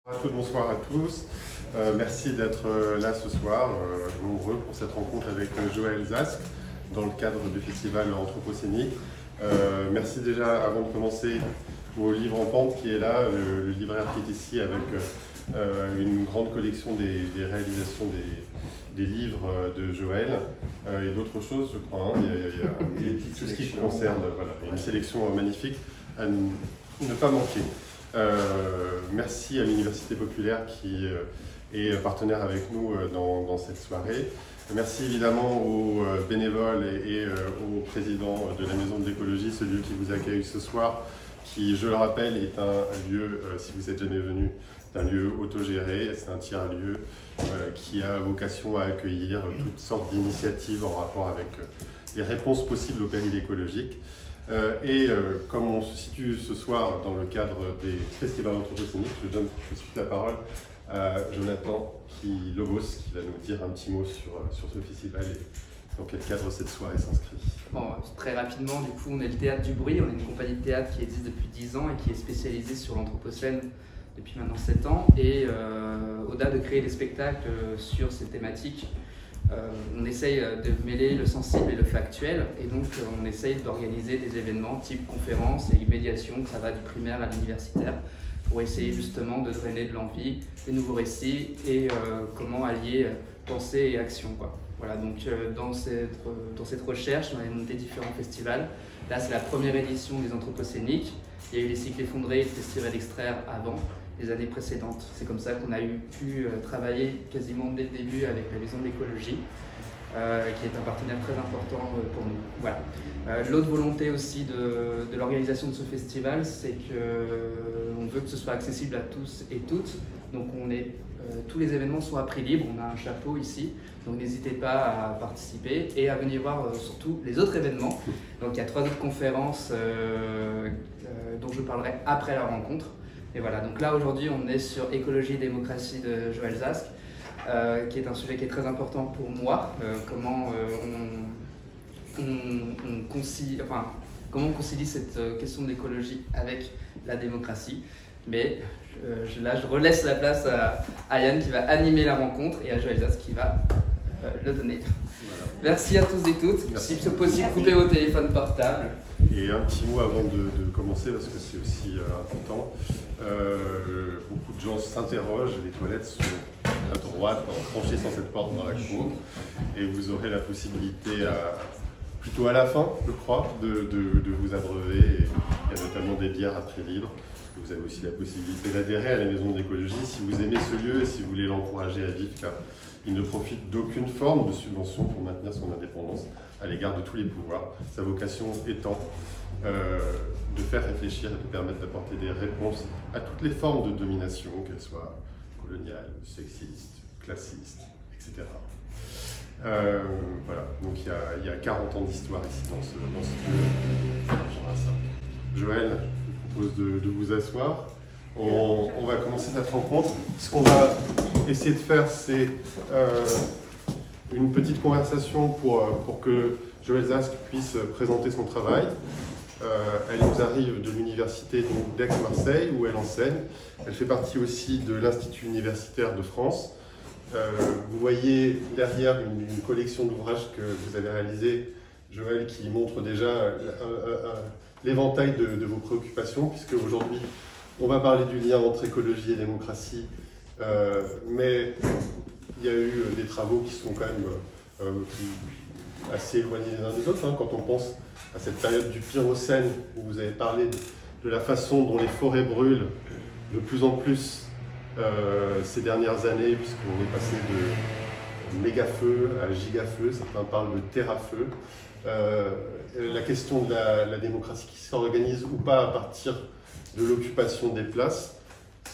Bonsoir à tous. Merci d'être là ce soir, nombreux pour cette rencontre avec Joël Zask dans le cadre du festival Anthropocénique. Merci déjà, avant de commencer, au Livre en Pente qui est là, le libraire qui est ici avec une grande collection des réalisations des livres de Joël et d'autres choses, je crois. Hein. Il y a tout ce qui concerne, voilà, une sélection magnifique à ne pas manquer. Merci à l'Université Populaire qui est partenaire avec nous dans cette soirée. Merci évidemment aux bénévoles et au président de la Maison de l'Écologie, ce lieu qui vous accueille ce soir, qui, je le rappelle, est un lieu, si vous n'êtes jamais venu, un lieu autogéré, c'est un tiers-lieu qui a vocation à accueillir toutes sortes d'initiatives en rapport avec les réponses possibles au péril écologique. Comme on se situe ce soir dans le cadre des festivals anthropocéniques, je donne tout de suite la parole à Jonathan Lobos qui va nous dire un petit mot sur ce festival et dans quel cadre cette soirée s'inscrit. Bon, très rapidement, du coup, on est le Théâtre du Bruit, on est une compagnie de théâtre qui existe depuis 10 ans et qui est spécialisée sur l'anthropocène depuis maintenant 7 ans. Et au-delà de créer des spectacles sur ces thématiques, on essaye de mêler le sensible et le factuel, et donc on essaye d'organiser des événements type conférences et médiation, que ça va du primaire à l'universitaire, pour essayer justement de drainer de l'envie, des nouveaux récits et comment allier pensée et action, quoi. Voilà, donc dans cette recherche, on a monté différents festivals. Là, c'est la première édition des Anthropocéniques. Il y a eu les cycles effondrés et le festival extraire avant, les années précédentes. C'est comme ça qu'on a pu travailler quasiment dès le début avec la Maison de l'Écologie, qui est un partenaire très important pour nous. Voilà. L'autre volonté aussi de l'organisation de ce festival, c'est qu'on veut que ce soit accessible à tous et toutes. Donc tous les événements sont à prix libre, on a un chapeau ici, donc n'hésitez pas à participer et à venir voir surtout les autres événements. Donc il y a 3 autres conférences dont je parlerai après la rencontre. Et voilà, donc là aujourd'hui on est sur Écologie et démocratie de Joël Zask, qui est un sujet qui est très important pour moi, comment on concilie cette question de l'écologie avec la démocratie. Mais là je relaisse la place à Yann qui va animer la rencontre et à Joël Zask qui va le donner. Voilà. Merci à tous et toutes. Merci. Si c'est possible, coupez vos téléphones portables. Et un petit mot avant de commencer, parce que c'est aussi important. Beaucoup de gens s'interrogent, les toilettes sont à droite, en franchissant cette porte dans la cour. Et vous aurez la possibilité, plutôt à la fin, je crois, de vous abreuver. Et il y a notamment des bières à prix libre. Vous avez aussi la possibilité d'adhérer à la Maison de l'Écologie si vous aimez ce lieu et si vous voulez l'encourager à vivre, car il ne profite d'aucune forme de subvention pour maintenir son indépendance à l'égard de tous les pouvoirs. Sa vocation étant de faire réfléchir et de permettre d'apporter des réponses à toutes les formes de domination, qu'elles soient coloniales, sexistes, classistes, etc. Voilà, donc il y a 40 ans d'histoire ici dans ce lieu. Joël, je vous propose de vous asseoir. On va commencer cette rencontre. Ce qu'on va essayer de faire, c'est une petite conversation pour que Joël Zask puisse présenter son travail. Elle nous arrive de l'université d'Aix-Marseille où elle enseigne. Elle fait partie aussi de l'Institut universitaire de France. Vous voyez derrière une collection d'ouvrages que vous avez réalisés, Joël, qui montre déjà l'éventail de vos préoccupations, puisque aujourd'hui, on va parler du lien entre écologie et démocratie, mais il y a eu des travaux qui sont quand même assez éloignés les uns des autres, hein, quand on pense à cette période du Pyrocène, où vous avez parlé de la façon dont les forêts brûlent de plus en plus ces dernières années, puisqu'on est passé de mégafeux à gigafeux, certains parlent de terrafeux. La question de la démocratie qui s'organise ou pas à partir de l'occupation des places.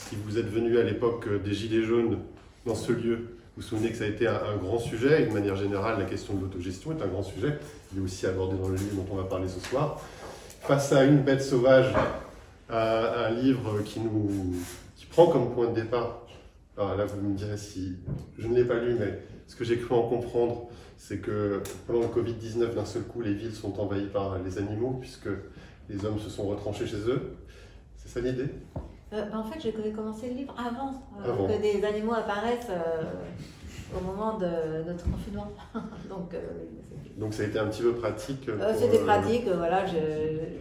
Si vous êtes venu à l'époque des Gilets jaunes dans ce lieu, vous vous souvenez que ça a été un grand sujet, et de manière générale, la question de l'autogestion est un grand sujet. Il est aussi abordé dans le livre dont on va parler ce soir. Face à Une bête sauvage, un livre qui prend comme point de départ, alors là vous me direz si je ne l'ai pas lu, mais ce que j'ai cru en comprendre, c'est que pendant le Covid-19, d'un seul coup, les villes sont envahies par les animaux, puisque les hommes se sont retranchés chez eux. C'est ça l'idée? En fait, j'ai commencé le livre avant Avant. que des animaux apparaissent au moment de notre confinement. Donc ça a été un petit peu pratique. C'était pratique, voilà,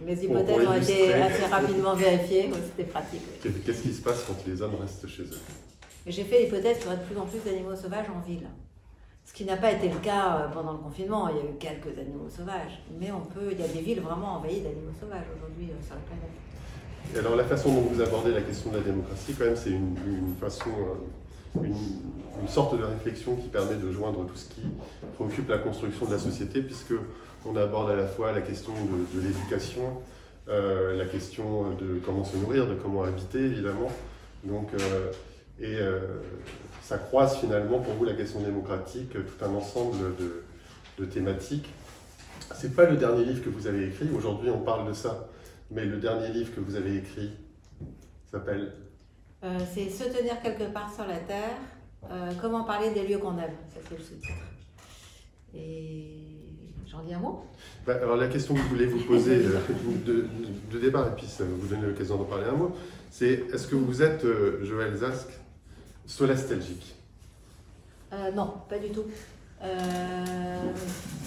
mes hypothèses ont été assez rapidement vérifiées, c'était pratique. Oui. Qu'est-ce qui se passe quand les hommes restent chez eux? J'ai fait l'hypothèse qu'il y aurait de plus en plus d'animaux sauvages en ville. Ce qui n'a pas été le cas pendant le confinement, il y a eu quelques animaux sauvages, mais il y a des villes vraiment envahies d'animaux sauvages aujourd'hui sur la planète. Et alors la façon dont vous abordez la question de la démocratie, quand même, c'est une façon, une sorte de réflexion qui permet de joindre tout ce qui préoccupe la construction de la société, puisque on aborde à la fois la question de l'éducation, la question de comment se nourrir, de comment habiter, évidemment. Donc, ça croise finalement pour vous la question démocratique, tout un ensemble de thématiques. C'est pas le dernier livre que vous avez écrit, aujourd'hui on parle de ça, mais le dernier livre que vous avez écrit s'appelle c'est Se tenir quelque part sur la Terre, comment parler des lieux qu'on aime, ça c'est le sous-titre. Et j'en dis un mot? Alors la question que je voulais vous poser de départ, et puis ça va vous donner l'occasion d'en parler un mot, c'est est-ce que vous êtes, Joël Zask, solastalgique? Non, pas du tout.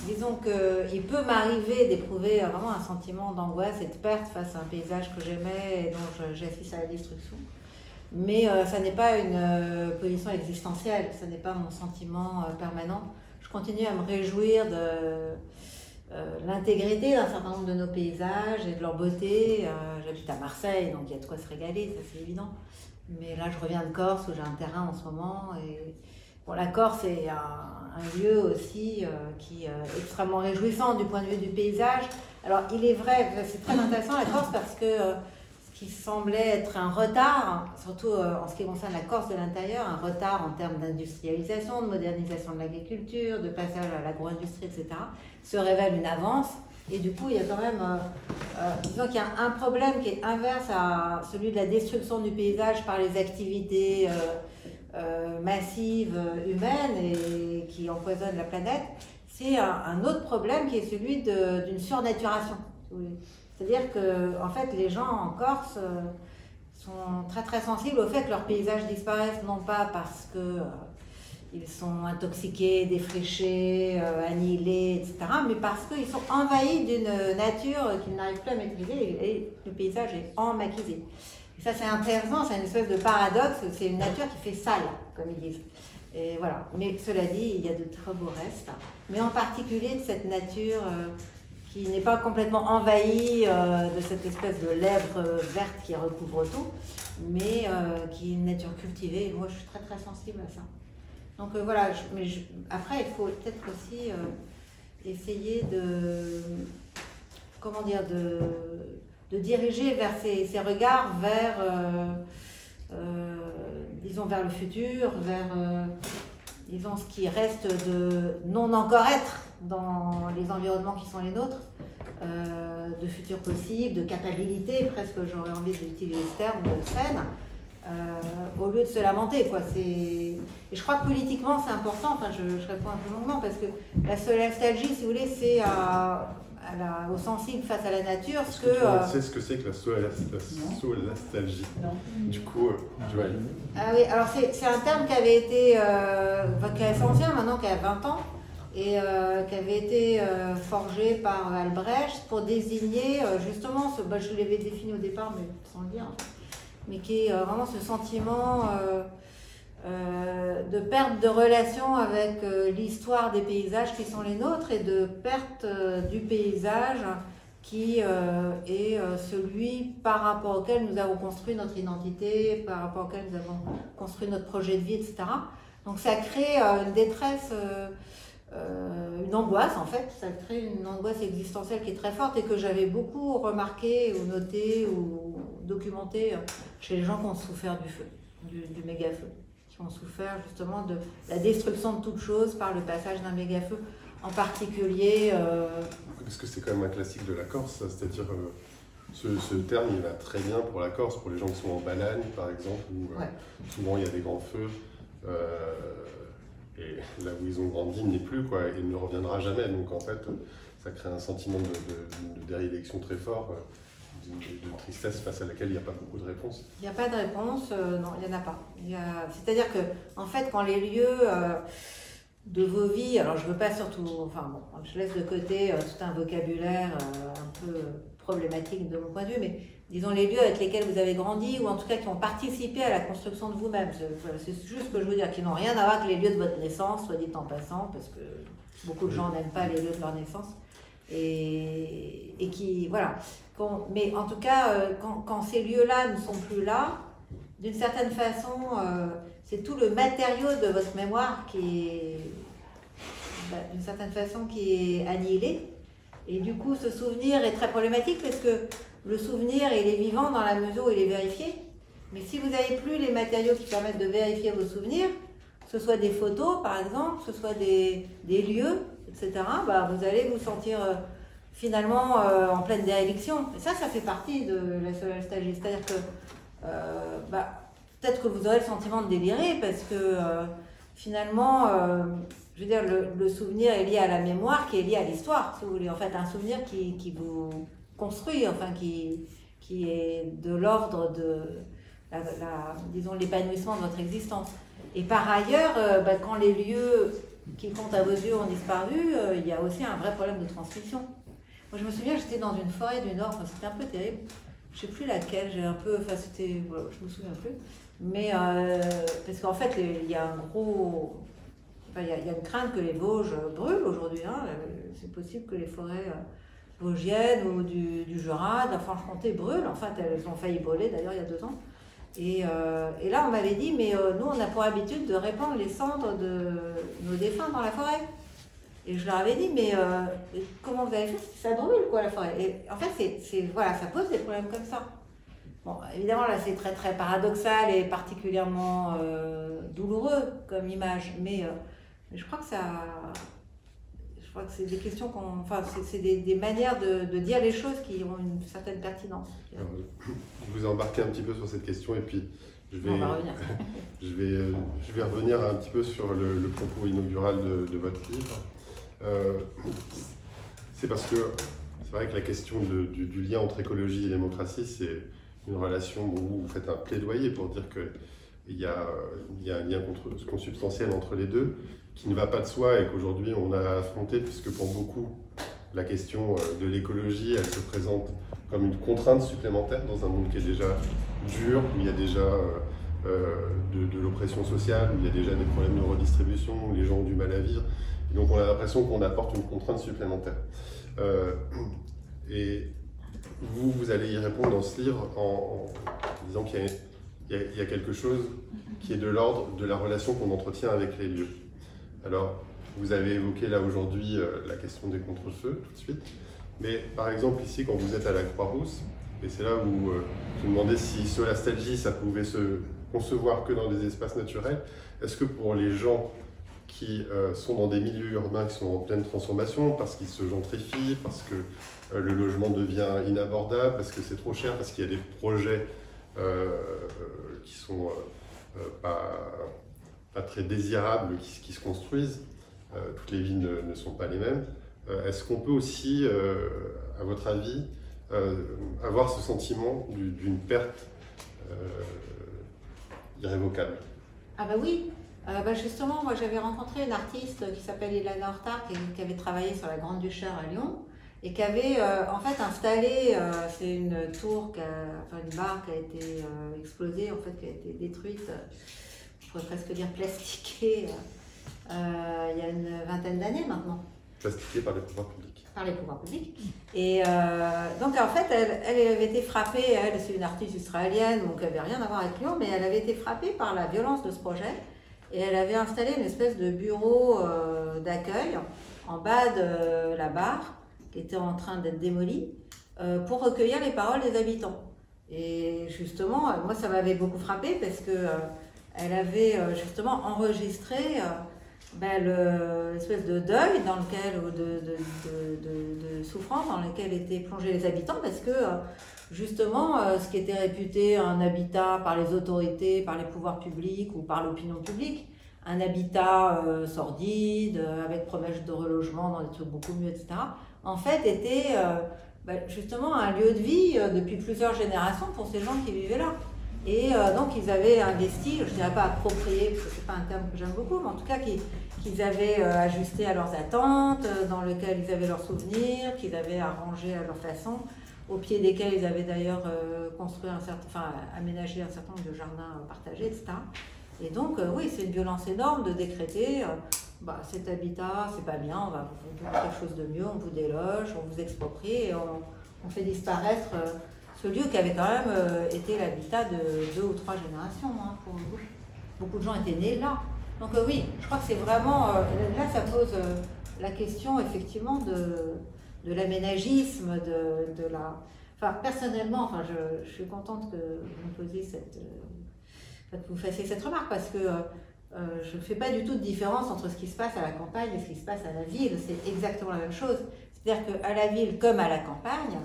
Disons qu'il peut m'arriver d'éprouver vraiment un sentiment d'angoisse et de perte face à un paysage que j'aimais et dont j'assiste à la destruction. Mais ça n'est pas une position existentielle, ce n'est pas mon sentiment permanent. Je continue à me réjouir de l'intégrité d'un certain nombre de nos paysages et de leur beauté. J'habite à Marseille, donc il y a de quoi se régaler, ça c'est évident. Mais là, je reviens de Corse où j'ai un terrain en ce moment. Et bon, la Corse est un lieu aussi qui est extrêmement réjouissant du point de vue du paysage. Alors, il est vrai, c'est très intéressant la Corse parce que ce qui semblait être un retard, surtout en ce qui concerne la Corse de l'intérieur, un retard en termes d'industrialisation, de modernisation de l'agriculture, de passage à l'agro-industrie, etc., se révèle une avance. Et du coup, il y a quand même, disons qu'il y a un problème qui est inverse à celui de la destruction du paysage par les activités massives humaines et qui empoisonnent la planète. C'est un autre problème qui est celui d'une surnaturation. C'est-à-dire que, en fait, les gens en Corse sont très très sensibles au fait que leurs paysages disparaissent, non pas parce que ils sont intoxiqués, défrichés, annihilés, etc. mais parce qu'ils sont envahis d'une nature qu'ils n'arrivent plus à maîtriser et le paysage est emmaquisé. Et ça c'est intéressant, c'est une espèce de paradoxe, c'est une nature qui fait sale, comme ils disent. Et voilà. Mais cela dit, il y a de très beaux restes, mais en particulier de cette nature qui n'est pas complètement envahie de cette espèce de lèvre verte qui recouvre tout, mais qui est une nature cultivée. Et moi je suis très très sensible à ça. Donc voilà, après il faut peut-être aussi essayer de diriger vers ces regards vers, disons, vers le futur, vers, disons, ce qui reste de non encore être dans les environnements qui sont les nôtres, de futur possible, de capacité, presque j'aurais envie d'utiliser ce terme, de scène. Au lieu de se lamenter, quoi. Et je crois que politiquement c'est important, enfin je réponds un peu longuement, parce que la solastalgie, si vous voulez, c'est au sensible face à la nature ce que... Tu sais ce que c'est que la solastalgie? Du coup, Joël. Ah oui, alors c'est un terme qui avait été, qui est assez ancien maintenant, qui a 20 ans, et qui avait été forgé par Albrecht pour désigner justement, je l'avais défini au départ, mais sans le dire, mais qui est vraiment ce sentiment de perte de relation avec l'histoire des paysages qui sont les nôtres et de perte du paysage qui est celui par rapport auquel nous avons construit notre identité, par rapport auquel nous avons construit notre projet de vie, etc. Donc ça crée une détresse, une angoisse en fait, ça crée une angoisse existentielle qui est très forte et que j'avais beaucoup remarqué ou noté ou documenté chez les gens qui ont souffert du feu, du méga-feu, qui ont souffert justement de la destruction de toute chose par le passage d'un méga-feu, en particulier... Parce que c'est quand même un classique de la Corse, c'est-à-dire ce terme il va très bien pour la Corse, pour les gens qui sont en Balagne par exemple, où souvent il y a des grands feux. Et là où ils ont grandi n'est plus, quoi, et ne reviendra jamais. Donc en fait, ça crée un sentiment de déréliction très fort. de tristesse face à laquelle il n'y a pas beaucoup de réponses. Il n'y a pas de réponse, non, il n'y en a pas. C'est-à-dire que, en fait, quand les lieux de vos vies, alors je ne veux pas surtout, enfin bon, je laisse de côté tout un vocabulaire un peu problématique de mon point de vue, mais disons les lieux avec lesquels vous avez grandi ou en tout cas qui ont participé à la construction de vous-même. C'est juste ce que je veux dire, qui n'ont rien à voir avec les lieux de votre naissance, soit dit en passant, parce que beaucoup de gens n'aiment pas les lieux de leur naissance. Et qui, voilà. Mais en tout cas, quand ces lieux-là ne sont plus là, d'une certaine façon, c'est tout le matériau de votre mémoire qui est, d'une certaine façon, qui est annihilé. Et du coup, ce souvenir est très problématique parce que le souvenir, il est vivant dans la mesure où il est vérifié. Mais si vous n'avez plus les matériaux qui permettent de vérifier vos souvenirs, que ce soit des photos, par exemple, que ce soit des lieux, etc., bah, vous allez vous sentir finalement en pleine déréliction. Et ça fait partie de la nostalgie. C'est-à-dire que peut-être que vous aurez le sentiment de délirer parce que finalement, je veux dire, le souvenir est lié à la mémoire qui est lié à l'histoire, si vous voulez. En fait, un souvenir qui vous construit, enfin, qui est de l'ordre de, disons, l'épanouissement de votre existence. Et par ailleurs, quand les lieux qui comptent à vos yeux ont disparu, il y a aussi un vrai problème de transmission. Moi, je me souviens, j'étais dans une forêt du Nord, enfin, c'était un peu terrible. Je ne sais plus laquelle, j'ai un peu, enfin, c'était, voilà, je me souviens plus. Mais, parce qu'en fait, il y a un gros, enfin, il y a une crainte que les Vosges brûlent aujourd'hui. Hein. C'est possible que les forêts vosgiennes ou du Jura, de la Franche-Comté brûlent. En fait, elles ont failli brûler d'ailleurs il y a 2 ans. Et là, on m'avait dit, mais nous, on a pour habitude de répandre les cendres de nos défunts dans la forêt. Et je leur avais dit, mais comment vous avez fait? Ça brûle, quoi, la forêt. Et en fait, voilà, ça pose des problèmes comme ça. Bon, évidemment, là, c'est très, très paradoxal et particulièrement douloureux comme image. Mais je crois que c'est des questions enfin, c'est des manières de dire les choses qui ont une certaine pertinence. Alors, je vous ai embarqué un petit peu sur cette question et puis je vais revenir un petit peu sur le propos inaugural de votre livre. C'est parce que c'est vrai que la question du lien entre écologie et démocratie, c'est une relation où vous faites un plaidoyer pour dire qu'il y a un lien consubstantiel entre les deux, qui ne va pas de soi et qu'aujourd'hui on a affronté, puisque pour beaucoup, la question de l'écologie, elle se présente comme une contrainte supplémentaire dans un monde qui est déjà dur, où il y a déjà de l'oppression sociale, où il y a déjà des problèmes de redistribution, où les gens ont du mal à vivre. Et donc on a l'impression qu'on apporte une contrainte supplémentaire. Et vous allez y répondre dans ce livre en disant qu'il y a quelque chose qui est de l'ordre de la relation qu'on entretient avec les lieux. Alors, vous avez évoqué là aujourd'hui la question des contre-feux tout de suite, mais par exemple ici, quand vous êtes à la Croix-Rousse, et c'est là où je me demandais si Solastalgie, ça pouvait se concevoir que dans des espaces naturels, est-ce que pour les gens qui sont dans des milieux urbains qui sont en pleine transformation, parce qu'ils se gentrifient, parce que le logement devient inabordable, parce que c'est trop cher, parce qu'il y a des projets qui sont pas très désirables qui se construisent, toutes les villes ne sont pas les mêmes. Est-ce qu'on peut aussi, à votre avis, avoir ce sentiment d'une perte irrévocable? Ah bah oui, justement, moi j'avais rencontré une artiste qui s'appelle Ilana Horta, qui avait travaillé sur la Grande Duchère à Lyon, et qui avait en fait installé, c'est une tour, une barre qui a été explosée, en fait, qui a été détruite, je pourrais presque dire plastiquée, il y a une 20aine d'années maintenant. Plastiquée par les pouvoirs publics. Par les pouvoirs publics. Et donc en fait, elle avait été frappée, elle c'est une artiste israélienne, donc elle n'avait rien à voir avec Lyon, mais elle avait été frappée par la violence de ce projet, et elle avait installé une espèce de bureau d'accueil en bas de la barre, qui était en train d'être démolie, pour recueillir les paroles des habitants. Et justement, moi ça m'avait beaucoup frappée parce que elle avait justement enregistré l'espèce de deuil dans lequel, ou de souffrance dans lequel étaient plongés les habitants, parce que justement ce qui était réputé un habitat par les autorités, par les pouvoirs publics ou par l'opinion publique, un habitat sordide, avec promesse de relogement dans des trucs beaucoup mieux, etc., en fait était justement un lieu de vie depuis plusieurs générations pour ces gens qui vivaient là. Et donc ils avaient investi, je ne dirais pas approprié, parce que ce n'est pas un terme que j'aime beaucoup, mais en tout cas qu'ils avaient ajusté à leurs attentes, dans lequel ils avaient leurs souvenirs, qu'ils avaient arrangé à leur façon, au pied desquels ils avaient d'ailleurs construit aménagé un certain nombre de jardins partagés, etc. Et donc oui, c'est une violence énorme de décréter cet habitat, c'est pas bien, on va vous faire quelque chose de mieux, on vous déloge, on vous exproprie et on fait disparaître ce lieu qui avait quand même été l'habitat de 2 ou 3 générations. Hein, pour beaucoup de gens étaient nés là. Donc oui, je crois que c'est vraiment... là, ça pose la question, effectivement, de l'aménagisme, de la... Enfin, personnellement, je suis contente que vous me posiez que vous fassiez cette remarque, parce que je ne fais pas du tout de différence entre ce qui se passe à la campagne et ce qui se passe à la ville. C'est exactement la même chose. C'est-à-dire qu'à la ville comme à la campagne,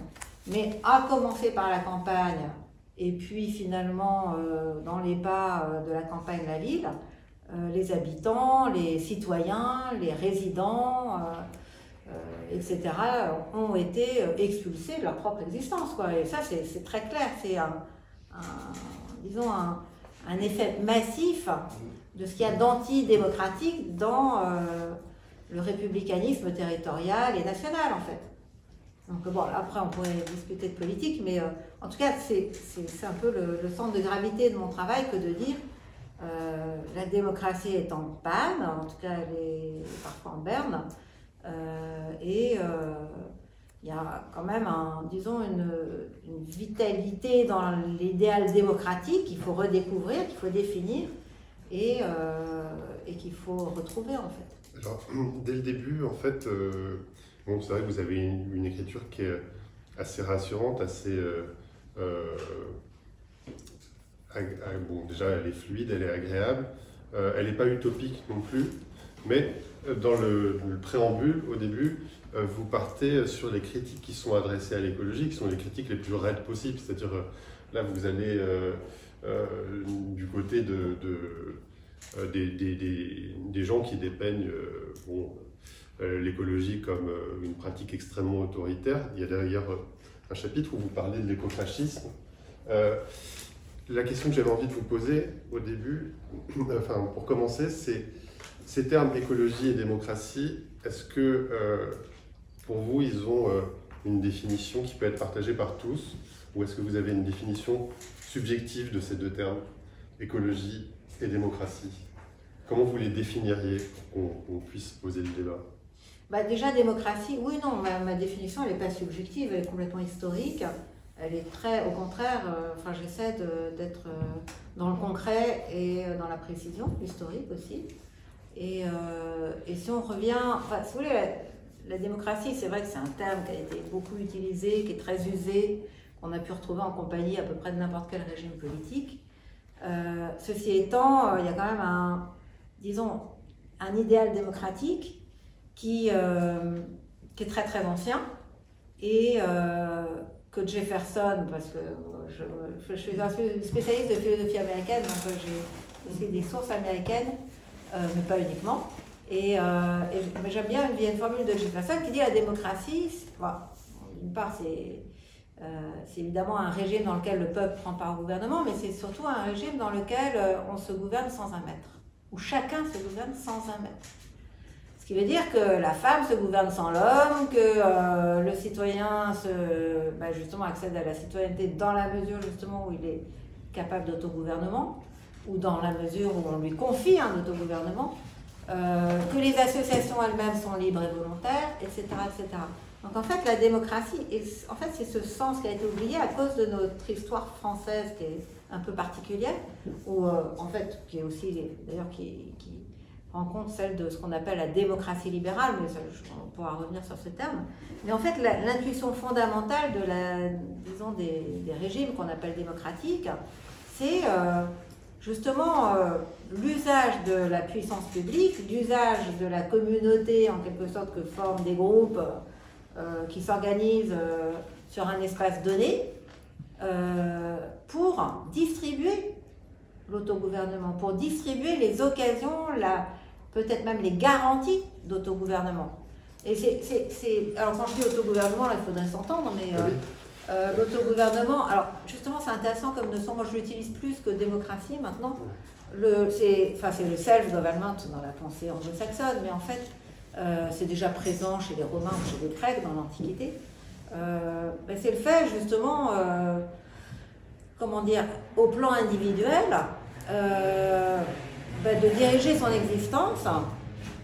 mais à commencer par la campagne, et puis finalement, dans les pas de la campagne, la ville, les habitants, les citoyens, les résidents, etc., ont été expulsés de leur propre existence, quoi. Et ça, c'est très clair. C'est disons, un effet massif de ce qu'il y a d'antidémocratique dans le républicanisme territorial et national, en fait. Donc bon, après on pourrait discuter de politique, mais en tout cas c'est un peu le centre de gravité de mon travail que de dire la démocratie est en panne, en tout cas elle est parfois en berne, et il y a quand même disons une vitalité dans l'idéal démocratique qu'il faut redécouvrir, qu'il faut définir et qu'il faut retrouver en fait. Alors, dès le début, en fait, bon, c'est vrai que vous avez une écriture qui est assez rassurante, assez... bon, déjà, elle est fluide, elle est agréable, elle n'est pas utopique non plus, mais dans le préambule, au début, vous partez sur les critiques qui sont adressées à l'écologie, qui sont les critiques les plus raides possibles, c'est-à-dire, là, vous allez du côté des gens qui dépeignent l'écologie comme une pratique extrêmement autoritaire. Il y a d'ailleurs un chapitre où vous parlez de l'écofascisme. La question que j'avais envie de vous poser au début, pour commencer, c'est ces termes écologie et démocratie, est-ce que pour vous, ils ont une définition qui peut être partagée par tous, ou est-ce que vous avez une définition subjective de ces deux termes, écologie et démocratie? Comment vous les définiriez pour qu'on puisse poser le débat? Déjà, démocratie, oui, non, ma définition, elle n'est pas subjective, elle est complètement historique. Elle est très, au contraire, j'essaie d'être dans le concret et dans la précision historique aussi. Et si on revient, si vous voulez, la démocratie, c'est vrai que c'est un terme qui a été beaucoup utilisé, qui est très usé, qu'on a pu retrouver en compagnie à peu près de n'importe quel régime politique. Ceci étant, il y a quand même un idéal démocratique qui est très très ancien et que Jefferson, parce que je suis un spécialiste de philosophie américaine, donc j'ai aussi des sources américaines, mais pas uniquement. Mais j'aime bien une formule de Jefferson qui dit la démocratie, d'une part c'est évidemment un régime dans lequel le peuple prend part au gouvernement, mais c'est surtout un régime dans lequel on se gouverne sans un maître, où chacun se gouverne sans un maître. Ce qui veut dire que la femme se gouverne sans l'homme, que le citoyen justement accède à la citoyenneté dans la mesure justement où il est capable d'autogouvernement, ou dans la mesure où on lui confie un autogouvernement, que les associations elles-mêmes sont libres et volontaires, etc., etc. Donc en fait, la démocratie, c'est ce sens qui a été oublié à cause de notre histoire française qui est un peu particulière, ou qui est aussi, d'ailleurs, qui rend compte celle de ce qu'on appelle la démocratie libérale, mais on pourra revenir sur ce terme. Mais en fait, l'intuition fondamentale des régimes qu'on appelle démocratiques, c'est justement l'usage de la puissance publique, l'usage de la communauté en quelque sorte que forment des groupes qui s'organisent sur un espace donné pour distribuer l'autogouvernement, pour distribuer les occasions, peut-être même les garanties d'autogouvernement. Et alors quand je dis autogouvernement, là, il faudrait s'entendre, mais l'autogouvernement, alors justement c'est intéressant comme notion, moi je l'utilise plus que démocratie maintenant. C'est le self-government dans la pensée anglo-saxonne, mais en fait c'est déjà présent chez les Romains ou chez les Grecs dans l'Antiquité. C'est le fait justement, comment dire, au plan individuel, de diriger son existence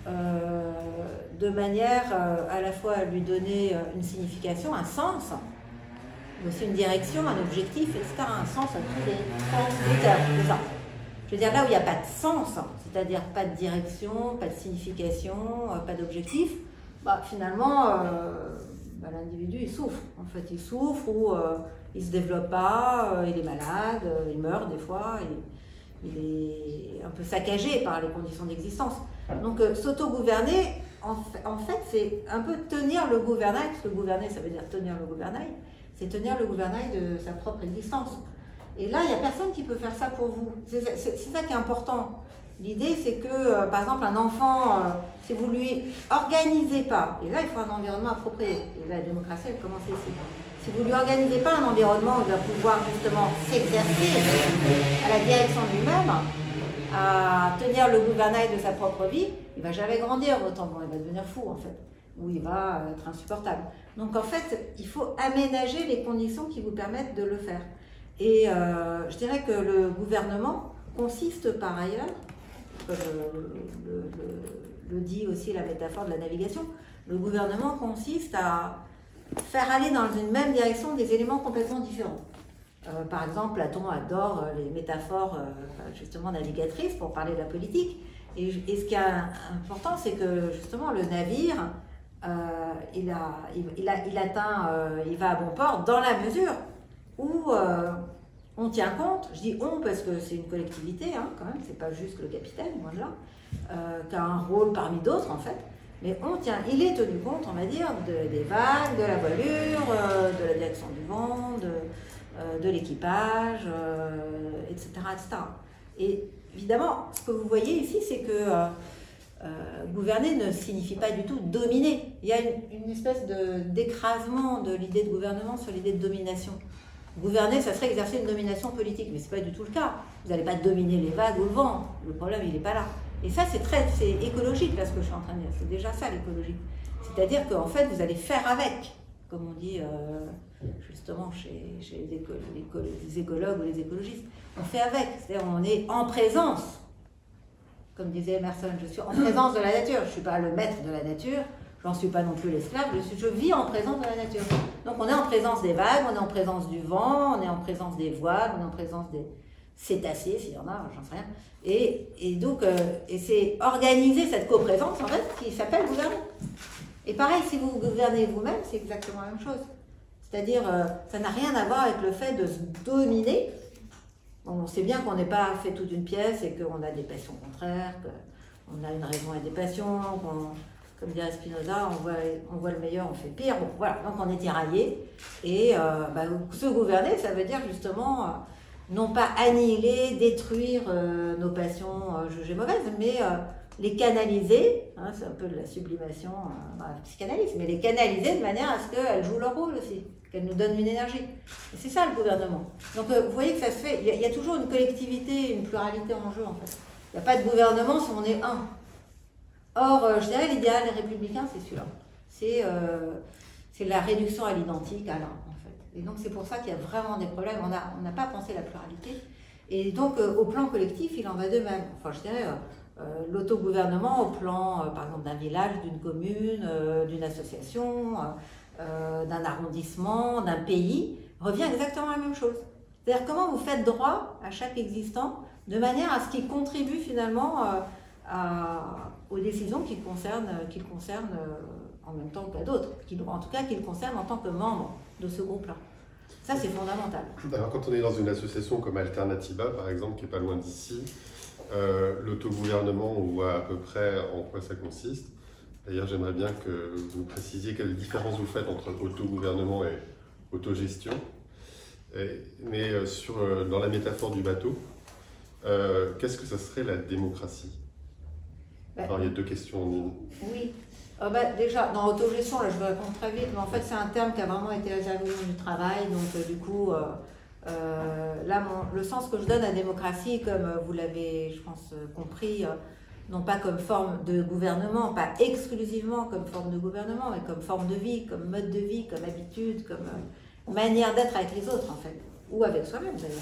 de manière à la fois à lui donner une signification, un sens, mais aussi une direction, un objectif, etc., un sens à tous les sens du terme. C'est ça. Je veux dire, là où il n'y a pas de sens, c'est-à-dire pas de direction, pas de signification, pas d'objectif, finalement, l'individu, il souffre. En fait, il souffre ou il ne se développe pas, il est malade, il meurt des fois, il est un peu saccagé par les conditions d'existence. Donc, s'auto-gouverner, en fait, c'est un peu tenir le gouvernail, parce que gouverner, ça veut dire tenir le gouvernail, c'est tenir le gouvernail de sa propre existence. Et là, il n'y a personne qui peut faire ça pour vous. C'est ça qui est important. L'idée, c'est que, par exemple, un enfant, si vous lui organisez pas, et là, il faut un environnement approprié, et la démocratie, elle commence ici. Si vous lui organisez pas un environnement où il va pouvoir justement s'exercer à la direction de lui-même, à tenir le gouvernail de sa propre vie, il ne va jamais grandir autant, il va devenir fou, en fait, ou il va être insupportable. Donc, en fait, il faut aménager les conditions qui vous permettent de le faire. Et je dirais que le gouvernement consiste par ailleurs, comme le dit aussi la métaphore de la navigation, le gouvernement consiste à faire aller dans une même direction des éléments complètement différents. Par exemple, Platon adore les métaphores justement navigatrices pour parler de la politique. Et ce qui est important, c'est que justement le navire, il va à bon port dans la mesure où on tient compte, je dis on parce que c'est une collectivité, quand même, c'est pas juste le capitaine, loin de là, qui a un rôle parmi d'autres en fait, mais il est tenu compte, on va dire, des vagues, de la voilure, de la direction du vent, de l'équipage, etc., etc. Et évidemment, ce que vous voyez ici, c'est que gouverner ne signifie pas du tout dominer. Il y a une espèce d'écrasement de l'idée de gouvernement sur l'idée de domination. Gouverner, ça serait exercer une domination politique, mais ce n'est pas du tout le cas. Vous n'allez pas dominer les vagues ou le vent. Le problème, il n'est pas là. Et ça, c'est écologique, là, ce que je suis en train de dire. C'est déjà ça, l'écologie. C'est-à-dire qu'en fait, vous allez faire avec, comme on dit justement chez les écologues ou les écologistes. On fait avec, c'est-à-dire on est en présence. Comme disait Emerson, je suis en présence de la nature. Je ne suis pas le maître de la nature. J'en suis pas non plus l'esclave, je vis en présence de la nature. Donc on est en présence des vagues, on est en présence du vent, on est en présence des voiles, on est en présence des cétacés, s'il y en a, j'en sais rien. Et donc, c'est organiser cette coprésence, en fait, qui s'appelle gouverner. Et pareil, si vous gouvernez vous-même, c'est exactement la même chose. C'est-à-dire, ça n'a rien à voir avec le fait de se dominer. Bon, on sait bien qu'on n'est pas fait toute une pièce et qu'on a des passions contraires, qu'on a une raison et des passions, comme dirait Spinoza, on voit le meilleur, on fait le pire. Bon, voilà, donc on est tiraillé. Et se gouverner, ça veut dire justement, non pas annihiler, détruire nos passions jugées mauvaises, mais les canaliser, c'est un peu de la sublimation dans la psychanalyse, mais les canaliser de manière à ce qu'elles jouent leur rôle aussi, qu'elles nous donnent une énergie. Et c'est ça le gouvernement. Donc vous voyez que ça se fait, il y a toujours une collectivité, une pluralité en jeu en fait. Il n'y a pas de gouvernement si on est un. Or, je dirais l'idéal républicain, c'est celui-là. C'est la réduction à l'identique, à l'un, en fait. Et donc, c'est pour ça qu'il y a vraiment des problèmes. On n'a pas pensé la pluralité. Et donc, au plan collectif, il en va de même. Enfin, je dirais, l'autogouvernement au plan, par exemple, d'un village, d'une commune, d'une association, d'un arrondissement, d'un pays, revient exactement à la même chose. C'est-à-dire, comment vous faites droit à chaque existant de manière à ce qu'il contribue finalement aux décisions qui le concernent en même temps qu'à d'autres, en tout cas qui le concernent en tant que membre de ce groupe-là. Ça, c'est fondamental. Alors, quand on est dans une association comme Alternativa, par exemple, qui n'est pas loin d'ici, l'autogouvernement, on voit à peu près en quoi ça consiste. D'ailleurs, j'aimerais bien que vous précisiez quelle différence vous faites entre autogouvernement et autogestion. Mais dans la métaphore du bateau, qu'est-ce que ça serait la démocratie ? Alors, il y a deux questions en une. Oui. Déjà, dans autogestion, là je vais répondre très vite, mais en fait c'est un terme qui a vraiment été réservé au monde du travail, donc du coup, là le sens que je donne à démocratie, comme vous l'avez, je pense, compris, non pas comme forme de gouvernement, pas exclusivement comme forme de gouvernement, mais comme forme de vie, comme mode de vie, comme habitude, comme manière d'être avec les autres en fait, ou avec soi-même d'ailleurs.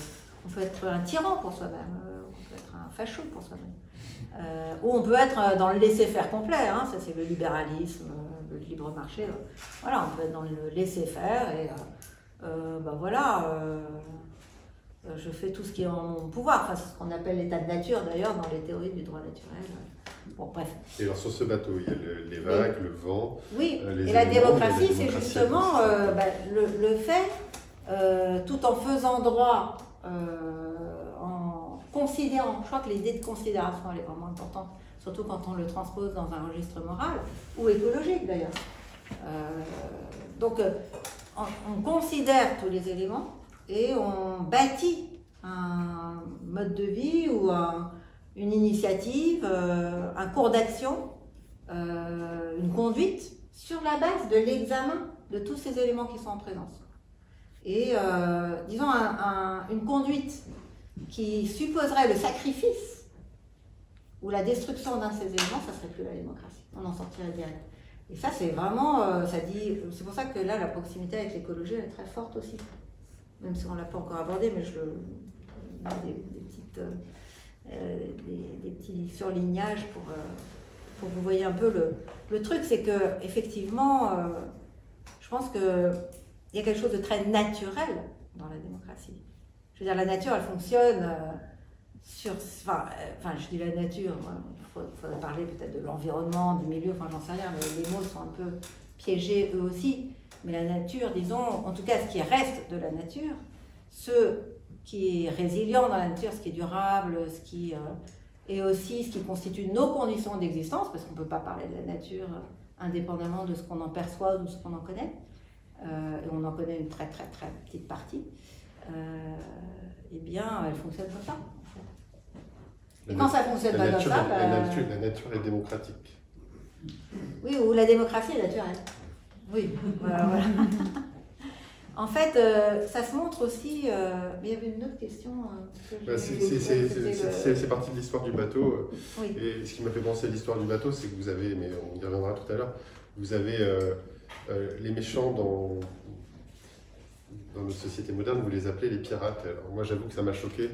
On peut être un tyran pour soi-même, on peut être un facho pour soi-même. Ou on peut être dans le laisser-faire complet, hein, ça c'est le libéralisme, le libre marché. Voilà, on peut être dans le laisser-faire et je fais tout ce qui est en mon pouvoir. Enfin, c'est ce qu'on appelle l'état de nature d'ailleurs dans les théories du droit naturel. Bon, bref. Et alors sur ce bateau, il y a les vagues, le vent. Oui, les et la éléments, démocratie, c'est justement le fait, tout en faisant droit, en considérant, je crois que l'idée de considération elle est vraiment importante, surtout quand on le transpose dans un registre moral, ou écologique d'ailleurs. Donc on considère tous les éléments et on bâtit un mode de vie ou une initiative, un cours d'action, une conduite sur la base de l'examen de tous ces éléments qui sont en présence. Et disons une conduite qui supposerait le sacrifice ou la destruction d'un de ces éléments, ça serait plus la démocratie. On en sortirait direct. Et ça, c'est vraiment, c'est pour ça que là, la proximité avec l'écologie, elle est très forte aussi. Même si on ne l'a pas encore abordé, mais je des petits surlignages pour que vous voyez un peu le truc, c'est que effectivement, je pense qu'il y a quelque chose de très naturel dans la démocratie. Je veux dire, la nature, elle fonctionne je dis la nature, il faudrait parler peut-être de l'environnement, du milieu, enfin j'en sais rien, mais les mots sont un peu piégés eux aussi. Mais la nature, disons, en tout cas ce qui reste de la nature, ce qui est résilient dans la nature, ce qui est durable, ce qui est aussi ce qui constitue nos conditions d'existence, parce qu'on ne peut pas parler de la nature indépendamment de ce qu'on en perçoit ou de ce qu'on en connaît, et on en connaît une très très très petite partie, eh bien elle fonctionne comme ça. En fait. Et quand ça fonctionne pas comme ça... La nature est démocratique. Oui, ou la démocratie est naturelle. Oui, voilà. En fait, ça se montre aussi... mais il y avait une autre question. C'est parti de l'histoire du bateau. Oui. Et ce qui m'a fait penser à l'histoire du bateau, c'est que vous avez, mais on y reviendra tout à l'heure, vous avez les méchants dans notre société moderne, vous les appelez les pirates. Alors, moi, j'avoue que ça m'a choqué.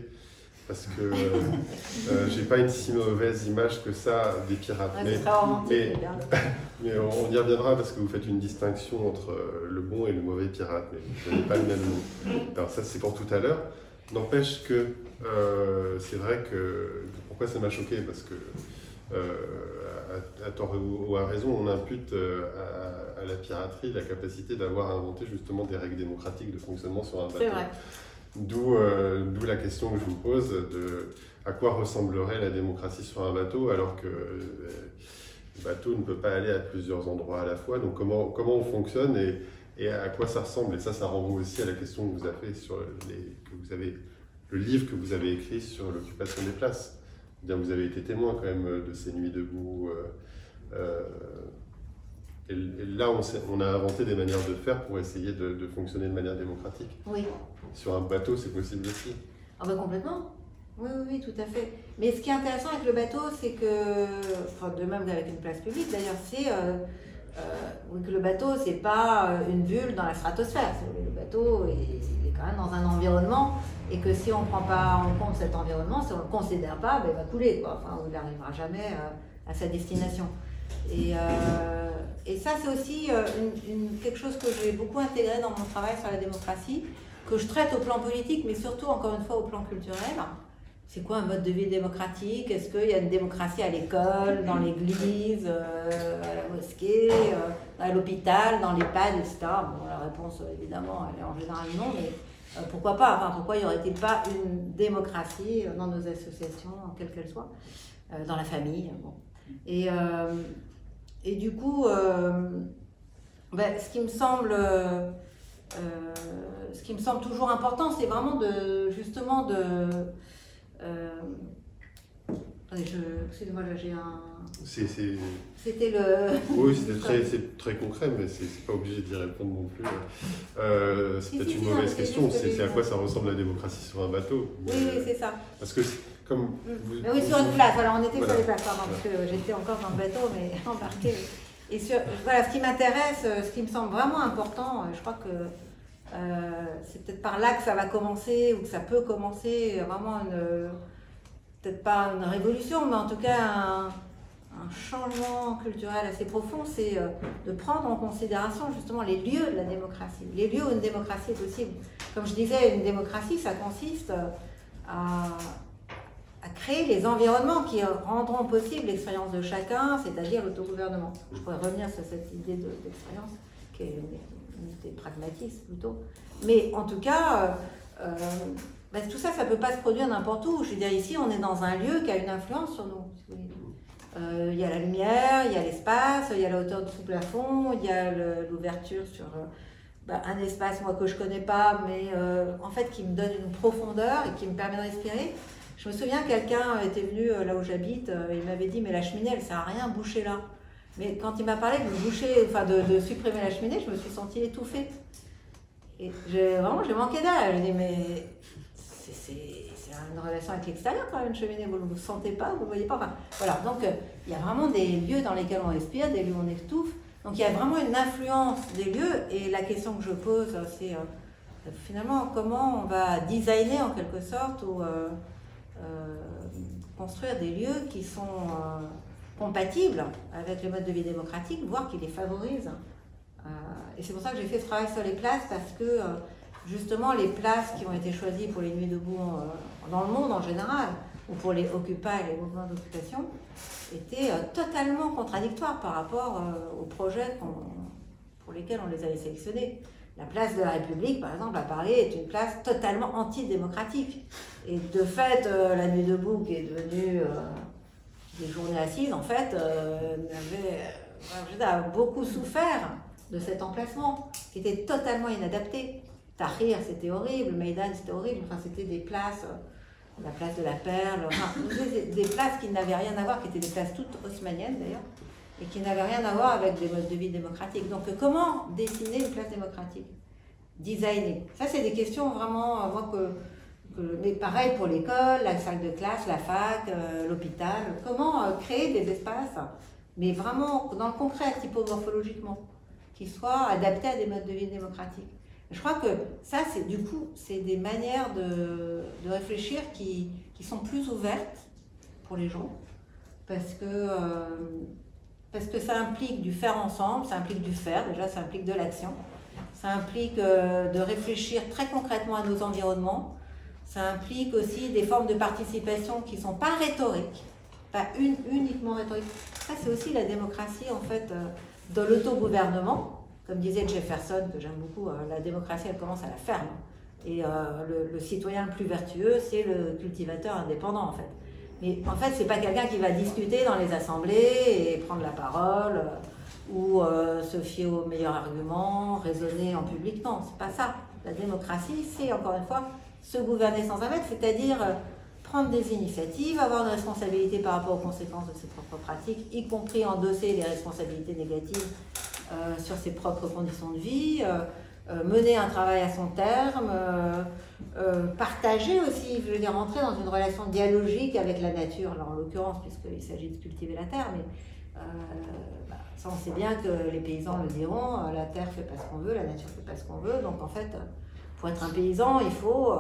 Parce que j'ai pas une si mauvaise image que ça des pirates. Ouais, mais on y reviendra parce que vous faites une distinction entre le bon et le mauvais pirate, mais vous n'avez pas le même nom. Alors ça c'est pour tout à l'heure. N'empêche que c'est vrai que pourquoi ça m'a choqué, parce que à tort ou à raison, on impute à la piraterie la capacité d'avoir inventé justement des règles démocratiques de fonctionnement sur un bateau. C'est vrai. D'où la question que je vous pose de à quoi ressemblerait la démocratie sur un bateau, alors que le bateau ne peut pas aller à plusieurs endroits à la fois. Donc comment on fonctionne et à quoi ça ressemble. Et ça renvoie aussi à la question que vous avez fait sur le livre que vous avez écrit sur l'occupation des places. Bien, vous avez été témoin quand même de ces nuits debout. Et là, on a inventé des manières de faire pour essayer de fonctionner de manière démocratique. Oui. Sur un bateau, c'est possible aussi. Ah ben complètement. Oui, tout à fait. Mais ce qui est intéressant avec le bateau, c'est que, enfin, de même qu'avec une place publique d'ailleurs, c'est que le bateau, c'est pas une bulle dans la stratosphère. Le bateau, il est quand même dans un environnement, et que si on ne prend pas en compte cet environnement, si on ne le considère pas, ben, il va couler, quoi. Enfin, il n'arrivera jamais à sa destination. Et ça, c'est aussi quelque chose que j'ai beaucoup intégré dans mon travail sur la démocratie, que je traite au plan politique, mais surtout, encore une fois, au plan culturel. C'est quoi un mode de vie démocratique? Est-ce qu'il y a une démocratie à l'école, dans l'église, à la mosquée, à l'hôpital, dans l'EHPAD, etc. Bon, la réponse, évidemment, elle est en général non, mais pourquoi pas? Enfin, pourquoi il n'y aurait-il pas une démocratie dans nos associations, quelles qu'elles soient, dans la famille, bon. Et du coup, ce qui me semble toujours important, c'est vraiment Excusez-moi, là j'ai un... C'est... C'était le... Oui, c'est très concret, mais c'est pas obligé d'y répondre non plus. C'est peut-être une mauvaise question, c'est à quoi ça ressemble la démocratie sur un bateau. Oui, c'est ça. Parce que comme... Mais oui, sur une place, alors on était sur les plateformes, parce que j'étais encore dans le bateau, mais embarqué. Et voilà, ce qui m'intéresse, ce qui me semble vraiment important, je crois que c'est peut-être par là que ça va commencer, ou que ça peut commencer, vraiment peut-être pas une révolution, mais en tout cas un changement culturel assez profond, c'est de prendre en considération justement les lieux de la démocratie, les lieux où une démocratie est possible. Comme je disais, une démocratie, ça consiste à créer les environnements qui rendront possible l'expérience de chacun, c'est-à-dire l'autogouvernement. Je pourrais revenir sur cette idée d'expérience, qui est une idée pragmatiste plutôt. Mais en tout cas, tout ça, ça ne peut pas se produire n'importe où. Je veux dire, ici, on est dans un lieu qui a une influence sur nous. Il y a la lumière, il y a l'espace, il y a la hauteur du sous-plafond, il y a l'ouverture sur un espace, moi, que je ne connais pas, mais en fait, qui me donne une profondeur et qui me permet de respirer. Je me souviens, quelqu'un était venu là où j'habite, il m'avait dit, mais la cheminée, elle ne sert à rien, boucher là. Mais quand il m'a parlé de supprimer la cheminée, je me suis sentie étouffée. Et vraiment, j'ai manqué d'air. Je dis, mais c'est une relation avec l'extérieur quand même, une cheminée, vous ne vous sentez pas, vous ne le voyez pas. Enfin, voilà, donc il y a vraiment des lieux dans lesquels on respire, des lieux où on étouffe. Donc il y a vraiment une influence des lieux. Et la question que je pose, c'est finalement comment on va designer en quelque sorte ou construire des lieux qui sont compatibles avec le mode de vie démocratique, voire qui les favorisent. Et c'est pour ça que j'ai fait ce travail sur les places, parce que justement les places qui ont été choisies pour les nuits debout dans le monde en général, ou pour les Occupy, les mouvements d'occupation, étaient totalement contradictoires par rapport aux projets pour lesquels on les avait sélectionnés. La place de la République, par exemple, à Paris, est une place totalement antidémocratique. Et de fait, la nuit debout, qui est devenue des journées assises, en fait, a beaucoup souffert de cet emplacement, qui était totalement inadapté. Tahrir, c'était horrible, Maïdan, c'était horrible. Enfin, c'était des places, la place de la Perle, des places qui n'avaient rien à voir, qui étaient des places toutes haussmanniennes d'ailleurs, et qui n'avaient rien à voir avec des modes de vie démocratiques. Donc, comment dessiner une place démocratique? Designer. Ça, c'est des questions vraiment, mais pareil pour l'école, la salle de classe, la fac, l'hôpital. Comment créer des espaces, mais vraiment dans le concret, typomorphologiquement, qui soient adaptés à des modes de vie démocratiques. Je crois que ça, c'est des manières de réfléchir qui sont plus ouvertes pour les gens, parce que ça implique du faire ensemble, ça implique du faire, déjà ça implique de l'action, ça implique de réfléchir très concrètement à nos environnements, ça implique aussi des formes de participation qui ne sont pas rhétoriques, pas uniquement rhétoriques. Ça, c'est aussi la démocratie, en fait, dans l'autogouvernement. Comme disait Jefferson, que j'aime beaucoup, la démocratie, elle commence à la ferme. Et le citoyen le plus vertueux, c'est le cultivateur indépendant, en fait. Mais en fait, c'est pas quelqu'un qui va discuter dans les assemblées et prendre la parole, ou se fier aux meilleurs arguments, raisonner en public. Non, c'est pas ça. La démocratie, c'est, encore une fois, se gouverner sans un maître, c'est-à-dire prendre des initiatives, avoir une responsabilité par rapport aux conséquences de ses propres pratiques, y compris endosser les responsabilités négatives sur ses propres conditions de vie, mener un travail à son terme, partager aussi, je veux dire, entrer dans une relation dialogique avec la nature, là en l'occurrence, puisqu'il s'agit de cultiver la terre, mais ça on sait bien que les paysans le diront, la terre fait pas ce qu'on veut, la nature fait pas ce qu'on veut, donc en fait, pour être un paysan, il faut,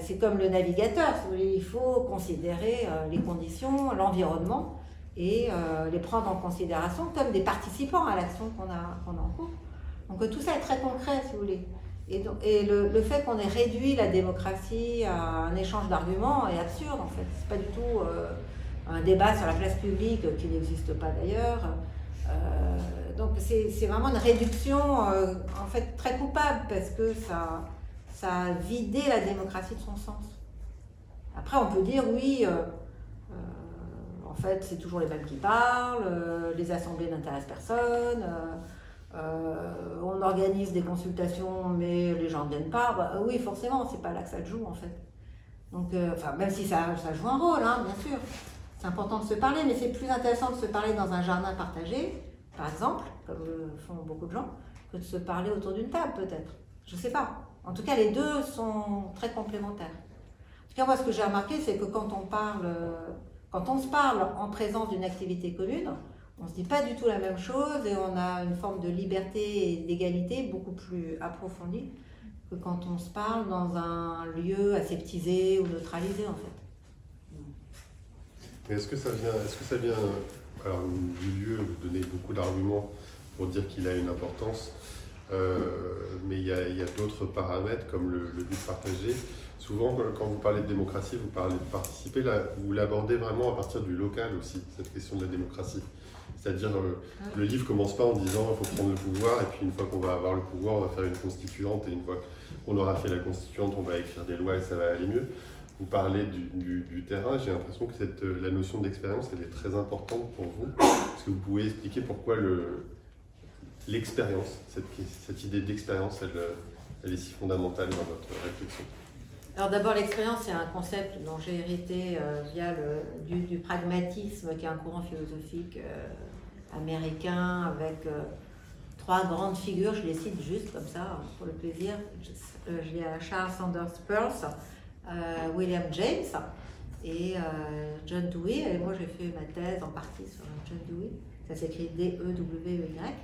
c'est comme le navigateur, si vous voulez, il faut considérer les conditions, l'environnement, et les prendre en considération comme des participants à l'action qu'on a en cours. Donc tout ça est très concret, si vous voulez. Et le fait qu'on ait réduit la démocratie à un échange d'arguments est absurde, en fait. C'est pas du tout un débat sur la place publique qui n'existe pas d'ailleurs. Donc c'est vraiment une réduction, en fait, très coupable, parce que ça a vidé la démocratie de son sens. Après, on peut dire, oui... en fait, c'est toujours les mêmes qui parlent, les assemblées n'intéressent personne, on organise des consultations, mais les gens ne viennent pas. Oui, forcément, c'est pas là que ça joue, en fait. Donc, même si ça joue un rôle, hein, bien sûr. c'est important de se parler, mais c'est plus intéressant de se parler dans un jardin partagé, par exemple, comme le font beaucoup de gens, que de se parler autour d'une table, peut-être. Je ne sais pas. En tout cas, les deux sont très complémentaires. En tout cas, moi, ce que j'ai remarqué, c'est que quand on se parle en présence d'une activité commune, on ne se dit pas du tout la même chose et on a une forme de liberté et d'égalité beaucoup plus approfondie que quand on se parle dans un lieu aseptisé ou neutralisé, en fait. Mais est-ce que ça vient alors, du lieu, vous donnez beaucoup d'arguments pour dire qu'il a une importance, mais il y a d'autres paramètres comme le but partagé. Souvent, quand vous parlez de démocratie, vous parlez de participer, là, vous l'abordez vraiment à partir du local aussi, cette question de la démocratie. C'est-à-dire, le livre ne commence pas en disant il faut prendre le pouvoir, et puis une fois qu'on va avoir le pouvoir, on va faire une constituante, et une fois qu'on aura fait la constituante, on va écrire des lois et ça va aller mieux. Vous parlez du terrain, j'ai l'impression que la notion d'expérience, elle est très importante pour vous. Est-ce que vous pouvez expliquer pourquoi l'expérience, cette idée d'expérience, elle est si fondamentale dans votre réflexion? Alors d'abord, l'expérience, c'est un concept dont j'ai hérité via du pragmatisme, qui est un courant philosophique américain avec 3 grandes figures. Je les cite juste comme ça, pour le plaisir. Il y a Charles Sanders Peirce, William James et John Dewey. Et moi, j'ai fait ma thèse en partie sur John Dewey. Ça s'écrit D-E-W-E-Y.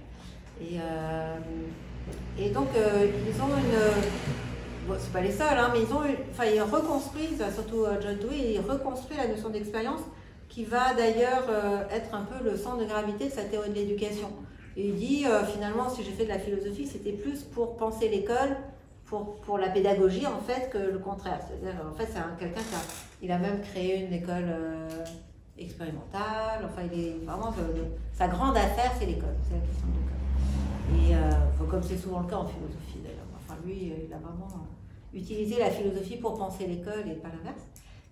Et donc, ils ont une... Bon, c'est pas les seuls, hein, mais ils reconstruisent, surtout John Dewey, il reconstruit la notion d'expérience qui va d'ailleurs être un peu le centre de gravité de sa théorie de l'éducation. Et il dit, finalement, si j'ai fait de la philosophie, c'était plus pour penser l'école, pour la pédagogie, en fait, que le contraire. C'est-à-dire, en fait, c'est quelqu'un il a même créé une école expérimentale, enfin, il est vraiment... sa grande affaire, c'est l'école, c'est la question de l'école. Et comme c'est souvent le cas en philosophie, d'ailleurs. Enfin, lui, il a vraiment utilisé la philosophie pour penser l'école et pas l'inverse.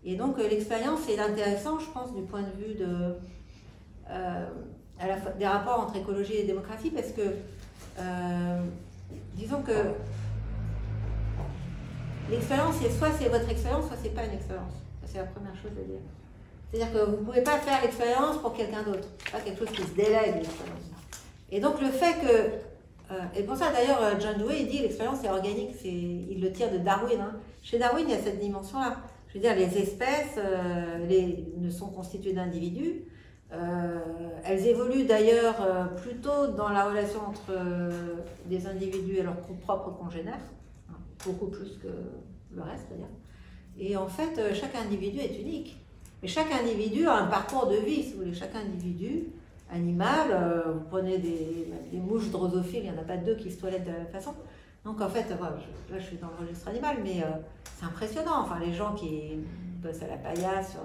Et donc, l'expérience est intéressant, je pense, du point de vue à la fois des rapports entre écologie et démocratie, parce que, disons que l'expérience, soit c'est votre expérience, soit c'est pas une expérience. C'est la première chose à dire. C'est-à-dire que vous ne pouvez pas faire l'expérience pour quelqu'un d'autre. C'est pas quelque chose qui se délègue, l'expérience. Et donc, le fait que... et pour ça, d'ailleurs, John Dewey, il dit l'expérience est organique, il le tire de Darwin. Hein. Chez Darwin, il y a cette dimension-là. Je veux dire, les espèces ne sont constituées d'individus. Elles évoluent d'ailleurs plutôt dans la relation entre des individus et leurs propres congénères, hein, beaucoup plus que le reste, d'ailleurs. Et en fait, chaque individu est unique. Mais chaque individu a un parcours de vie, si vous voulez. Chaque individu animal, vous prenez des mouches drosophiles, il n'y en a pas 2 qui se toilettent de la même façon. Donc en fait, là je suis dans le registre animal, mais c'est impressionnant. Enfin, les gens qui bossent à la paillasse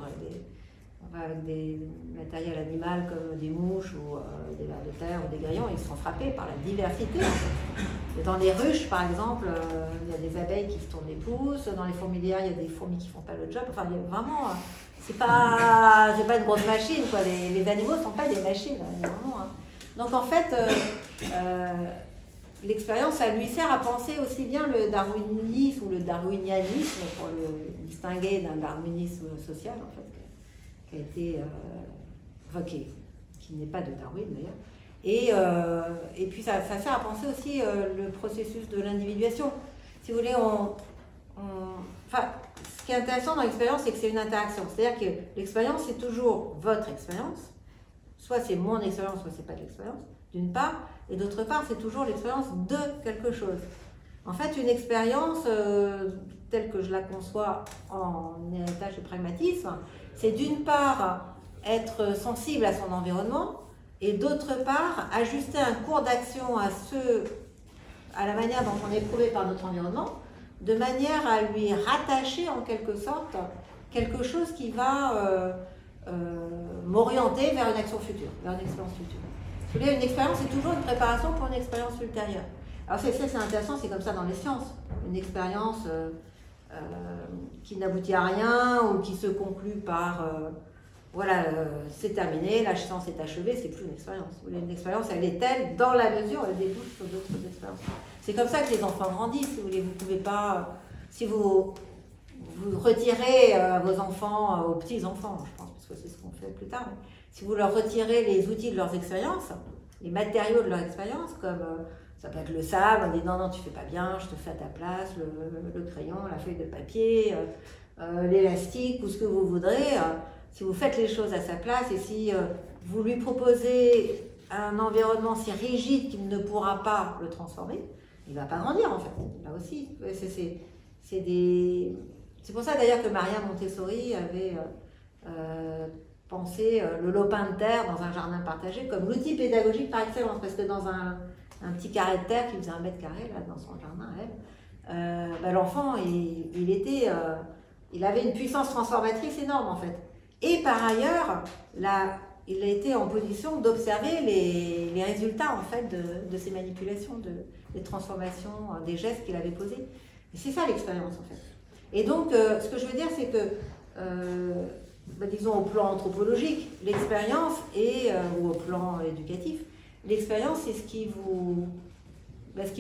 avec des matériels animaux comme des mouches ou des vers de terre ou des grillons, ils sont frappés par la diversité. En fait. Et dans les ruches, par exemple, il y a des abeilles qui se tournent les pouces. Dans les fourmilières, il y a des fourmis qui ne font pas le job. Enfin, il y a vraiment... c'est pas une grosse machine, quoi. Les animaux ne sont pas des machines, vraiment, hein. Donc en fait, l'expérience, ça lui sert à penser aussi bien le darwinisme ou le darwinianisme, pour le distinguer d'un darwinisme social, en fait, qui a été qui n'est pas de Darwin d'ailleurs. Et puis ça sert à penser aussi le processus de l'individuation. Si vous voulez, ce qui est intéressant dans l'expérience, c'est que c'est une interaction. C'est-à-dire que l'expérience, c'est toujours votre expérience. Soit c'est mon expérience, soit c'est pas de l'expérience, d'une part. Et d'autre part, c'est toujours l'expérience de quelque chose. En fait, une expérience, telle que je la conçois en héritage du pragmatisme, c'est d'une part être sensible à son environnement et d'autre part ajuster un cours d'action à la manière dont on est éprouvé par notre environnement, de manière à lui rattacher en quelque sorte quelque chose qui va m'orienter vers une action future, vers une expérience future. Vous voyez, une expérience, c'est toujours une préparation pour une expérience ultérieure. Alors c'est intéressant, c'est comme ça dans les sciences. Une expérience qui n'aboutit à rien ou qui se conclut par voilà, c'est terminé, la science est achevée, c'est plus une expérience. Vous voyez, une expérience, elle est telle dans la mesure où elle débouche sur d'autres expériences. C'est comme ça que les enfants grandissent, si vous voulez. Vous pouvez pas, si vous vous retirez à vos enfants, aux petits-enfants, je pense, parce que c'est ce qu'on fait plus tard, mais si vous leur retirez les outils de leurs expériences, les matériaux de leur expérience, comme ça peut être le sable, on dit non, non, tu fais pas bien, je te fais à ta place, le crayon, la feuille de papier, l'élastique, ou ce que vous voudrez, si vous faites les choses à sa place et si vous lui proposez un environnement si rigide qu'il ne pourra pas le transformer, il ne va pas grandir en fait. Là aussi, c'est pour ça d'ailleurs que Maria Montessori avait pensé le lopin de terre dans un jardin partagé comme l'outil pédagogique par excellence, parce que dans un petit carré de terre qui faisait 1 mètre carré là, dans son jardin, l'enfant, il avait une puissance transformatrice énorme en fait. Et par ailleurs, il a été en position d'observer les résultats en fait de ces manipulations, des transformations, des gestes qu'il avait posés. Et c'est ça l'expérience en fait. Et donc, ce que je veux dire, c'est que, disons au plan anthropologique, l'expérience ou au plan éducatif, l'expérience c'est ce qui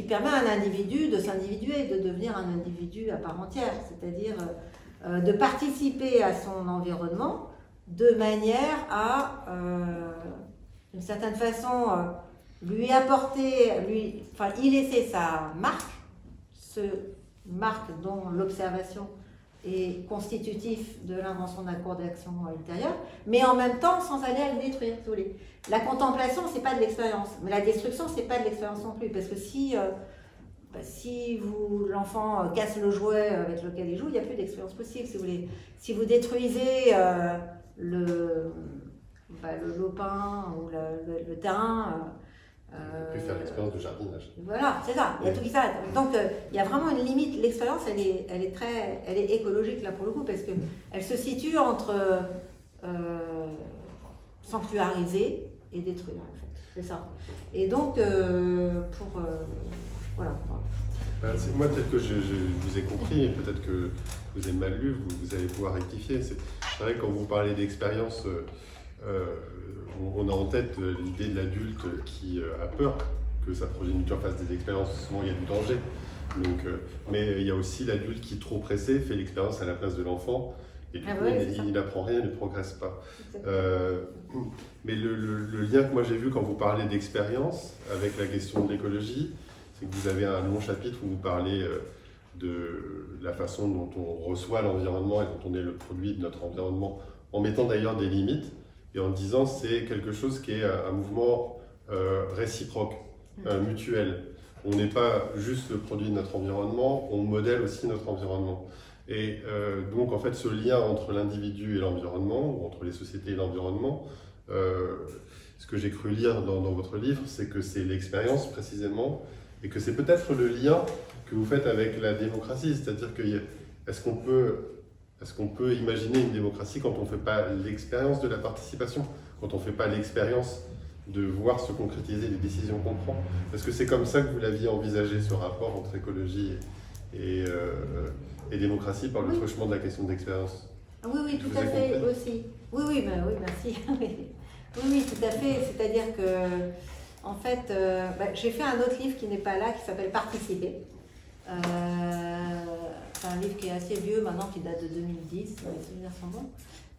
permet à un individu de s'individuer, de devenir un individu à part entière, c'est-à-dire de participer à son environnement de manière à, d'une certaine façon, lui apporter, y laisser sa marque, marque dont l'observation est constitutif de l'invention d'un cours d'action ultérieure, mais en même temps sans aller à le détruire. Si vous voulez. La contemplation, c'est pas de l'expérience, mais la destruction, c'est pas de l'expérience non plus, parce que si l'enfant casse le jouet avec lequel il joue, il n'y a plus d'expérience possible, si vous voulez. Si vous détruisez le lopin ou le terrain. On peut faire l'expérience de jardinage. Voilà, c'est ça, il y a tout qui s'arrête. Donc il y a vraiment une limite. L'expérience, elle est écologique là pour le coup, parce qu'elle se situe entre sanctuariser et détruire, en fait. C'est ça. Et donc, voilà. Moi, peut-être que je vous ai compris, et peut-être que vous avez mal lu, vous allez pouvoir rectifier. C'est vrai que quand vous parlez d'expérience, on a en tête l'idée de l'adulte qui a peur que sa progéniture fasse des expériences, souvent il y a du danger. Donc, mais il y a aussi l'adulte qui, trop pressé, fait l'expérience à la place de l'enfant, et du coup il n'apprend rien, il ne progresse pas. Mais le lien que moi j'ai vu quand vous parlez d'expérience avec la question de l'écologie, c'est que vous avez un long chapitre où vous parlez de la façon dont on reçoit l'environnement et dont on est le produit de notre environnement, en mettant d'ailleurs des limites et en disant c'est quelque chose qui est un mouvement réciproque, mutuel. On n'est pas juste le produit de notre environnement, on modèle aussi notre environnement. Et donc en fait ce lien entre l'individu et l'environnement, ou entre les sociétés et l'environnement, ce que j'ai cru lire dans votre livre, c'est que c'est l'expérience précisément, et que c'est peut-être le lien que vous faites avec la démocratie, c'est-à-dire que est-ce qu'on peut imaginer une démocratie quand on ne fait pas l'expérience de la participation, quand on ne fait pas l'expérience de voir se concrétiser les décisions qu'on prend? Est-ce que c'est comme ça que vous l'aviez envisagé, ce rapport entre écologie et démocratie, par le truchement de la question d'expérience? Oui, tout à fait, aussi. Oui, merci. Oui, tout à fait. C'est-à-dire que, en fait, j'ai fait un autre livre qui n'est pas là, qui s'appelle Participer. C'est un livre qui est assez vieux maintenant, qui date de 2010, les souvenirs sont bons,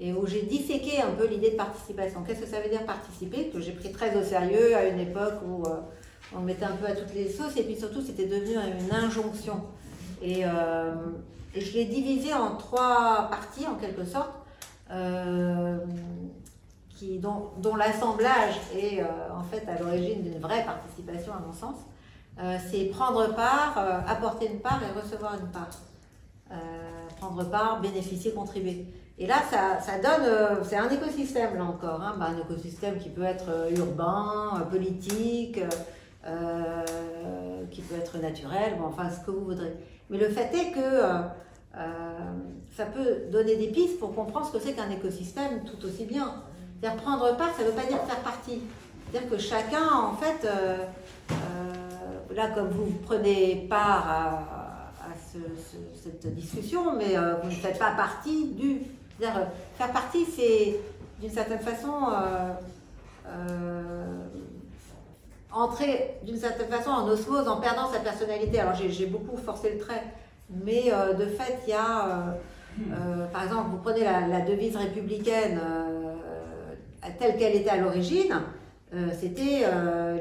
et où j'ai disséqué un peu l'idée de participation. Qu'est-ce que ça veut dire participer? Que j'ai pris très au sérieux à une époque où on le mettait un peu à toutes les sauces, et puis surtout c'était devenu une injonction. Et je l'ai divisé en 3 parties en quelque sorte, dont l'assemblage est en fait à l'origine d'une vraie participation à mon sens. C'est prendre part, apporter une part et recevoir une part. Prendre part, bénéficier, contribuer. Et là, ça donne, c'est un écosystème là encore, hein, un écosystème qui peut être urbain, politique, qui peut être naturel, enfin ce que vous voudrez. Mais le fait est que ça peut donner des pistes pour comprendre ce que c'est qu'un écosystème tout aussi bien. C'est-à-dire prendre part, ça ne veut pas dire faire partie. C'est-à-dire que chacun, en fait, là, comme vous prenez part à cette discussion, mais vous ne faites pas partie du... C'est-à-dire, faire partie, c'est, d'une certaine façon, entrer, d'une certaine façon, en osmose, en perdant sa personnalité. Alors, j'ai beaucoup forcé le trait, mais de fait, il y a Par exemple, vous prenez la devise républicaine telle qu'elle était à l'origine, c'était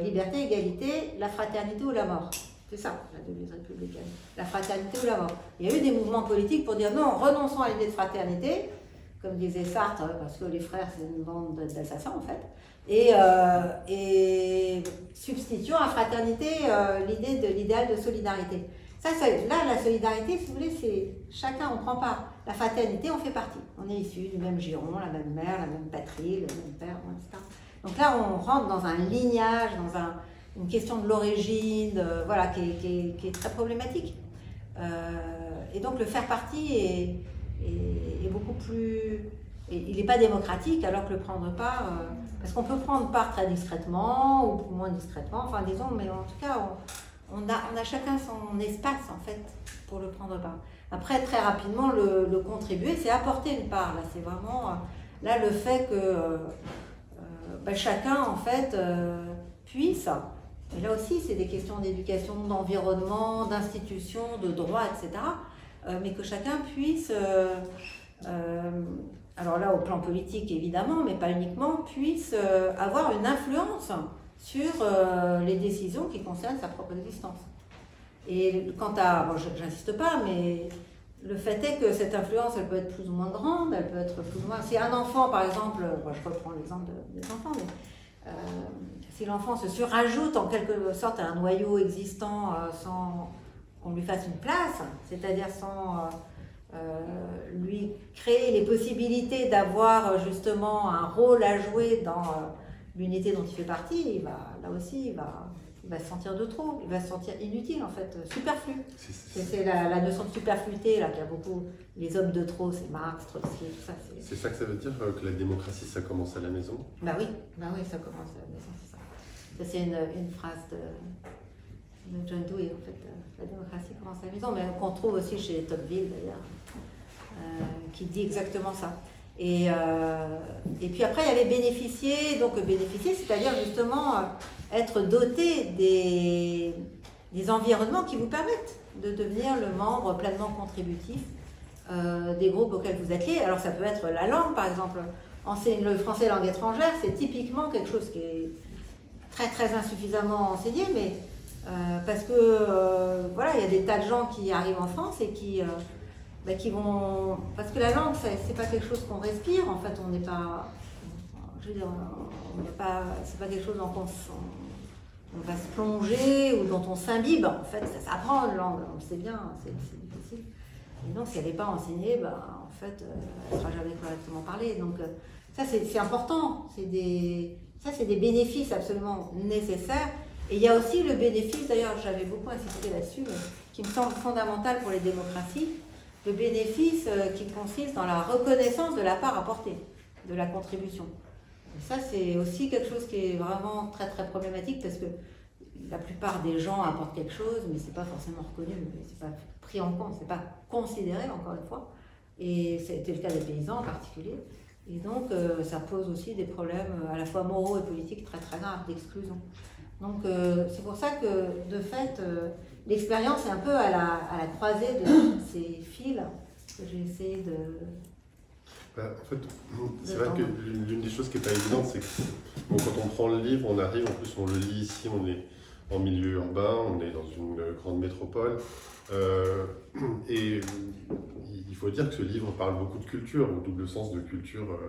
liberté, égalité, la fraternité ou la mort. C'est ça, la devise républicaine. La fraternité ou la mort. Il y a eu des mouvements politiques pour dire non, renonçons à l'idée de fraternité, comme disait Sartre, parce que les frères, c'est une bande d'assassins en fait, et substituons à fraternité l'idée de l'idéal de solidarité. Là, la solidarité, si vous voulez, c'est chacun, on prend part. La fraternité, on fait partie. On est issus du même giron, la même mère, la même patrie, le même père, etc. Donc là, on rentre dans un lignage, dans une question de l'origine, voilà, qui est très problématique. Et donc le faire partie est beaucoup plus... il n'est pas démocratique, alors que le prendre part... parce qu'on peut prendre part très discrètement ou moins discrètement, enfin disons, mais en tout cas, on a chacun son espace en fait pour le prendre part. Après, très rapidement, le contribuer, c'est apporter une part. Là, c'est vraiment là le fait que chacun en fait puisse. Et là aussi, c'est des questions d'éducation, d'environnement, d'institution, de droit, etc. Mais que chacun puisse, alors là au plan politique évidemment, mais pas uniquement, puisse avoir une influence sur les décisions qui concernent sa propre existence. Et quant à, bon, j'insiste pas, mais le fait est que cette influence, elle peut être plus ou moins grande, elle peut être plus ou moins... Si un enfant, par exemple, bon, je reprends l'exemple des enfants, mais si l'enfant se surajoute en quelque sorte à un noyau existant sans qu'on lui fasse une place, c'est-à-dire sans lui créer les possibilités d'avoir justement un rôle à jouer dans l'unité dont il fait partie, là aussi, il va se sentir de trop, il va se sentir inutile en fait, superflu. C'est la notion de superfluité là qu'il y a beaucoup, les hommes de trop, c'est Marx, Trotsky, tout ça. C'est ça que ça veut dire que la démocratie ça commence à la maison? Bah oui, ça commence à la maison, c'est ça. Ça c'est une phrase de John Dewey en fait, la démocratie commence à la maison, mais qu'on trouve aussi chez Tocqueville d'ailleurs, qui dit exactement ça. Et puis après, il y avait bénéficier, c'est-à-dire justement être doté des environnements qui vous permettent de devenir le membre pleinement contributif des groupes auxquels vous êtes liés. Alors ça peut être la langue, par exemple. Enseigner le français langue étrangère, c'est typiquement quelque chose qui est très très insuffisamment enseigné, mais parce que voilà, il y a des tas de gens qui arrivent en France et qui vont... Parce que la langue, c'est pas quelque chose qu'on respire, en fait, on n'est pas... Je veux dire, c'est pas quelque chose dont on va se plonger ou dont on s'imbibe. En fait, ça s'apprend une langue, on le sait bien, c'est difficile. Et donc, si elle n'est pas enseignée, en fait, elle ne sera jamais correctement parlée. Donc, ça, c'est important. C'est des bénéfices absolument nécessaires. Et il y a aussi le bénéfice, d'ailleurs, j'avais beaucoup insisté là-dessus, qui me semble fondamental pour les démocraties, le bénéfice qui consiste dans la reconnaissance de la part apportée, de la contribution. Et ça, c'est aussi quelque chose qui est vraiment très très problématique parce que la plupart des gens apportent quelque chose, mais c'est pas forcément reconnu, c'est pas pris en compte, c'est pas considéré encore une fois. Et c'était le cas des paysans en particulier. Et donc, ça pose aussi des problèmes à la fois moraux et politiques très très graves d'exclusion. Donc, c'est pour ça que de fait, l'expérience est un peu à la croisée de ces fils que j'ai essayé de... En fait, c'est vrai que l'une des choses qui n'est pas évidente, c'est que bon, quand on prend le livre, on arrive, en plus on le lit ici, on est en milieu urbain, on est dans une grande métropole. Et il faut dire que ce livre parle beaucoup de culture, au double sens de culture,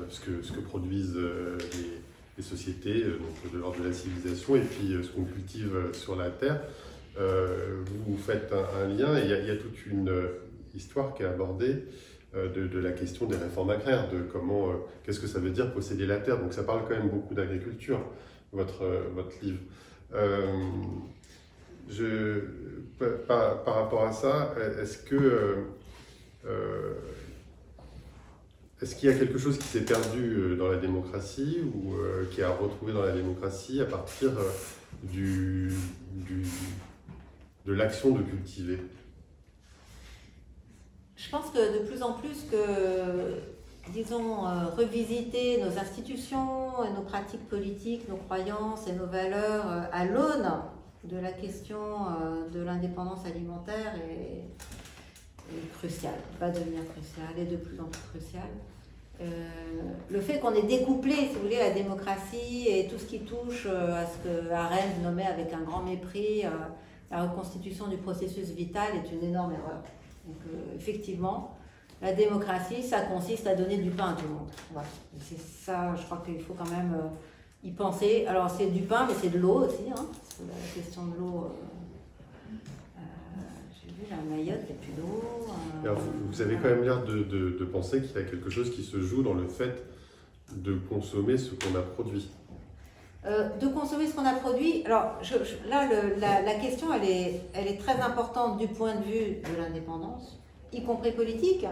ce que produisent les sociétés, donc de l'ordre de la civilisation, et puis ce qu'on cultive sur la Terre. Vous faites un lien, et il y a toute une histoire qui est abordée de la question des réformes agraires, de comment, qu'est-ce que ça veut dire posséder la terre. Donc ça parle quand même beaucoup d'agriculture, votre livre. Par rapport à ça, est-ce qu'il y a quelque chose qui s'est perdu dans la démocratie ou qui a retrouvé dans la démocratie à partir de l'action de cultiver? Je pense que de plus en plus que, disons, revisiter nos institutions et nos pratiques politiques, nos croyances et nos valeurs à l'aune de la question de l'indépendance alimentaire crucial, va devenir crucial et de plus en plus crucial. Le fait qu'on ait découplé, si vous voulez, la démocratie et tout ce qui touche à ce que Arendt nommait avec un grand mépris la reconstitution du processus vital est une énorme erreur. Donc effectivement, la démocratie, ça consiste à donner du pain à tout le monde. Voilà. C'est ça, je crois qu'il faut quand même y penser. Alors c'est du pain, mais c'est de l'eau aussi, hein, parce que la question de l'eau... à Mayotte, il n'y a plus d'eau. Vous avez quand même l'air de penser qu'il y a quelque chose qui se joue dans le fait de consommer ce qu'on a produit. De consommer ce qu'on a produit. Alors là, la question, elle est très importante du point de vue de l'indépendance, y compris politique.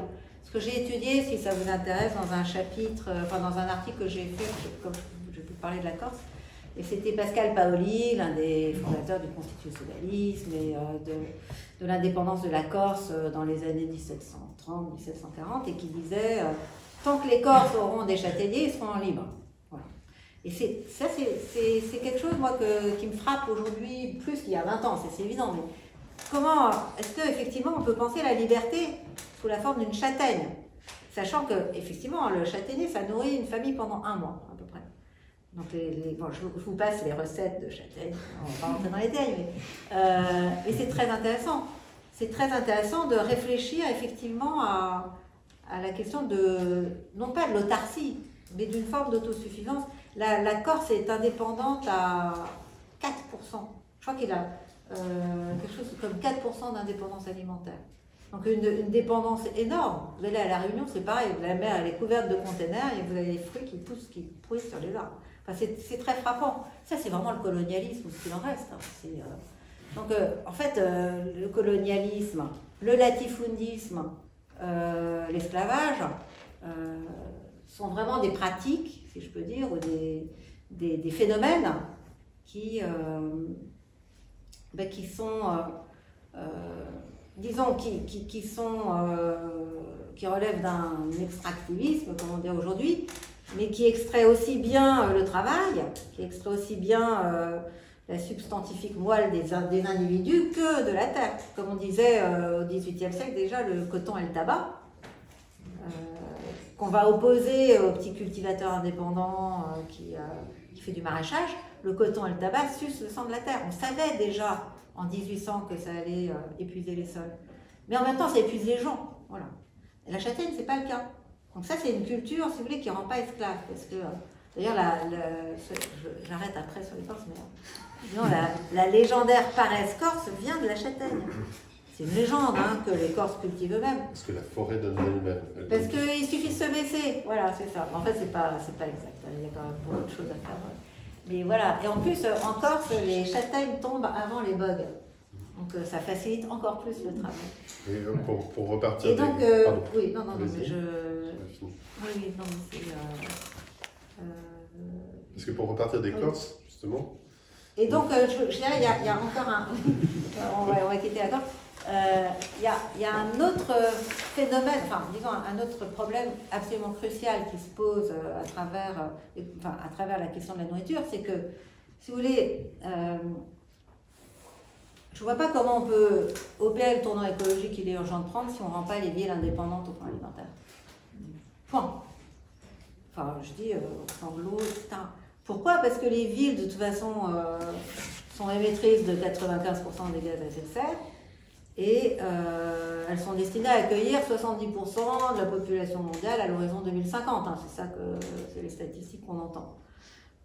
Ce que j'ai étudié, si ça vous intéresse, dans un chapitre, enfin dans un article que j'ai fait, comme je peux parler de la Corse, et c'était Pascal Paoli, l'un des fondateurs du constitutionnalisme et de l'indépendance de la Corse dans les années 1730-1740, et qui disait tant que les Corses auront des châtaigniers, ils seront libres. Voilà. Et ça, c'est quelque chose, moi, qui me frappe aujourd'hui plus qu'il y a 20 ans, c'est évident. Mais comment est-ce qu'effectivement on peut penser la liberté sous la forme d'une châtaigne, sachant que, effectivement, le châtaignier, ça nourrit une famille pendant 1 mois, à peu près. Donc, bon, je vous passe les recettes de châtaigne, on va pas rentrer dans les détails, mais c'est très intéressant. C'est très intéressant de réfléchir effectivement à la question de, non pas de l'autarcie, mais d'une forme d'autosuffisance. La Corse est indépendante à 4%. Je crois qu'il a quelque chose comme 4% d'indépendance alimentaire. Donc une dépendance énorme. Vous allez à La Réunion, c'est pareil, la mer elle est couverte de containers et vous avez des fruits qui poussent, qui pourrissent sur les arbres. Enfin, c'est très frappant. Ça, c'est vraiment le colonialisme, ce qu'il en reste. Hein. Donc, en fait, le colonialisme, le latifundisme, l'esclavage sont vraiment des pratiques, si je peux dire, ou des phénomènes qui sont, disons, qui relèvent d'un extractivisme, comme on dit aujourd'hui, mais qui extrait aussi bien le travail, qui extrait aussi bien la substantifique moelle des individus que de la terre. Comme on disait au XVIIIe siècle déjà, le coton et le tabac, qu'on va opposer au petit cultivateur indépendant qui fait du maraîchage. Le coton et le tabac sucent le sang de la terre. On savait déjà en 1800 que ça allait épuiser les sols. Mais en même temps, ça épuise les gens. Voilà. Et la châtaigne, c'est pas le cas. Donc ça, c'est une culture, si vous voulez, qui ne rend pas esclave. Parce que, d'ailleurs, j'arrête après sur les Corses, mais disons, la légendaire paresse corse vient de la châtaigne. C'est une légende hein, que les Corses cultivent eux-mêmes. Parce que la forêt donne l'animal. Parce qu'il suffit de se baisser. Voilà, c'est ça. En fait, c'est pas exact. Il y a quand même beaucoup de choses à faire. Mais voilà. Et en plus, en Corse, les châtaignes tombent avant les bogues. Donc ça facilite encore plus le travail. Et pour repartir. Et donc, oui, non, mais je. Oui, non, mais c'est. Parce que pour repartir des Corses, justement. Et donc, je dirais, il y a encore un. on va quitter la Corse. Il y a un autre phénomène, enfin, disons, un autre problème absolument crucial qui se pose à travers la question de la nourriture, c'est que, si vous voulez. Je ne vois pas comment on peut opérer le tournant écologique qu'il est urgent de prendre si on ne rend pas les villes indépendantes au plan alimentaire. Point. Enfin, je dis, sans l'eau, etc. Pourquoi? Parce que les villes, de toute façon, sont émettrices de 95% des gaz à effet de serre et elles sont destinées à accueillir 70% de la population mondiale à l'horizon 2050. Hein. C'est ça que c'est les statistiques qu'on entend.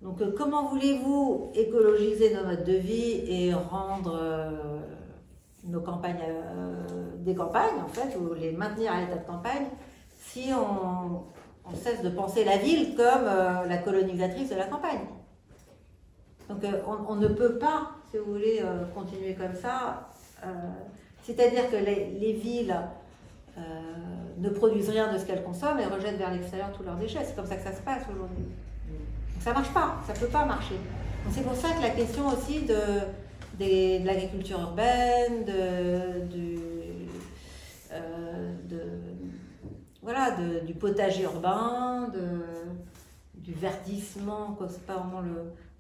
Donc, comment voulez-vous écologiser nos modes de vie et rendre nos campagnes des campagnes, en fait, ou les maintenir à l'état de campagne, si on cesse de penser la ville comme la colonisatrice de la campagne? Donc, on ne peut pas, si vous voulez, continuer comme ça. C'est-à-dire que les villes ne produisent rien de ce qu'elles consomment et rejettent vers l'extérieur tous leurs déchets. C'est comme ça que ça se passe aujourd'hui. Ça ne marche pas, ça ne peut pas marcher. C'est pour ça que la question aussi de l'agriculture urbaine, du potager urbain, du verdissement, c'est pas vraiment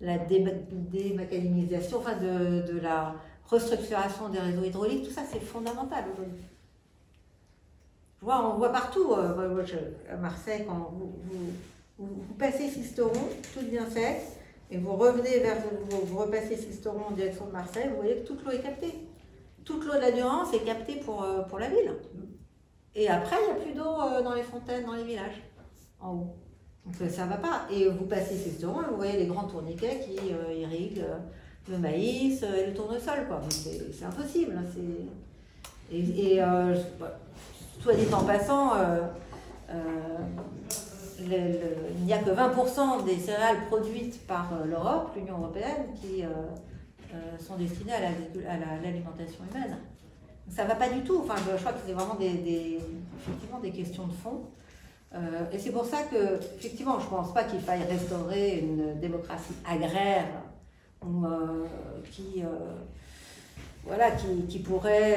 la démacadamisation, enfin de la restructuration des réseaux hydrauliques, tout ça c'est fondamental aujourd'hui. on voit partout, à Marseille, quand vous passez Sisteron, toute bien faite, et vous revenez vous repassez Sisteron en direction de Marseille, vous voyez que toute l'eau est captée. Toute l'eau de la Durance est captée pour la ville. Et après, il n'y a plus d'eau dans les fontaines, dans les villages, en haut. Donc ça ne va pas. Et vous passez Sisteron, vous voyez les grands tourniquets qui irriguent le maïs et le tournesol, quoi. C'est impossible. Soit dit en passant, il n'y a que 20% des céréales produites par l'Europe, l'Union européenne, qui sont destinées à l'alimentation humaine. Donc ça ne va pas du tout. Enfin, je crois que c'est vraiment effectivement des questions de fond. Et c'est pour ça que, effectivement, je ne pense pas qu'il faille restaurer une démocratie agraire qui pourrait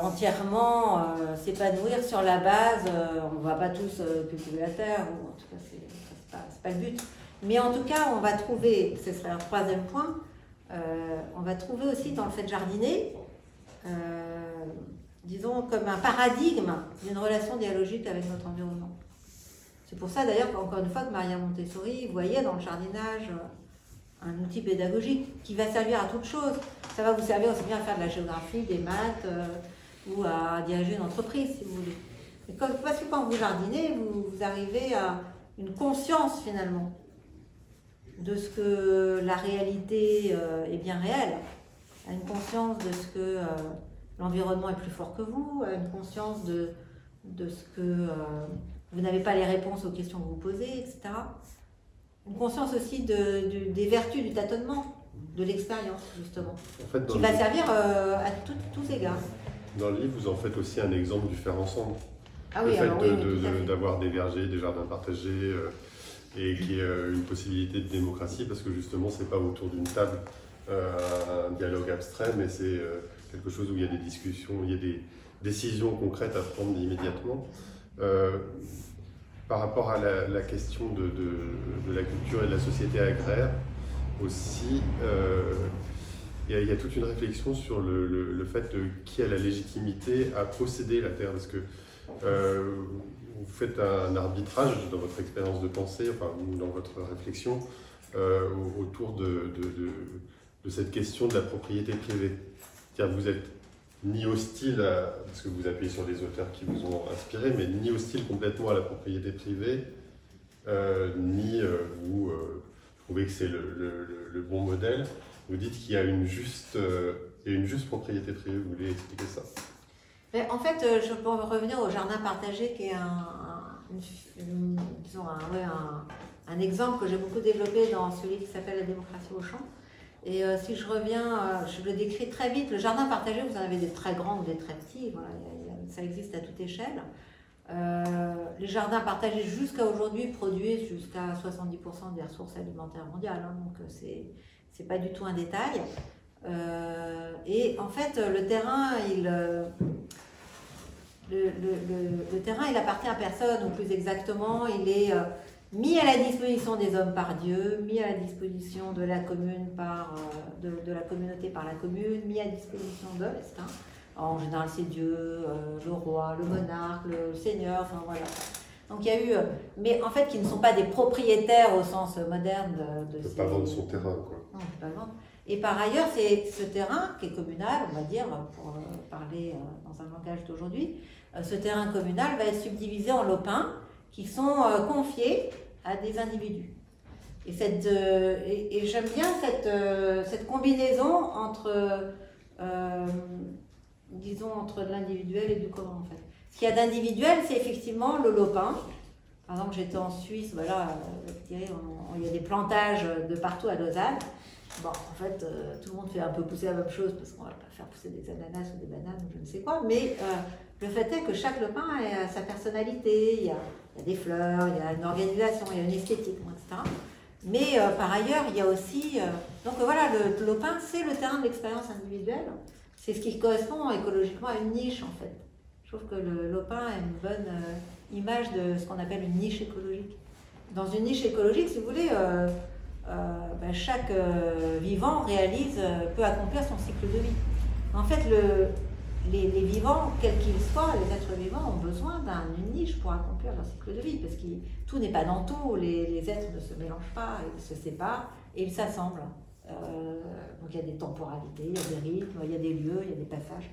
entièrement s'épanouir sur la base, on ne va pas tous cultiver la terre, ou en tout cas, c'est pas le but. Mais en tout cas, on va trouver, ce serait un troisième point, on va trouver aussi dans le fait de jardiner, disons, comme un paradigme d'une relation dialogique avec notre environnement. C'est pour ça d'ailleurs qu'encore une fois que Maria Montessori voyait dans le jardinage un outil pédagogique qui va servir à toute chose. Ça va vous servir aussi bien à faire de la géographie, des maths ou à diriger une entreprise si vous voulez. Mais parce que quand vous jardinez, vous arrivez à une conscience finalement de ce que la réalité est bien réelle, à une conscience de ce que l'environnement est plus fort que vous, à une conscience de ce que vous n'avez pas les réponses aux questions que vous posez, etc. Une conscience aussi des vertus du tâtonnement, de l'expérience, justement, en fait, qui va servir à tous égards. Dans le livre, vous en faites aussi un exemple du faire ensemble. Ah oui, le fait d'avoir des vergers, des jardins partagés, et qui est une possibilité de démocratie, parce que justement, c'est pas autour d'une table un dialogue abstrait, mais c'est quelque chose où il y a des discussions, il y a des décisions concrètes à prendre immédiatement. Par rapport à la question de la culture et de la société agraire aussi, il y a toute une réflexion sur le fait de qui a la légitimité à posséder la terre, parce que vous faites un arbitrage dans votre expérience de pensée, enfin dans votre réflexion autour de cette question de la propriété privée. C'est-à-dire vous êtes ni hostile, parce que vous appuyez sur des auteurs qui vous ont inspiré, mais ni hostile complètement à la propriété privée, ni vous trouvez que c'est le bon modèle. Vous dites qu'il y a une juste propriété privée, vous voulez expliquer ça? Mais en fait, je peux revenir au jardin partagé, qui est un exemple que j'ai beaucoup développé dans celui qui s'appelle La démocratie au champ. Et si je reviens, je le décris très vite. Le jardin partagé, vous en avez des très grands ou des très petits, voilà, ça existe à toute échelle. Les jardins partagés jusqu'à aujourd'hui produisent jusqu'à 70% des ressources alimentaires mondiales, hein, donc c'est pas du tout un détail. Et en fait, le terrain, il appartient à personne, ou plus exactement, il est mis à la disposition des hommes par Dieu, mis à la disposition de la commune de la communauté par la commune, mis à disposition de, etc. En général, c'est Dieu, le roi, le monarque, le seigneur, enfin voilà. Donc il y a eu, mais en fait, qui ne sont pas des propriétaires au sens moderne de on ne peut pas vendre son terrain, quoi. Non, on ne peut pas le vendre. Et par ailleurs, c'est ce terrain qui est communal, on va dire, pour parler dans un langage d'aujourd'hui, ce terrain communal va être subdivisé en lopins qui sont confiés à des individus. Et j'aime bien cette combinaison entre, disons, entre l'individuel et du commun, en fait. Ce qu'il y a d'individuel, c'est effectivement le lopin. Par exemple, j'étais en Suisse, voilà, il y a des plantages de partout à Lausanne. Bon, en fait, tout le monde fait un peu pousser la même chose, parce qu'on ne va pas faire pousser des ananas ou des bananes ou je ne sais quoi, mais le fait est que chaque lopin a sa personnalité, il y a des fleurs, il y a une organisation, il y a une esthétique, etc. Mais par ailleurs, il y a aussi... donc voilà, le lopin, c'est le terrain de l'expérience individuelle. C'est ce qui correspond écologiquement à une niche, en fait. Je trouve que le lopin a une bonne image de ce qu'on appelle une niche écologique. Dans une niche écologique, si vous voulez, chaque vivant peut accomplir son cycle de vie. En fait, les vivants, quels qu'ils soient, les êtres vivants ont besoin d'une niche pour accomplir leur cycle de vie, parce que tout n'est pas dans tout, les êtres ne se mélangent pas, ils se séparent et ils s'assemblent. Donc il y a des temporalités, il y a des rythmes, il y a des lieux, il y a des passages.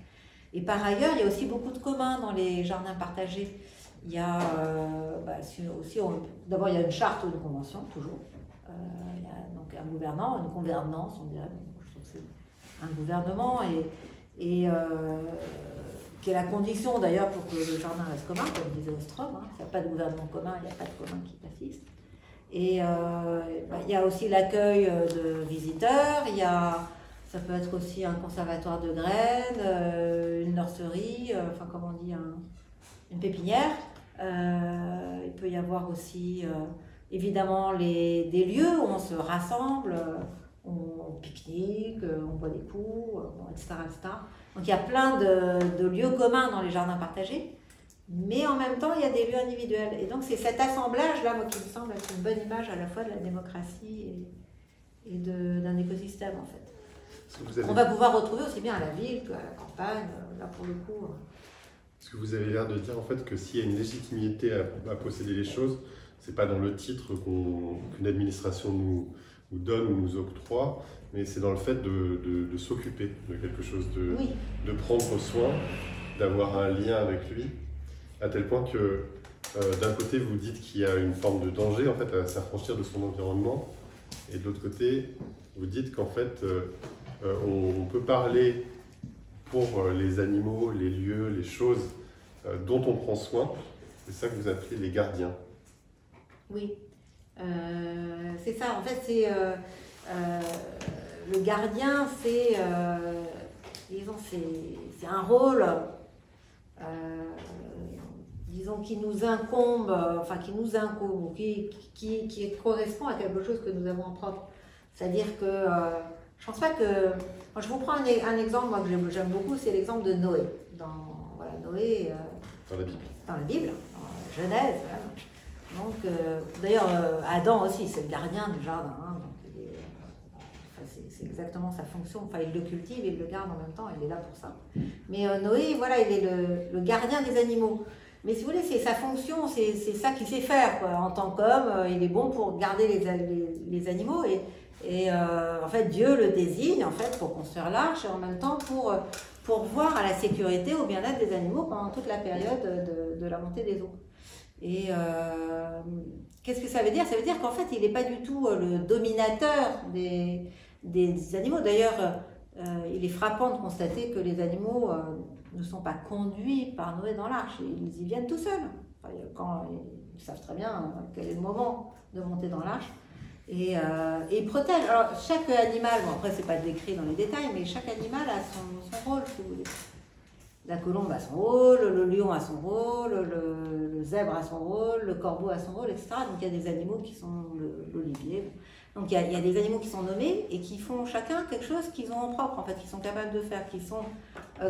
Et par ailleurs, il y a aussi beaucoup de communs dans les jardins partagés. Il y a aussi, d'abord il y a une charte ou une convention, toujours. Il y a donc un gouvernant, une gouvernance, on dirait, je trouve que c'est un gouvernement, et qui est la condition d'ailleurs pour que le jardin reste commun, comme disait Ostrom. S'il n'y a pas de gouvernement commun, il n'y a pas de commun qui persiste. Et il y a aussi l'accueil de visiteurs, ça peut être aussi un conservatoire de graines, une nurserie, enfin comment on dit, une pépinière. Il peut y avoir aussi évidemment des lieux où on se rassemble, on pique-nique, on boit des coups, etc., etc. Donc il y a plein de lieux communs dans les jardins partagés, mais en même temps il y a des lieux individuels. Et donc c'est cet assemblage-là, moi, qui me semble être une bonne image à la fois de la démocratie et d'un écosystème, en fait. On va pouvoir retrouver aussi bien à la ville qu'à la campagne, là pour le coup. Parce que vous avez l'air de dire en fait que s'il y a une légitimité à posséder les choses, c'est pas dans le titre qu'une administration nous donne ou nous octroie, mais c'est dans le fait de s'occuper de quelque chose, de prendre soin, d'avoir un lien avec lui, à tel point que d'un côté vous dites qu'il y a une forme de danger en fait à s'affranchir de son environnement, et de l'autre côté vous dites qu'en fait on peut parler pour les animaux, les lieux, les choses dont on prend soin. C'est ça que vous appelez les gardiens. Oui, c'est ça. En fait, c'est le gardien, c'est un rôle, disons, qui nous incombe, qui correspond à quelque chose que nous avons en propre. C'est-à-dire que je pense pas que. Moi, je vous prends un exemple, moi, que j'aime beaucoup, c'est l'exemple de Noé. Noé. Dans la Bible. Dans la Bible, dans Genèse. Donc, d'ailleurs, Adam aussi, c'est le gardien du jardin. C'est exactement sa fonction. Enfin, il le cultive, il le garde en même temps, il est là pour ça. Mais Noé, voilà, il est le gardien des animaux. Mais si vous voulez, c'est sa fonction, c'est ça qu'il sait faire, quoi. En tant qu'homme, il est bon pour garder les animaux. Et en fait, Dieu le désigne en fait, pour construire l'arche et en même temps pour voir à la sécurité, au bien-être des animaux pendant toute la période de la montée des eaux. Et qu'est-ce que ça veut dire? Ça veut dire qu'en fait, il n'est pas du tout le dominateur des animaux. D'ailleurs, il est frappant de constater que les animaux ne sont pas conduits par Noé dans l'arche. Ils y viennent tout seuls. Enfin, quand ils savent très bien quel est le moment de monter dans l'arche. Et ils protègent. Alors, chaque animal, bon, après, c'est pas décrit dans les détails, mais chaque animal a son rôle, si vous voulez. La colombe a son rôle, le lion a son rôle, le zèbre a son rôle, le corbeau a son rôle, etc. Donc il y a des animaux qui sont l'olivier. Donc il y a des animaux qui sont nommés et qui font chacun quelque chose qu'ils ont en propre, en fait, qu'ils sont capables de faire, qui sont,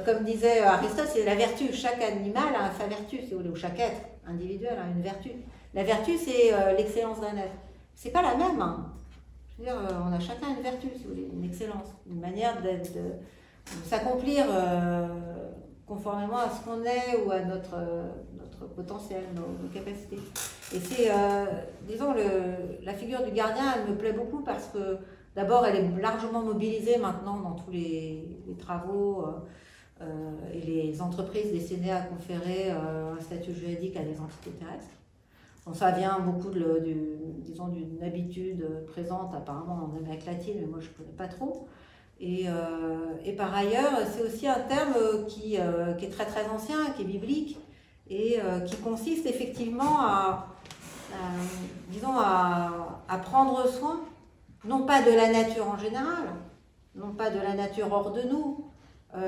comme disait Aristote, c'est la vertu. Chaque animal a sa vertu, si vous voulez, ou chaque être individuel a une vertu. La vertu, c'est l'excellence d'un être. C'est pas la même. Hein. Je veux dire, on a chacun une vertu, si vous voulez, une excellence, une manière de s'accomplir conformément à ce qu'on est ou à notre potentiel, nos capacités. Et c'est, disons, la figure du gardien, elle me plaît beaucoup parce que d'abord, elle est largement mobilisée maintenant dans tous les travaux et les entreprises destinées à conférer un statut juridique à des entités terrestres. Bon, ça vient beaucoup d'une habitude présente apparemment en Amérique latine, mais moi je ne connais pas trop. Et par ailleurs, c'est aussi un terme qui est très très ancien, qui est biblique, et qui consiste effectivement à prendre soin, non pas de la nature en général, non pas de la nature hors de nous,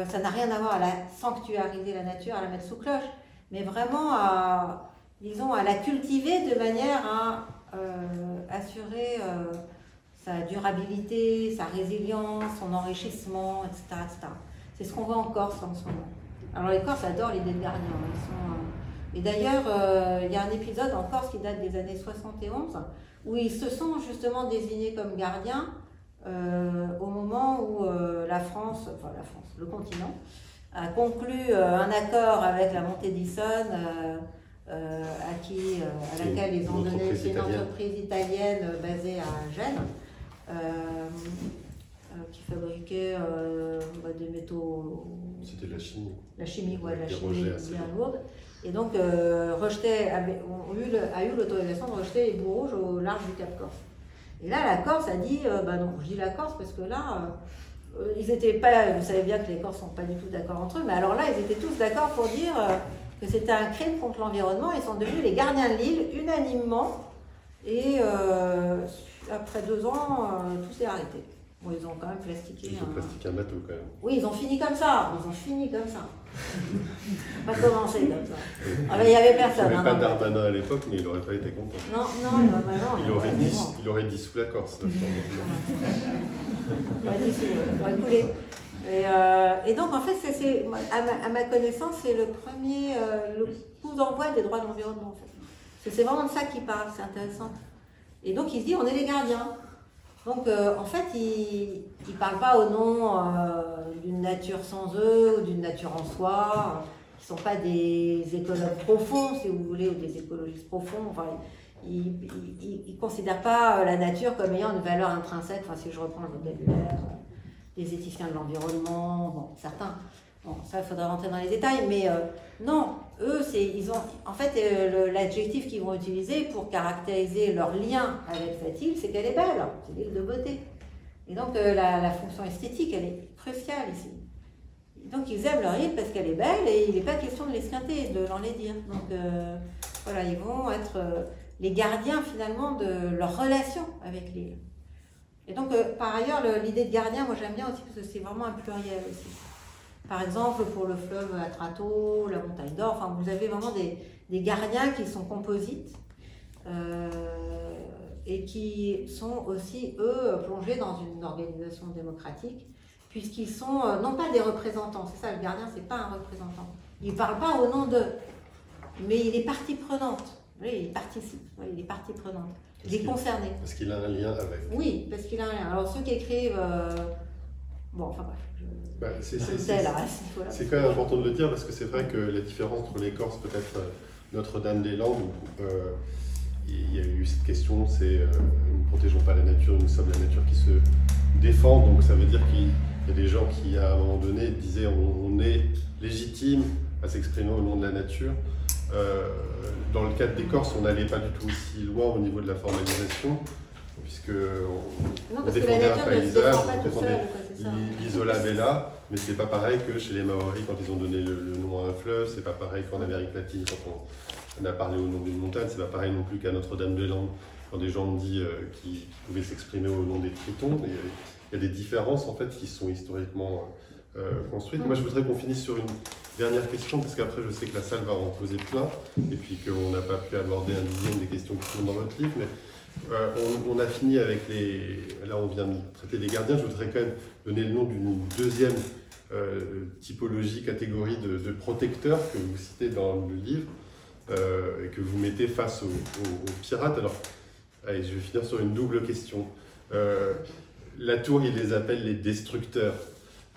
ça n'a rien à voir à sanctuariser la nature, à la mettre sous cloche, mais vraiment à la cultiver de manière à assurer sa durabilité, sa résilience, son enrichissement, etc. etc. C'est ce qu'on voit en Corse en ce moment. Alors les Corses adorent l'idée de gardien. Et d'ailleurs, il y a un épisode en Corse qui date des années 71 où ils se sont justement désignés comme gardiens au moment où le continent, a conclu un accord avec la Montedison, à laquelle ils ont donné, c'est une entreprise italienne basée à Gênes, qui fabriquait des métaux. C'était de la chimie. La chimie, ouais, la chimie bien lourde. Et donc, a eu l'autorisation de rejeter les boues rouges au large du Cap Corse. Et là, la Corse a dit, non, je dis la Corse parce que là, ils étaient pas, vous savez bien que les Corses sont pas du tout d'accord entre eux, mais alors là, ils étaient tous d'accord pour dire que c'était un crime contre l'environnement. Ils sont devenus les gardiens de l'île unanimement. Et après 2 ans, tout s'est arrêté. Bon, ils ont quand même plastiqué. Ils ont plastiqué un bateau quand même. Oui, ils ont fini comme ça. Pas commencé comme ça. Ah, il n'y avait personne. Il n'y avait pas Darmanin à l'époque, mais il n'aurait pas été content. Non, Il aurait dit sous la Corse. Il aurait coulé. Et donc, en fait, à ma connaissance, c'est le premier coup d'envoi des droits de l'environnement. En fait. C'est vraiment de ça qu'il parle, c'est intéressant. Et donc, il se dit, on est les gardiens. Donc, en fait, il ne parle pas au nom d'une nature sans eux ou d'une nature en soi, qui ne sont pas des écologues profonds, si vous voulez, ou des écologistes profonds. Enfin, il ne considère pas la nature comme ayant une valeur intrinsèque, enfin, si je reprends le vocabulaire des éthiciens de l'environnement, bon, certains. Bon, ça, il faudrait rentrer dans les détails, mais non, eux, en fait, l'adjectif qu'ils vont utiliser pour caractériser leur lien avec cette île, c'est qu'elle est belle, c'est l'île de beauté. Et donc, la fonction esthétique, elle est cruciale ici. Donc, ils aiment leur île parce qu'elle est belle et il n'est pas question de l'esquinter, de l'enlaidir. Donc, voilà, ils vont être les gardiens, finalement, de leur relation avec l'île. Et donc, par ailleurs, l'idée de gardien, moi, j'aime bien aussi parce que c'est vraiment un pluriel aussi. Par exemple, pour le fleuve Atrato, la montagne d'Or, enfin, vous avez vraiment des gardiens qui sont composites et qui sont aussi, eux, plongés dans une organisation démocratique, puisqu'ils sont non pas des représentants, c'est ça, le gardien, c'est pas un représentant. Il ne parle pas au nom d'eux, mais il est partie prenante. Oui, il participe, oui, il est partie prenante. Il est concerné. Parce qu'il a un lien avec. Oui, parce qu'il a un lien. Alors, ceux qui écrivent. Bon, enfin bref. C'est quand même important de le dire parce que c'est vrai que la différence entre les Corses, peut-être Notre-Dame-des-Landes, où il y a eu cette question, c'est nous ne protégeons pas la nature, nous sommes la nature qui se défend. Donc ça veut dire qu'il y a des gens qui, à un moment donné, disaient on est légitime à s'exprimer au nom de la nature. Dans le cadre des Corses, on n'allait pas du tout aussi loin au niveau de la formalisation, puisque on défendait un paysage, on défendait l'Isola Bella, mais c'est pas pareil que chez les Maoris quand ils ont donné le nom à un fleuve, c'est pas pareil qu'en Amérique latine quand on a parlé au nom d'une montagne, c'est pas pareil non plus qu'à Notre-Dame-des-Landes quand des gens ont dit qu'ils pouvaient s'exprimer au nom des Tritons. Il y a des différences en fait qui sont historiquement construites. Moi je voudrais qu'on finisse sur une dernière question, parce qu'après je sais que la salle va en poser plein, et puis qu'on n'a pas pu aborder un dixième des questions qui sont dans votre livre, mais on a fini avec les... Là on vient de traiter les gardiens, je voudrais quand même donner le nom d'une deuxième typologie, catégorie de protecteurs que vous citez dans le livre, et que vous mettez face aux pirates. Alors, allez, je vais finir sur une double question. Latour, il les appelle les destructeurs.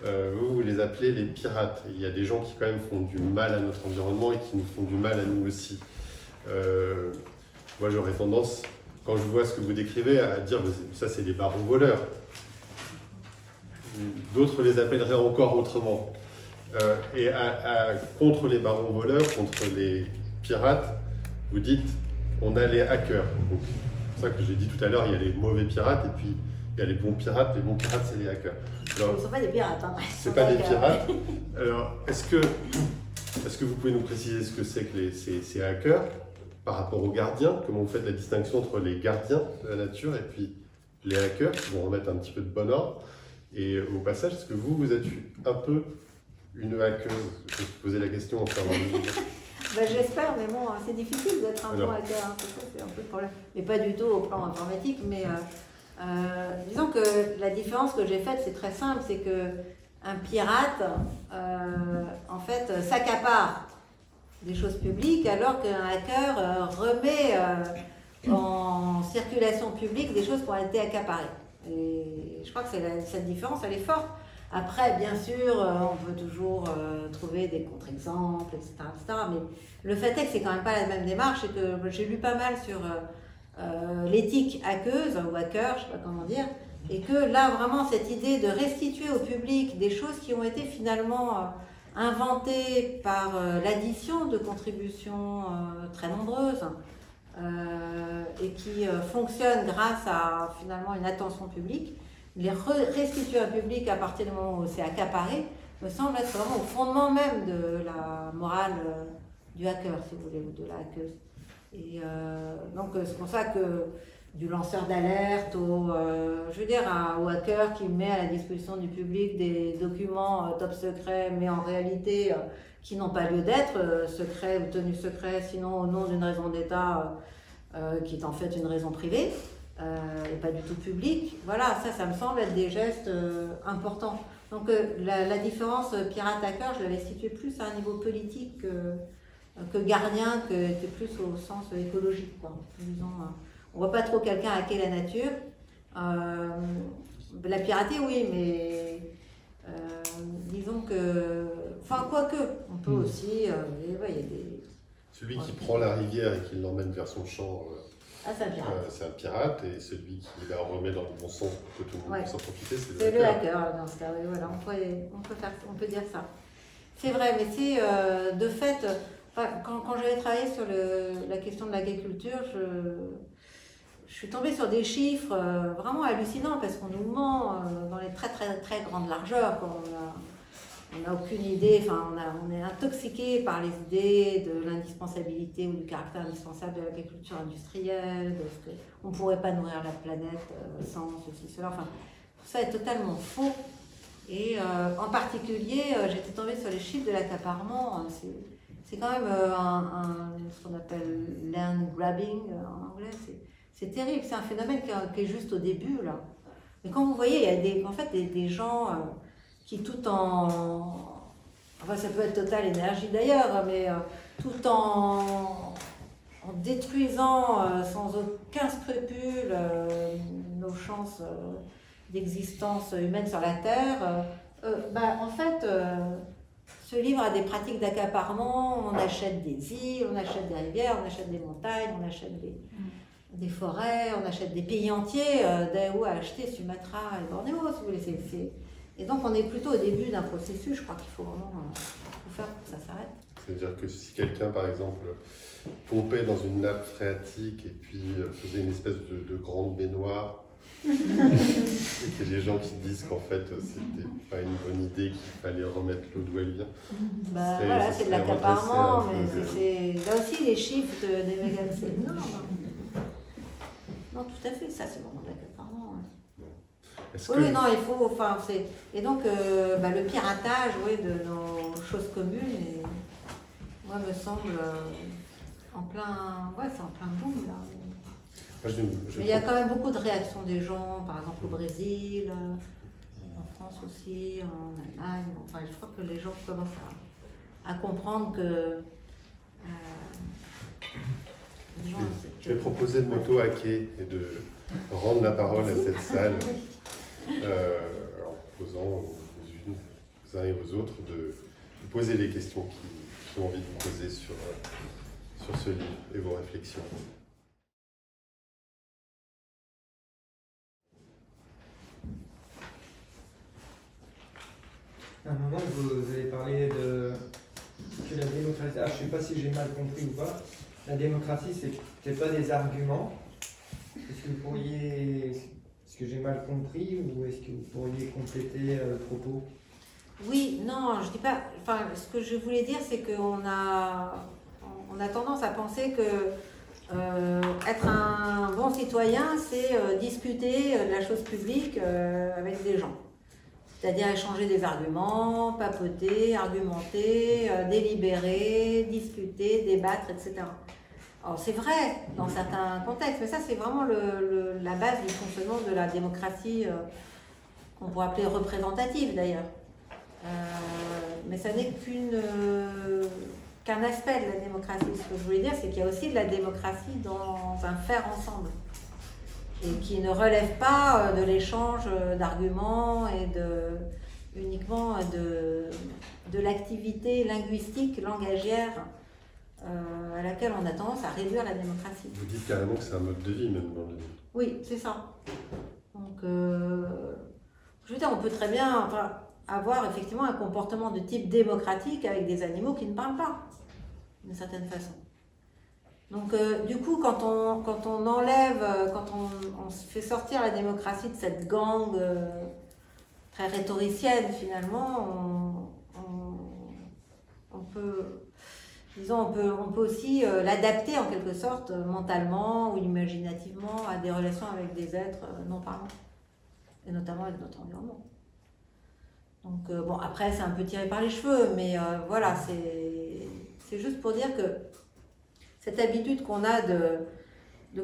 Vous les appelez les pirates. Il y a des gens qui quand même font du mal à notre environnement et qui nous font du mal à nous aussi. Moi j'aurais tendance, quand je vois ce que vous décrivez, à dire ça c'est des barons voleurs. D'autres les appelleraient encore autrement. Et contre les barons voleurs, contre les pirates, vous dites on a les hackers. C'est pour ça que j'ai dit tout à l'heure, il y a les mauvais pirates et puis il y a les bons pirates c'est les hackers. Alors, ils ne sont pas des pirates. Hein. C'est pas des pirates. Alors, est-ce que vous pouvez nous préciser ce que c'est que ces hackers par rapport aux gardiens? Comment vous faites la distinction entre les gardiens de la nature et puis les hackers qui vont remettre un petit peu de bon ordre? Et au passage, est-ce que vous êtes un peu une hackeuse? Je vais vous poser la question en fermant le livre. J'espère, mais bon, c'est difficile d'être un bon hacker. Hein, c'est un peu le problème. Mais pas du tout au plan informatique, mais... disons que la différence que j'ai faite, c'est très simple, c'est qu'un pirate, en fait, s'accapare des choses publiques, alors qu'un hacker remet en circulation publique des choses qui ont été accaparées. Et je crois que cette différence, elle est forte. Après, bien sûr, on peut toujours trouver des contre-exemples, etc., mais le fait est que c'est quand même pas la même démarche et que j'ai lu pas mal sur l'éthique hackeuse ou hacker, je sais pas comment dire, et que là, vraiment, cette idée de restituer au public des choses qui ont été finalement inventées par l'addition de contributions très nombreuses, et qui fonctionne grâce à finalement une attention publique, les restituer au public à partir du moment où c'est accaparé, me semble être vraiment au fondement même de la morale du hacker, si vous voulez, ou de la hackeuse. Et donc c'est pour ça que du lanceur d'alerte au, je veux dire, au hacker qui met à la disposition du public des documents top secrets, mais en réalité qui n'ont pas lieu d'être, secrets ou tenus secrets, sinon au nom d'une raison d'État qui est en fait une raison privée et pas du tout publique. Voilà, ça me semble être des gestes importants. Donc la différence pirate-hacker, je l'avais située plus à un niveau politique que gardien, que était plus au sens écologique, quoi. Disons, on voit pas trop quelqu'un hacker la nature. La piraterie, oui, mais disons que... Enfin, quoique, on peut aussi... il y a des... Celui qui prend la rivière et qui l'emmène vers son champ, c'est un pirate. C'est un pirate, et celui qui la remet dans le bon sens pour que tout le monde puisse en profiter, c'est le hacker. Dans ce cas, oui, voilà, on peut dire ça. C'est vrai, mais c'est de fait... Quand j'avais travaillé sur la question de l'agriculture, je suis tombée sur des chiffres vraiment hallucinants parce qu'on nous ment dans les très très très grandes largeurs. On n'a aucune idée, enfin on est intoxiqué par les idées de l'indispensabilité ou du caractère indispensable de l'agriculture industrielle, de ce qu'on ne pourrait pas nourrir la planète sans ceci, cela. Enfin, tout ça est totalement faux. Et en particulier, j'étais tombée sur les chiffres de l'accaparement. C'est quand même ce qu'on appelle land grabbing en anglais. C'est terrible, c'est un phénomène qui est juste au début, là. Mais quand vous voyez, il y a en fait des gens qui tout en... Enfin, ça peut être Total Énergie d'ailleurs, mais tout en détruisant sans aucun scrupule nos chances d'existence humaine sur la Terre, en fait... se livre à des pratiques d'accaparement. On achète des îles, on achète des rivières, on achète des montagnes, on achète des forêts, on achète des pays entiers. Daewoo a acheté Sumatra et Bornéo, si vous voulez. Et donc on est plutôt au début d'un processus, je crois qu'il faut vraiment tout faire pour que ça s'arrête. C'est-à-dire que si quelqu'un, par exemple, pompait dans une nappe phréatique et puis faisait une espèce de grande baignoire, et qu'il y a des gens qui disent qu'en fait c'était pas une bonne idée, qu'il fallait remettre l'eau d'où elle vient. Voilà, c'est de l'accaparement, mais là aussi les chiffres des méga, c'est énorme. Non, tout à fait, ça c'est vraiment de l'accaparement. Oui, non, il faut, enfin, et donc le piratage, oui, de nos choses communes, moi me semble en plein, c'est en plein boom là. Mais il y a quand même beaucoup de réactions des gens, par exemple au Brésil, en France aussi, en Allemagne. Enfin, je crois que les gens commencent à comprendre que... je vais proposer de m'auto-hacker et de rendre la parole à cette salle en proposant aux uns et aux autres de poser les questions qu'ils ont envie de vous poser sur ce livre et vos réflexions. À un moment, vous avez parlé que la démocratie, je ne sais pas si j'ai mal compris ou pas, la démocratie, c'est pas des arguments. Est-ce que j'ai mal compris ou est-ce que vous pourriez compléter le propos? Oui, non, je dis pas, enfin, ce que je voulais dire, c'est qu'on a tendance à penser que être un bon citoyen, c'est discuter de la chose publique avec des gens. C'est-à-dire échanger des arguments, papoter, argumenter, délibérer, discuter, débattre, etc. Alors c'est vrai dans certains contextes, mais ça c'est vraiment la base du fonctionnement de la démocratie qu'on pourrait appeler représentative d'ailleurs. Mais ça n'est qu'un aspect de la démocratie. Ce que je voulais dire, c'est qu'il y a aussi de la démocratie dans un faire ensemble. Et qui ne relève pas de l'échange d'arguments et uniquement de l'activité linguistique, langagière, à laquelle on a tendance à réduire la démocratie. Vous dites carrément que c'est un mode de vie, même dans le livre. Oui, c'est ça. Donc, je veux dire, on peut très bien avoir effectivement un comportement de type démocratique avec des animaux qui ne parlent pas, d'une certaine façon. Donc, du coup, quand on enlève, quand on fait sortir la démocratie de cette gangue très rhétoricienne, finalement, on peut, disons, on peut aussi l'adapter en quelque sorte mentalement ou imaginativement à des relations avec des êtres non parlants, et notamment avec notre environnement. Donc, bon, après, c'est un peu tiré par les cheveux, mais voilà, c'est juste pour dire que cette habitude qu'on a de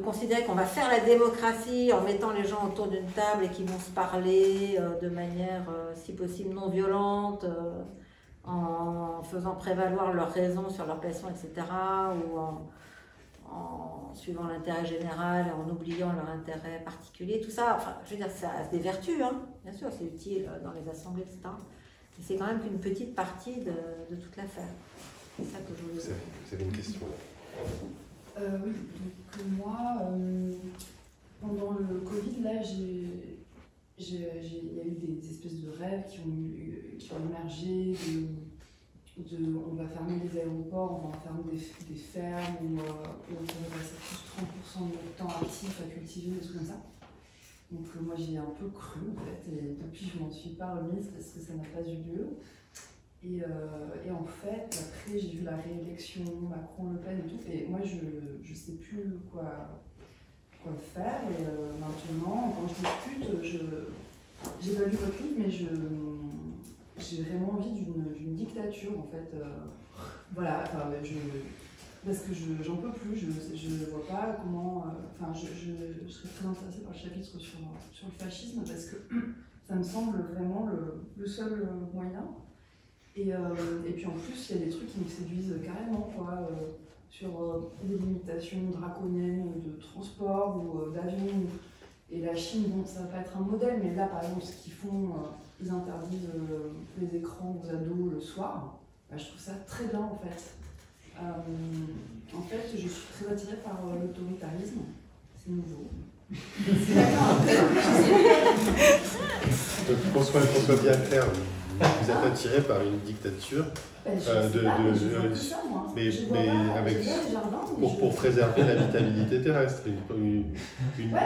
considérer qu'on va faire la démocratie en mettant les gens autour d'une table et qu'ils vont se parler de manière, si possible, non violente, en faisant prévaloir leurs raisons sur leur passion, etc., ou en suivant l'intérêt général et en oubliant leur intérêt particulier, tout ça, enfin, je veux dire, ça a des vertus, hein, bien sûr, c'est utile dans les assemblées, etc., mais c'est quand même qu'une petite partie de toute l'affaire. C'est ça que je voulais dire. Vous avez une question là? Oui, donc moi, pendant le Covid, là, il y a eu des espèces de rêves qui ont émergé, on va fermer les aéroports, on va fermer des fermes, où on va passer plus 30% de notre temps actif à cultiver, des trucs comme ça. Donc moi j'y ai un peu cru en fait, et depuis je m'en suis pas remise parce que ça n'a pas eu lieu. Et en fait, après j'ai vu la réélection Macron-Le Pen et tout, et moi je sais plus quoi faire. Et maintenant, quand je discute, j'ai pas lu votre livre, mais j'ai vraiment envie d'une dictature en fait. Voilà, enfin, parce que j'en peux plus, je vois pas comment. Enfin, je serais très intéressée par le chapitre sur le fascisme parce que ça me semble vraiment le seul moyen. Et puis en plus, il y a des trucs qui me séduisent carrément, quoi, sur des limitations draconiennes de transport ou d'avion. Et la Chine, bon, ça va pas être un modèle, mais là, par exemple, ce qu'ils font, ils interdisent les écrans aux ados le soir. Bah, je trouve ça très bien, en fait. En fait, je suis très attirée par l'autoritarisme. C'est nouveau. Donc, qu'on soit bien clair, vous êtes attiré par une dictature mais avec, pour préserver la vitalité terrestre, une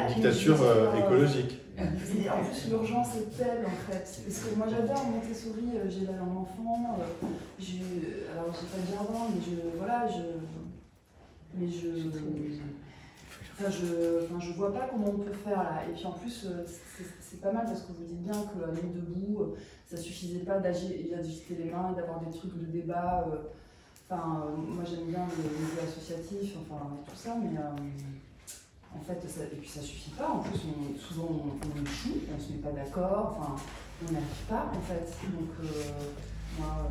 dictature écologique. Et en plus, l'urgence est telle en fait. Parce que moi j'adore Montessori, j'ai là un enfant, alors j'ai pas de jardin, je vois pas comment on peut faire là. Et puis en plus, c'est pas mal parce que vous dites bien que l'être debout, ça suffisait pas d'agiter les mains, d'avoir des trucs de débat. Moi j'aime bien les milieux associatifs, tout ça, mais en fait, et puis ça suffit pas. En plus, souvent on échoue, on se met pas d'accord, on n'arrive pas en fait. Donc moi.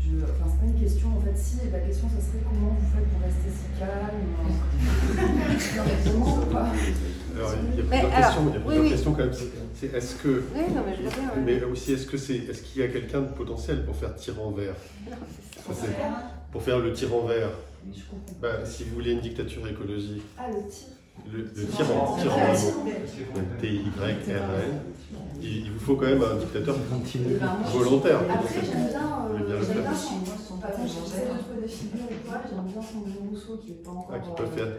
C'est pas une question en fait, si la question ça serait comment vous faites pour rester si calme. Non, mais vraiment pas. Alors il y a plusieurs questions quand même. C'est est-ce que. Oui, non, mais je veux bien. Mais aussi est-ce qu'il y a quelqu'un de potentiel pour faire tir en verre? Pour faire le tir en verre. Je comprends. Si vous voulez une dictature écologique. Ah, le tir. Le tir en verre. TYRN. Il vous faut quand même un dictateur volontaire. Après, j'aime bien son patron, j'essaie de trouver des figures ou quoi, j'aime bien Sandrine Rousseau qui n'est pas encore. Qui peut faire.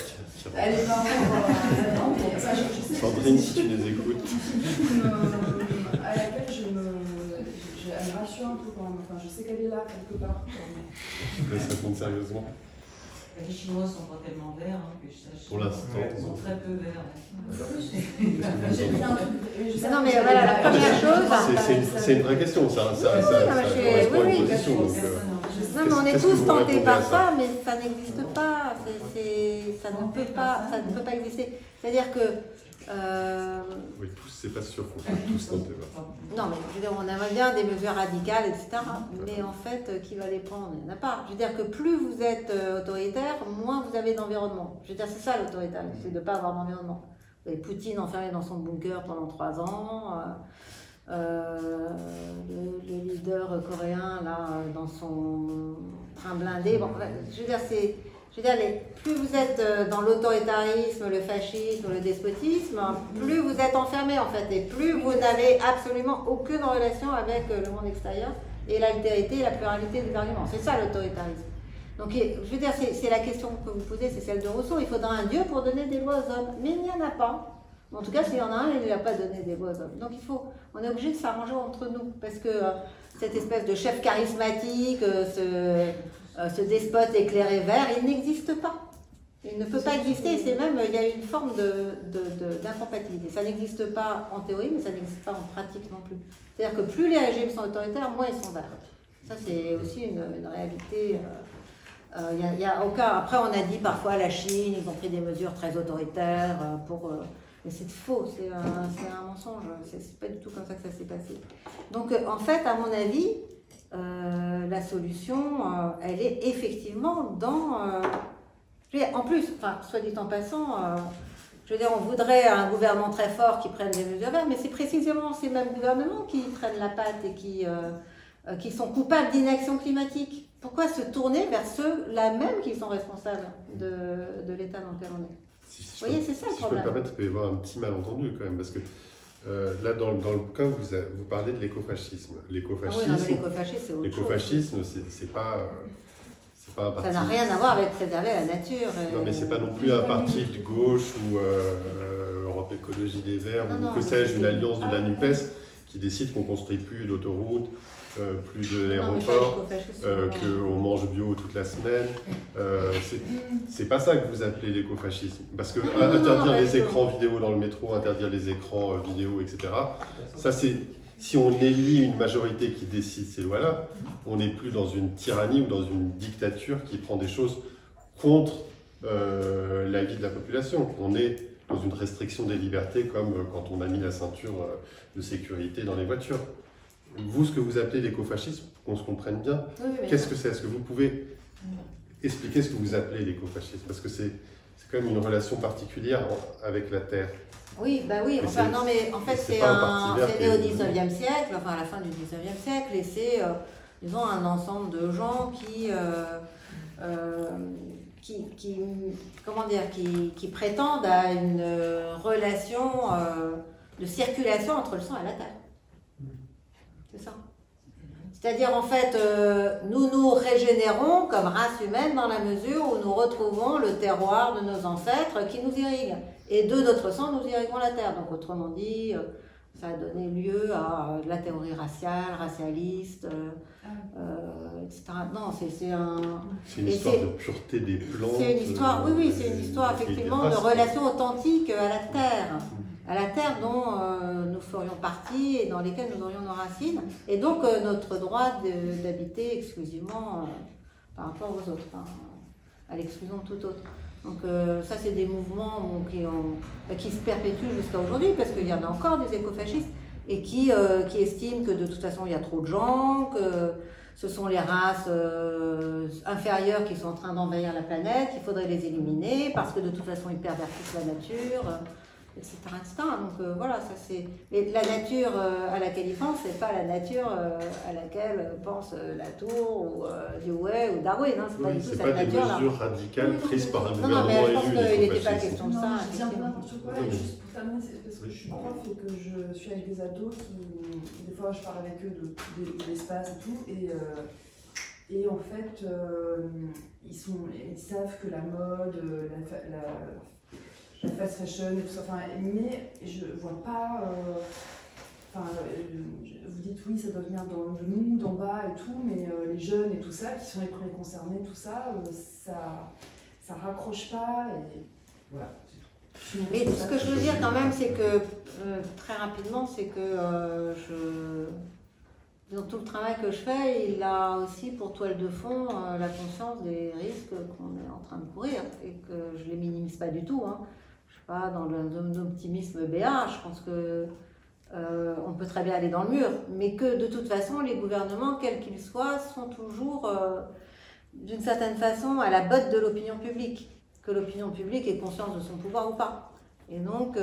Elle est pas encore. Non, mais je sais. Sandrine, si tu les écoutes. À laquelle elle me rassure un peu quand même, je sais qu'elle est là quelque part. Je laisse répondre sérieusement. Les Chinois sont pas tellement verts, que je sache. Pour l'instant, ils sont très peu verts. Non, mais voilà, la première chose. C'est une vraie question, ça. Ça correspond à une position. Non, mais on est tous tentés par ça, mais ça n'existe pas. Ça ne peut pas exister. C'est-à-dire que. Oui, tous, c'est pas sûr qu'on soit tous tentés par ça. Non, mais je veux dire, on aimerait bien des mesures radicales, etc. Mais en fait, qui va les prendre? Il n'y en a pas. Je veux dire que plus vous êtes autoritaire, moins vous avez d'environnement. Je veux dire, c'est ça l'autoritarisme, c'est de ne pas avoir d'environnement. Vous avez Poutine enfermé dans son bunker pendant 3 ans. le leader coréen là dans son train blindé. Bon, je veux dire, plus vous êtes dans l'autoritarisme, le fascisme, le despotisme, plus vous êtes enfermé en fait, et plus vous n'avez absolument aucune relation avec le monde extérieur et l'altérité et la pluralité des arguments. C'est ça l'autoritarisme. Donc, je veux dire, c'est la question que vous posez, c'est celle de Rousseau. Il faudra un Dieu pour donner des lois aux hommes, mais il n'y en a pas. En tout cas, s'il y en a un, il ne lui a pas donné des lois aux hommes. Donc, on est obligé de s'arranger entre nous, parce que cette espèce de chef charismatique, ce despote éclairé vert, il n'existe pas. Il ne peut pas exister, c'est même, il y a une forme d'incompatibilité. Ça n'existe pas en théorie, mais ça n'existe pas en pratique non plus. C'est-à-dire que plus les régimes sont autoritaires, moins ils sont verts. Ça, c'est aussi une réalité. Y a aucun... Après, on a dit parfois la Chine, ils ont pris des mesures très autoritaires mais c'est faux, c'est un mensonge. C'est pas du tout comme ça que ça s'est passé. Donc, en fait, à mon avis, la solution, elle est effectivement dans... en plus, enfin, soit dit en passant, je veux dire, on voudrait un gouvernement très fort qui prenne des mesures vertes, mais c'est précisément ces mêmes gouvernements qui prennent la patte et qui sont coupables d'inaction climatique. Pourquoi se tourner vers ceux-là même qui sont responsables de l'état dans lequel on est? Vous voyez, c'est ça le problème. Si je peux me permettre, il peut y avoir un petit malentendu quand même, parce que là, dans le bouquin, vous parlez de l'écofascisme. L'écofascisme, l'écofascisme, c'est pas un parti... Ça n'a rien à voir avec préserver la nature. Non, mais c'est pas non plus un parti de gauche ou Europe Écologie des Verts, ou que sais-je, une alliance de la NUPES qui décide qu'on ne construit plus d'autoroutes, plus de l'aéroport, qu'on mange bio toute la semaine. C'est pas ça que vous appelez l'écofascisme. Parce que interdire les écrans vidéo dans le métro, interdire les écrans vidéo, etc., ça c'est... Si on élit une majorité qui décide ces lois-là, on n'est plus dans une tyrannie ou dans une dictature qui prend des choses contre la vie de la population. On est dans une restriction des libertés comme quand on a mis la ceinture de sécurité dans les voitures. Vous, ce que vous appelez l'écofascisme, pour qu'on se comprenne bien, qu'est-ce que c'est? Est-ce que vous pouvez expliquer ce que vous appelez l'écofascisme? Parce que c'est quand même une relation particulière avec la Terre. Oui, bah oui, enfin non mais en fait c'est né au 19e siècle, enfin à la fin du 19e siècle, et c'est disons un ensemble de gens qui prétendent à une relation de circulation entre le sang et la terre. C'est ça. C'est-à-dire en fait, nous nous régénérons comme race humaine dans la mesure où nous retrouvons le terroir de nos ancêtres qui nous irrigue. Et de notre sang, nous irriguons la terre. Donc autrement dit, ça a donné lieu à de la théorie raciale, racialiste, etc. Non, c'est une histoire de pureté des plantes. C'est une histoire, oui, c'est une histoire effectivement de relation authentique à la terre. À la terre dont nous ferions partie et dans lesquelles nous aurions nos racines, et donc notre droit d'habiter exclusivement par rapport aux autres, à l'exclusion de tout autre. Donc ça c'est des mouvements qui se perpétuent jusqu'à aujourd'hui, parce qu'il y en a encore des écofascistes, et qui estiment que de toute façon il y a trop de gens, que ce sont les races inférieures qui sont en train d'envahir la planète, qu'il faudrait les éliminer, parce que de toute façon ils pervertissent la nature. Etc. Donc voilà, ça c'est. Mais la nature à laquelle ils pensent, c'est pas la nature à laquelle pense Latour ou Dewey ou Darwin. Hein. C'est pas du tout cette nature-là. C'est pas des mesures radicales prises par un gouvernement élu. Non, mais je pense qu'il n'était pas question de ça. Je tiens pas n'importe quoi, et juste pour terminer, c'est parce que je suis prof et que je suis avec des ados qui, des fois, je parle avec eux de l'espace et tout, et en fait, ils savent que la mode, la fast fashion et tout ça, mais je vois pas. Vous dites oui, ça doit venir de nous, d'en bas et tout, mais les jeunes et tout ça, qui sont les premiers concernés, tout ça, ça raccroche pas et voilà. Mais ce que je veux dire quand même, c'est que très rapidement, c'est que dans tout le travail que je fais, il a aussi pour toile de fond la conscience des risques qu'on est en train de courir et que je les minimise pas du tout. Hein. Je suis pas dans l'optimisme béat. Je pense que on peut très bien aller dans le mur, mais que de toute façon, les gouvernements, quels qu'ils soient, sont toujours d'une certaine façon à la botte de l'opinion publique. Que l'opinion publique ait conscience de son pouvoir ou pas. Et donc,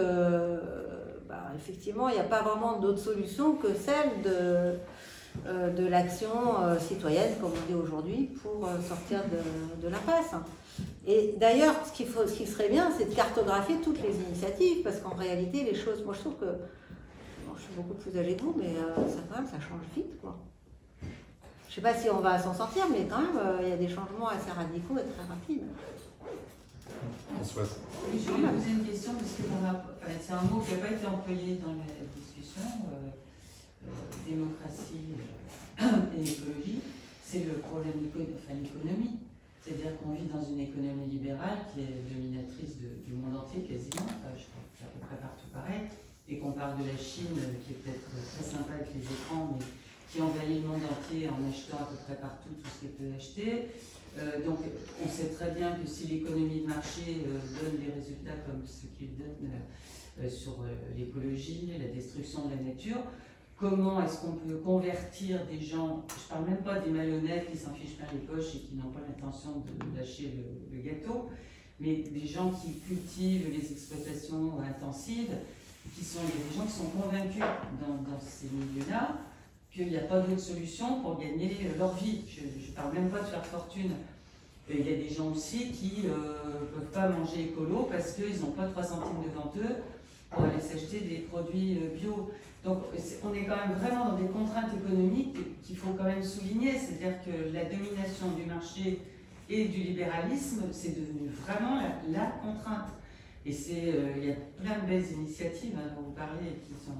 effectivement, il n'y a pas vraiment d'autre solution que celle de l'action citoyenne, comme on dit aujourd'hui, pour sortir de l'impasse. Et d'ailleurs, ce qui serait bien, c'est de cartographier toutes les initiatives, parce qu'en réalité, les choses, moi je trouve que, bon, je suis beaucoup plus âgée que vous, mais ça change vite, quoi. Je ne sais pas si on va s'en sortir, mais quand même, il y a des changements assez radicaux et très rapides. Françoise. Oui, je voulais poser une question, parce que c'est un mot qui n'a pas été employé dans la discussion, démocratie et écologie, c'est le problème de l'économie. C'est-à-dire qu'on vit dans une économie libérale qui est dominatrice du monde entier quasiment, je crois que c'est à peu près partout pareil, et qu'on parle de la Chine qui est peut-être très sympa avec les écrans, mais qui envahit le monde entier en achetant à peu près partout tout ce qu'elle peut acheter. Donc on sait très bien que si l'économie de marché donne des résultats comme ce qu'il donne sur l'écologie, la destruction de la nature, comment est-ce qu'on peut convertir des gens, je ne parle même pas des malhonnêtes qui s'en fichent plein les poches et qui n'ont pas l'intention de lâcher le gâteau, mais des gens qui cultivent les exploitations intensives, qui sont des gens qui sont convaincus dans ces milieux-là qu'il n'y a pas d'autre solution pour gagner leur vie. Je ne parle même pas de faire fortune. Il y a des gens aussi qui ne peuvent pas manger écolo parce qu'ils n'ont pas 3 centimes devant eux pour aller s'acheter des produits bio. Donc on est quand même vraiment dans des contraintes économiques qu'il faut quand même souligner, c'est-à-dire que la domination du marché et du libéralisme, c'est devenu vraiment la contrainte. Et il y a plein de belles initiatives dont vous parlez qui sont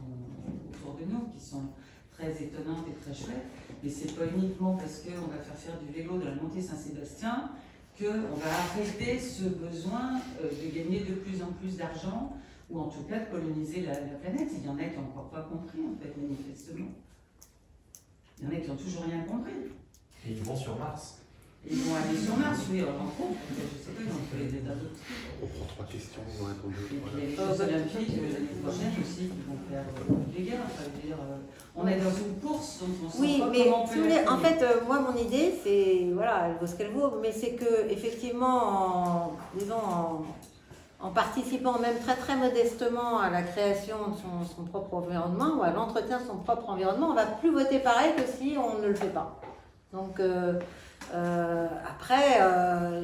autour de nous, qui sont très étonnantes et très chouettes, mais c'est pas uniquement parce qu'on va faire du vélo de la montée Saint-Sébastien qu'on va arrêter ce besoin de gagner de plus en plus d'argent, ou en tout cas de coloniser la planète. Il y en a qui n'ont encore pas compris, en fait, manifestement. Il y en a qui n'ont toujours rien compris. Et ils vont sur Mars. Ils vont aller sur Mars, oui, en groupe. Je ne sais pas, ils vont trouver des tas d'autres. On prend 3 questions, on va répondre. Et puis il y a les Jeux Olympiques l'année prochaine aussi qui vont faire des guerres. Ça veut dire, on est dans une course, donc on Oui, sent pas mais comment on si peut vous voulez, la en fait, moi, mon idée, c'est, voilà, elle vaut ce qu'elle vaut, mais c'est que, effectivement, en participant même très très modestement à la création de son propre environnement ou à l'entretien de son propre environnement, on ne va plus voter pareil que si on ne le fait pas. Donc après,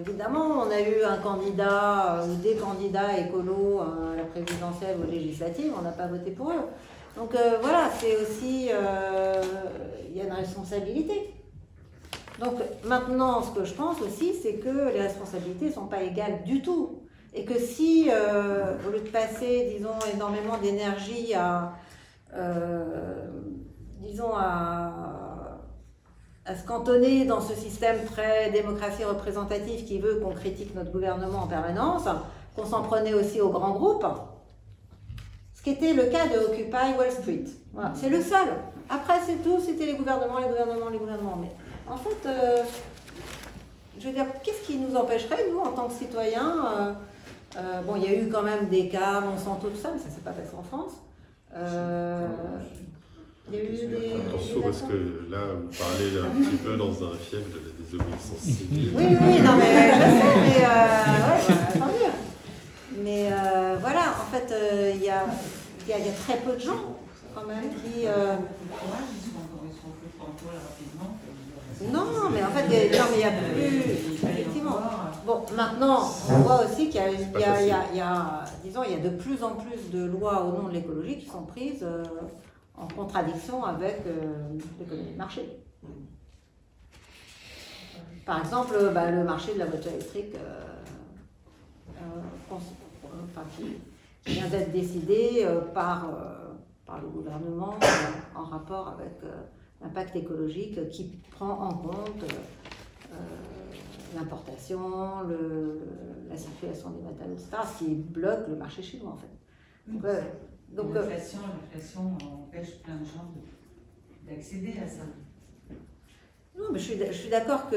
évidemment, on a eu un candidat ou des candidats écolos à la présidentielle ou législative, on n'a pas voté pour eux. Donc voilà, c'est aussi, il y a une responsabilité. Donc maintenant, ce que je pense aussi, c'est que les responsabilités ne sont pas égales du tout. Et que si, au lieu de passer, disons, énormément d'énergie à se cantonner dans ce système très démocratie représentative qui veut qu'on critique notre gouvernement en permanence, qu'on s'en prenait aussi aux grands groupes, ce qui était le cas de Occupy Wall Street. Voilà, c'est le seul. Après, c'est tout, c'était les gouvernements. Mais en fait, je veux dire, qu'est-ce qui nous empêcherait, nous, en tant que citoyens, bon, il y a eu quand même des cas, Monsanto, tout ça, mais ça ne s'est pas passé en France. Il y a eu des... Attention, parce que là, vous parlez un petit peu dans un fief de la désobéissance civile. Oui, non, mais je sais, mais ouais, tant mieux. Mais voilà, en fait, il y a très peu de gens, quand même, qui... Non, mais en fait, il y a plus... Effectivement. Bon, maintenant, on voit aussi qu'il y a de plus en plus de lois au nom de l'écologie qui sont prises en contradiction avec l'économie de marché. Par exemple, le marché de la voiture électrique qui vient d'être décidé par le gouvernement en rapport avec l'impact écologique qui prend en compte l'importation, la circulation des matériaux, etc., ce qui bloque le marché chinois en fait. Donc, l'inflation empêche plein de gens d'accéder à ça. Non, mais je suis d'accord que...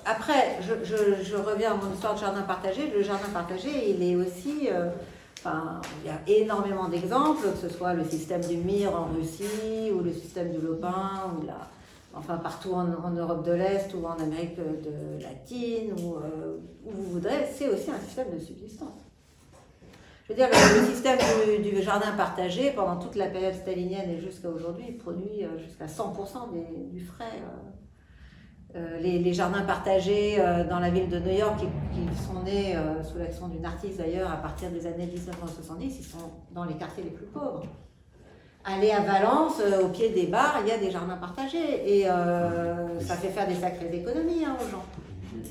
après, je reviens à mon histoire de jardin partagé. Le jardin partagé, il est aussi... il y a énormément d'exemples, que ce soit le système du Mir en Russie, ou le système du Lopin, enfin partout en Europe de l'Est, ou en Amérique latine, ou où vous voudrez, c'est aussi un système de subsistance. Je veux dire, le système du jardin partagé, pendant toute la période stalinienne et jusqu'à aujourd'hui, produit jusqu'à 100% du frais. Les jardins partagés dans la ville de New York, qui sont nés sous l'action d'une artiste d'ailleurs à partir des années 1970, ils sont dans les quartiers les plus pauvres. Aller à Valence, au pied des bars, il y a des jardins partagés et ça fait faire des sacrées économies aux gens.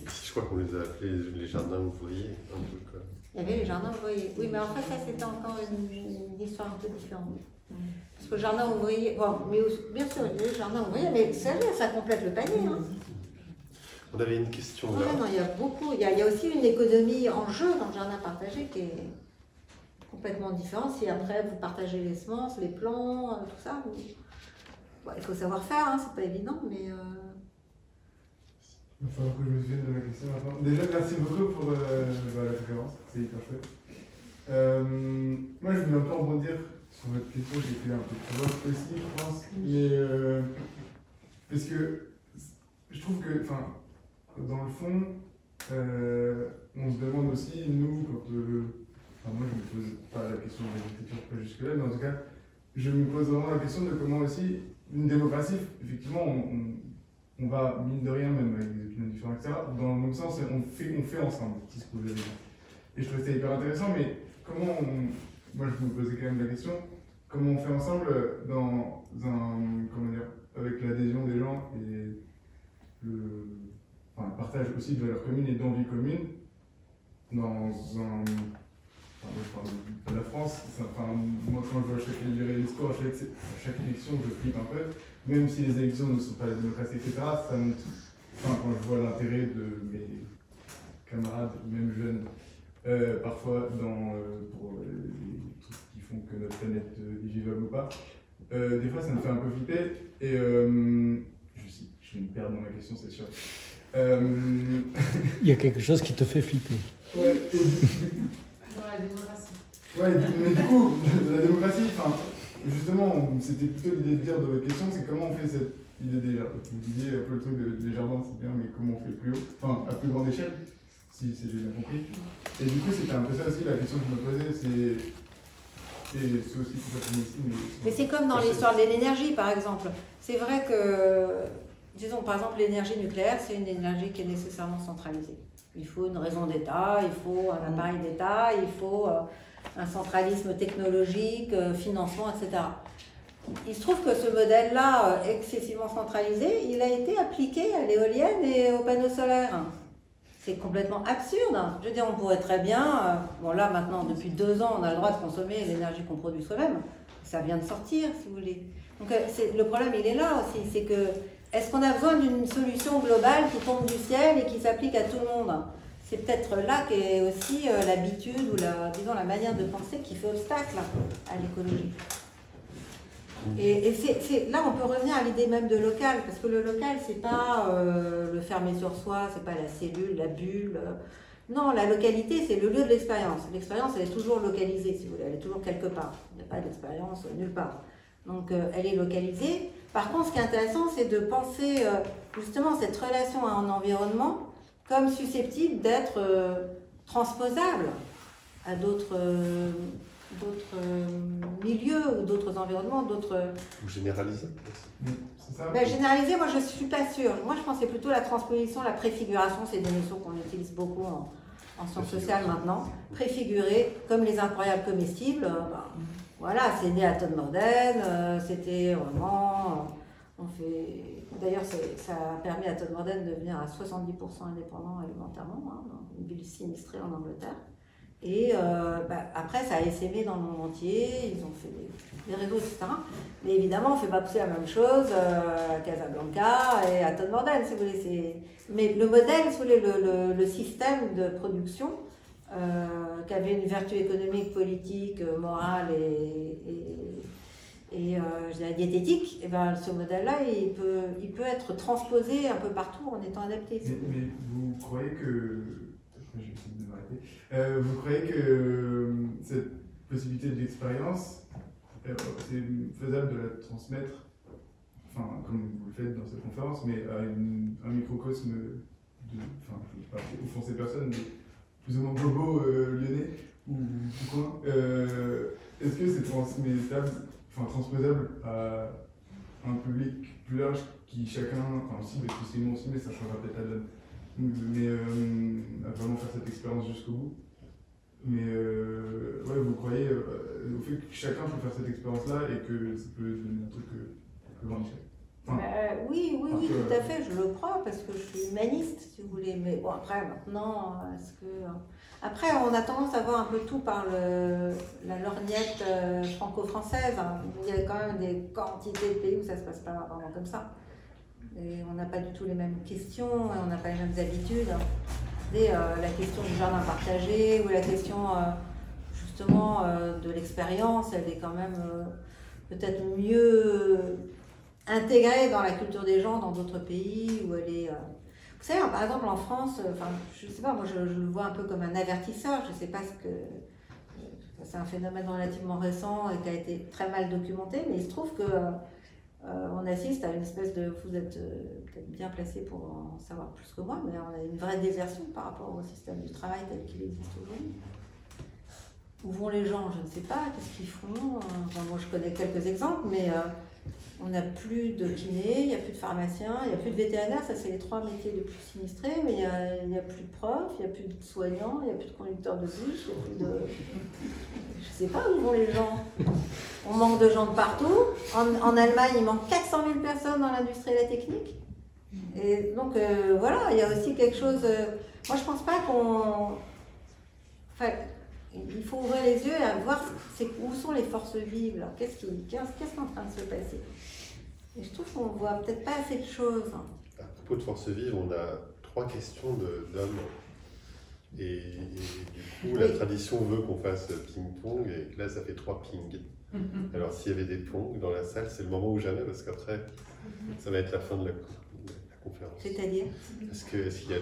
Je crois qu'on les a appelés les jardins ouvriers, un peu quoi. Il y avait les jardins ouvriers. Oui, mais en fait, ça c'était encore une histoire un peu différente. Parce que le jardin ouvrier, bon, mais bien sûr, il y a les jardins ouvriers, mais ça complète le panier. Hein. On avait une question là. Ouais, non, il y a beaucoup. Il y a aussi une économie en jeu dans le jardin partagé qui est complètement différente. Si après vous partagez les semences, les plants, tout ça, bon, il faut savoir faire, hein, c'est pas évident, mais. Il va falloir que je me souvienne de la question maintenant. Déjà, merci beaucoup pour la conférence, c'est hyper chouette. Moi, je voulais un peu rebondir sur votre question, j'ai été un peu provoque aussi, je pense. Mais parce que je trouve que, enfin, dans le fond, on se demande aussi, nous, quand. Enfin, moi, je ne me pose pas la question de l'architecture pas jusque-là, mais en tout cas, je me pose vraiment la question de comment aussi, une démocratie, effectivement, on va, mine de rien, même avec des opinions différentes, etc., dans le même sens, on fait ensemble, c'est ce que vous avez dit. Et je trouvais ça hyper intéressant, mais comment moi je me posais quand même la question, comment on fait ensemble dans un, comment dire, avec l'adhésion des gens et le partage aussi de valeurs communes et d'envies communes, dans un... Enfin, je parle de la France, moi quand je vois chaque discours, à chaque élection, je flippe un peu, même si les élections ne sont pas la démocratie, etc., ça me... quand je vois l'intérêt de mes camarades, même jeunes, parfois pour les trucs qui font que notre planète est vivable ou pas, des fois ça me fait un peu flipper, et je vais me perdre dans ma question, c'est sûr. Il y a quelque chose qui te fait flipper. Ouais, Dans la démocratie. ouais, mais du coup, la démocratie, justement, c'était plutôt l'idée de dire de votre question, c'est comment on fait cette idée des jardins. Vous disiez un peu le truc des jardins, c'est bien, mais comment on fait plus haut, enfin à plus grande échelle, si j'ai bien compris. Et du coup, c'était un peu ça aussi la question que je me posais, et c'est aussi tout ça que ici. Mais c'est comme dans l'histoire de l'énergie, par exemple. C'est vrai que, disons, par exemple, l'énergie nucléaire, c'est une énergie qui est nécessairement centralisée. Il faut une raison d'État, il faut un appareil d'État, il faut un centralisme technologique, financement, etc. Il se trouve que ce modèle-là, excessivement centralisé, il a été appliqué à l'éolienne et aux panneaux solaires. C'est complètement absurde. Je veux dire, on pourrait très bien... bon là, maintenant, depuis 2 ans, on a le droit de consommer l'énergie qu'on produit soi-même. Ça vient de sortir, si vous voulez. Donc le problème, il est là aussi. C'est que, est-ce qu'on a besoin d'une solution globale qui tombe du ciel et qui s'applique à tout le monde? C'est peut-être là qu'est aussi l'habitude ou la manière de penser qui fait obstacle à l'écologie. Et là, on peut revenir à l'idée même de local, parce que le local, c'est pas le fermer sur soi, c'est pas la cellule, la bulle. Non, la localité, c'est le lieu de l'expérience. L'expérience, elle est toujours localisée, si vous voulez, elle est toujours quelque part. Il n'y a pas d'expérience nulle part. Donc, elle est localisée. Par contre, ce qui est intéressant, c'est de penser justement cette relation à un environnement comme susceptible d'être transposable à d'autres milieux ou d'autres environnements, Ou généraliser. C'est ça. Ben, généraliser, moi je ne suis pas sûre. Moi je pensais plutôt la transposition, la préfiguration, c'est des notions qu'on utilise beaucoup en sciences sociales maintenant. Préfigurer, comme les incroyables comestibles, voilà, c'est né à Todmorden, c'était vraiment... D'ailleurs, ça a permis à Todmorden de devenir à 70% indépendant alimentairement, dans une ville sinistrée en Angleterre. Et après, ça a essaimé dans le monde entier, ils ont fait des réseaux, etc. Mais évidemment, on ne fait pas pousser la même chose à Casablanca et à Todmorden, si vous voulez. Mais le modèle, si vous voulez, le système de production, qui avait une vertu économique, politique, morale et je dirais diététique, et ben, ce modèle-là, il peut être transposé un peu partout en étant adapté. Mais vous croyez que... Je vais essayer de m'arrêter. Vous croyez que cette possibilité de l'expérience, c'est faisable de la transmettre, enfin, comme vous le faites dans cette conférence, mais à un microcosme de... Enfin, je ne veux pas offenser personne, mais plus ou moins bobo lyonnais. ou quoi. Est-ce que c'est transposable à un public plus large qui chacun, enfin aussi, parce que c'est nous aussi, mais ça changera peut-être la donne, mais à vraiment faire cette expérience jusqu'au bout. Mais ouais, vous croyez au fait que chacun peut faire cette expérience-là et que ça peut devenir un truc plus grand échelle? Enfin, oui, tout à fait, je le crois, parce que je suis humaniste, si vous voulez. Mais bon, après, maintenant, est-ce que... Après, on a tendance à voir un peu tout par la lorgnette franco-française. Hein. Il y a quand même des quantités de pays où ça se passe pas vraiment comme ça. Et on n'a pas du tout les mêmes questions, et on n'a pas les mêmes habitudes. Et, la question du jardin partagé, ou la question justement de l'expérience, elle est quand même peut-être mieux intégrée dans la culture des gens dans d'autres pays, où elle est... Vous savez, par exemple, en France, je sais pas, moi je le vois un peu comme un avertisseur, je sais pas ce que... C'est un phénomène relativement récent et qui a été très mal documenté, mais il se trouve que on assiste à une espèce de... Vous êtes peut-être bien placé pour en savoir plus que moi, mais on a une vraie désertion par rapport au système du travail tel qu'il existe aujourd'hui. Où vont les gens? Je ne sais pas, qu'est-ce qu'ils font? Moi je connais quelques exemples, mais... on n'a plus de kinés, il n'y a plus de pharmaciens, il n'y a plus de vétérinaires, ça c'est les 3 métiers les plus sinistrés, mais il n'y a plus de profs, il n'y a plus de soignants, il n'y a plus de conducteurs de bus, il n'y a plus de... Je ne sais pas où vont les gens. On manque de gens de partout. En Allemagne, il manque 400 000 personnes dans l'industrie et la technique. Et donc voilà, il y a aussi quelque chose... moi je ne pense pas qu'on... Enfin, il faut ouvrir les yeux et voir où sont les forces vives, là. Qu'est-ce qui est en train de se passer. Et je trouve qu'on ne voit peut-être pas assez de choses. À propos de forces vives, on a 3 questions d'hommes. Et du coup, la tradition veut qu'on fasse ping-pong, et que là, ça fait 3 ping. Alors, s'il y avait des pongs dans la salle, c'est le moment ou jamais, parce qu'après, ça va être la fin de la conférence. C'est-à-dire? Est-ce qu'il y a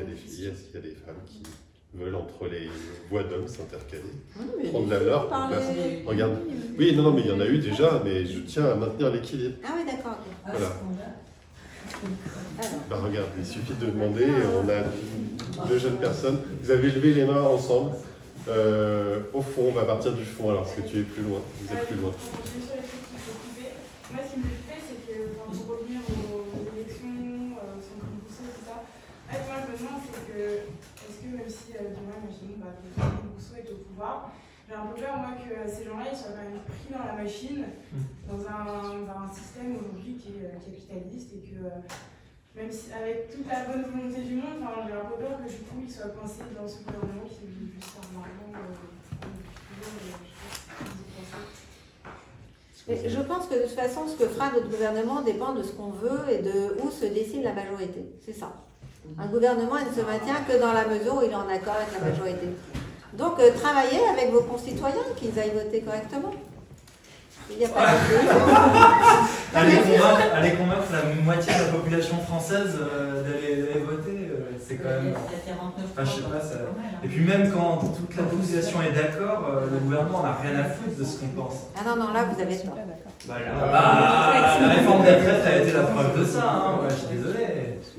des filles, est-ce qu'il y a des femmes qui veulent, entre les voix d'hommes, s'intercaler, prendre la leur place? Regarde. Oui, non, mais il y en a eu déjà, mais je tiens à maintenir l'équilibre. Ah oui, d'accord. Voilà. Bah, regarde, il suffit de demander, on a 2 jeunes personnes. Vous avez levé les mains ensemble. Au fond, on va partir du fond, alors, parce que tu es plus loin. Vous êtes plus loin. Moi, ce qui me fait, c'est que, pour revenir aux élections, son Rousseau, tout ça, moi, je me demande, c'est que, est-ce que même si demain, imaginons, Rousseau est au pouvoir, j'ai un peu peur, moi, que ces gens-là, ils soient quand même pris dans la machine, dans un système aujourd'hui qui est capitaliste, et que, même si, avec toute la bonne volonté du monde, j'ai un peu peur que, du coup, ils soient coincés dans ce gouvernement qui est juste un marrant, je pense que de toute façon, ce que fera notre gouvernement dépend de ce qu'on veut et de où se décide la majorité. C'est ça. Un gouvernement, il ne se maintient que dans la mesure où il est en accord avec la majorité. Donc, travaillez avec vos concitoyens, qu'ils aillent voter correctement. Il n'y a pas Aller convaincre la moitié de la population française d'aller voter, c'est quand même... Enfin, je sais pas, ça... Et puis même quand toute la population est d'accord, le gouvernement n'a rien à foutre de ce qu'on pense. Ah non, là, vous avez tort. La réforme des retraites a été la preuve de ça, hein. Ouais, je suis désolé.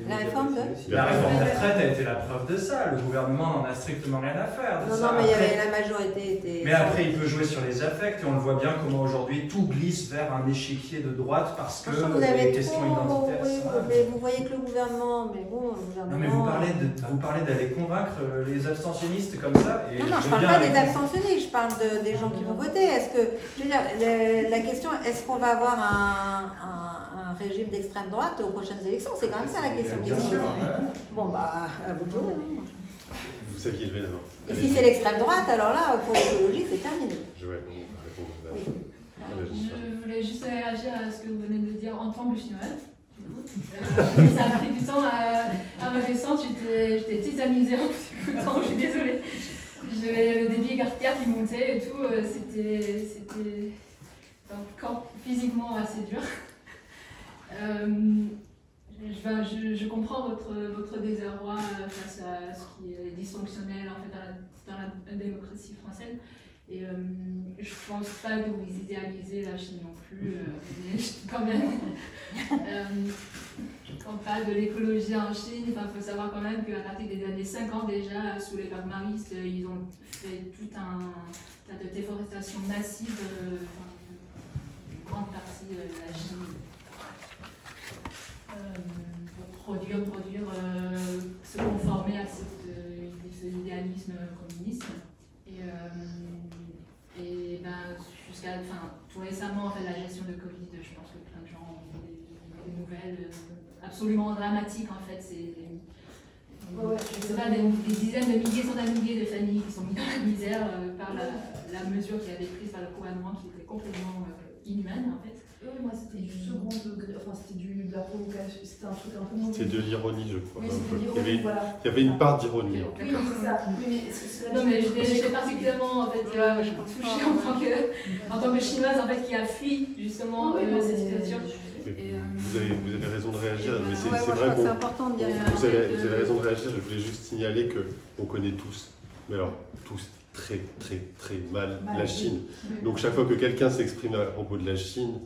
La réforme de La réforme des retraites a été la preuve de ça. Le gouvernement n'en a strictement rien à faire. Non, mais il y avait la majorité était... Mais après, il peut jouer sur les affects, et on le voit bien comment aujourd'hui tout glisse vers un échiquier de droite parce que les questions identitaires sont... Mais vous voyez que le gouvernement, mais bon, le gouvernement... Non, mais vous parlez d'aller convaincre les abstentionnistes comme ça. Et non, je parle pas des abstentionnistes, je parle des gens qui vont voter. Est-ce que, je veux dire, la question, est-ce qu'on va avoir un régime d'extrême droite aux prochaines élections? C'est quand même ça la question. Bon, bah, à vous de jouer. Vous saviez lever la main. Et si c'est l'extrême droite, alors là, pour l'écologie, c'est terminé. Joël, on va répondre. Je voulais juste réagir à ce que vous venez de dire en tant que chinoise. Ça a pris du temps à ma descente, j'étais tétanisée en tout temps, je suis désolée. J'avais le débit cardiaque qui montait et tout, c'était physiquement assez dur. Je comprends votre désarroi face à ce qui est dysfonctionnel en fait, dans la démocratie française. Et je pense pas que vous idéalisez la Chine non plus, mais quand même, quand on parle de l'écologie en Chine, il faut savoir quand même qu'à partir des années 50 déjà, sous les maoïstes, ils ont fait tout un tas de déforestation massive, une grande partie de la Chine. Pour produire, se conformer à cet idéalisme communiste. Et ben, jusqu'à tout récemment, en fait, la gestion de Covid, je pense que plein de gens ont des nouvelles absolument dramatiques. En fait, c'est je sais pas, des dizaines de milliers, centaines de milliers de familles qui sont mises dans la misère par la mesure qui a été prise par le gouvernement, qui était complètement inhumaine en fait. Moi c'était du second degré, enfin c'était de la provocation, c'était un truc un peu mauvais. C'était de l'ironie, je crois. Oui, il y avait une part d'ironie. Oui, c'est ça. Non, mais j'étais particulièrement en fait, touchée en tant que chinoise en fait, qui a fui justement cette situation. Vous avez raison de réagir, mais c'est vrai qu'on. C'est important de dire vous avez raison de réagir, je voulais juste signaler qu'on connaît tous, mais alors tous très mal la Chine. Donc chaque fois que quelqu'un s'exprime à propos de la Chine,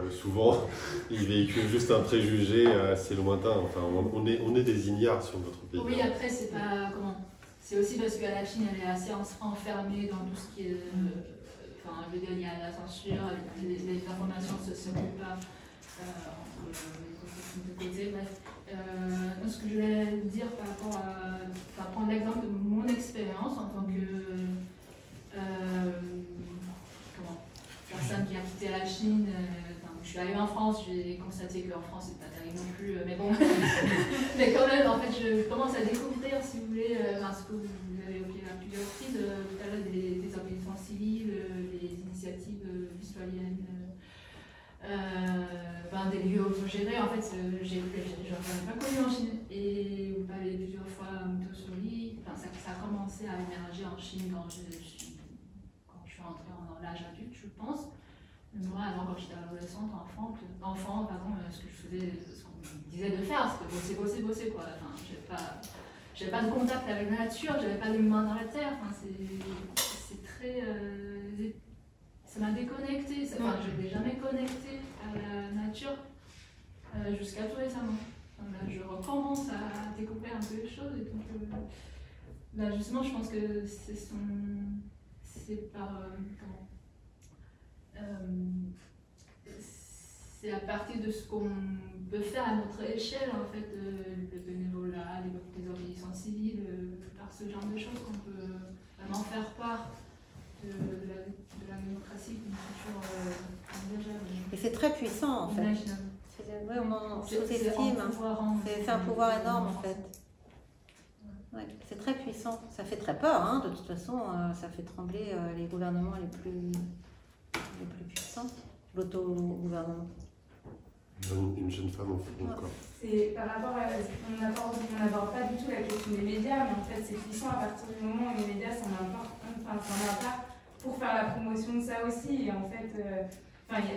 souvent il véhicule juste un préjugé assez lointain. Enfin, on est des ignares sur notre pays. Oui, après c'est pas comment. C'est aussi parce que la Chine elle est assez enfermée dans tout ce qui est. Enfin, je veux dire, il y a la censure, les informations ne se circulent pas entre les côtés. Bref, ce que je voulais dire par rapport à prendre l'exemple de mon expérience en tant que personne qui a quitté la Chine. Je suis arrivée en France, j'ai constaté qu'en France c'est pas terrible non plus, mais bon. Mais quand même, en fait, je commence à découvrir, si vous voulez, ce que vous avez évoqué à plusieurs reprises, tout à l'heure des organisations civiles, des initiatives citoyennes, des lieux autogérés. En fait, j'en ai pas connu en Chine. Et vous parlez plusieurs fois Montessori. Ça a commencé à émerger en Chine quand je suis entrée dans l'âge adulte, je pense. Moi, avant, quand j'étais adolescente, enfant, ce que je faisais, ce qu'on me disait de faire, c'était bosser, quoi. Enfin, j'avais pas de contact avec la nature, j'avais pas les mains dans la terre. Enfin, c'est très. Ça m'a déconnectée. Je n'étais jamais connectée à la nature jusqu'à tout récemment. Là, je recommence à découvrir un peu les choses. Et donc, justement, je pense que c'est par. C'est à partir de ce qu'on peut faire à notre échelle, en fait, le bénévolat, les organisations civiles, par ce genre de choses qu'on peut vraiment faire part de la démocratie d'une culture envisageable. Et c'est très puissant, en fait. C'est vraiment sous-estime. C'est un pouvoir énorme, en fait. Ouais, c'est très puissant. Ça fait très peur, hein, de toute façon. Ça fait trembler les gouvernements les plus puissants. L'autogouvernement. Une jeune femme en fait encore. C'est par rapport à. On n'aborde pas du tout la question des médias, mais en fait c'est puissant à partir du moment où les médias s'en impartent pour faire la promotion de ça aussi. Et en fait,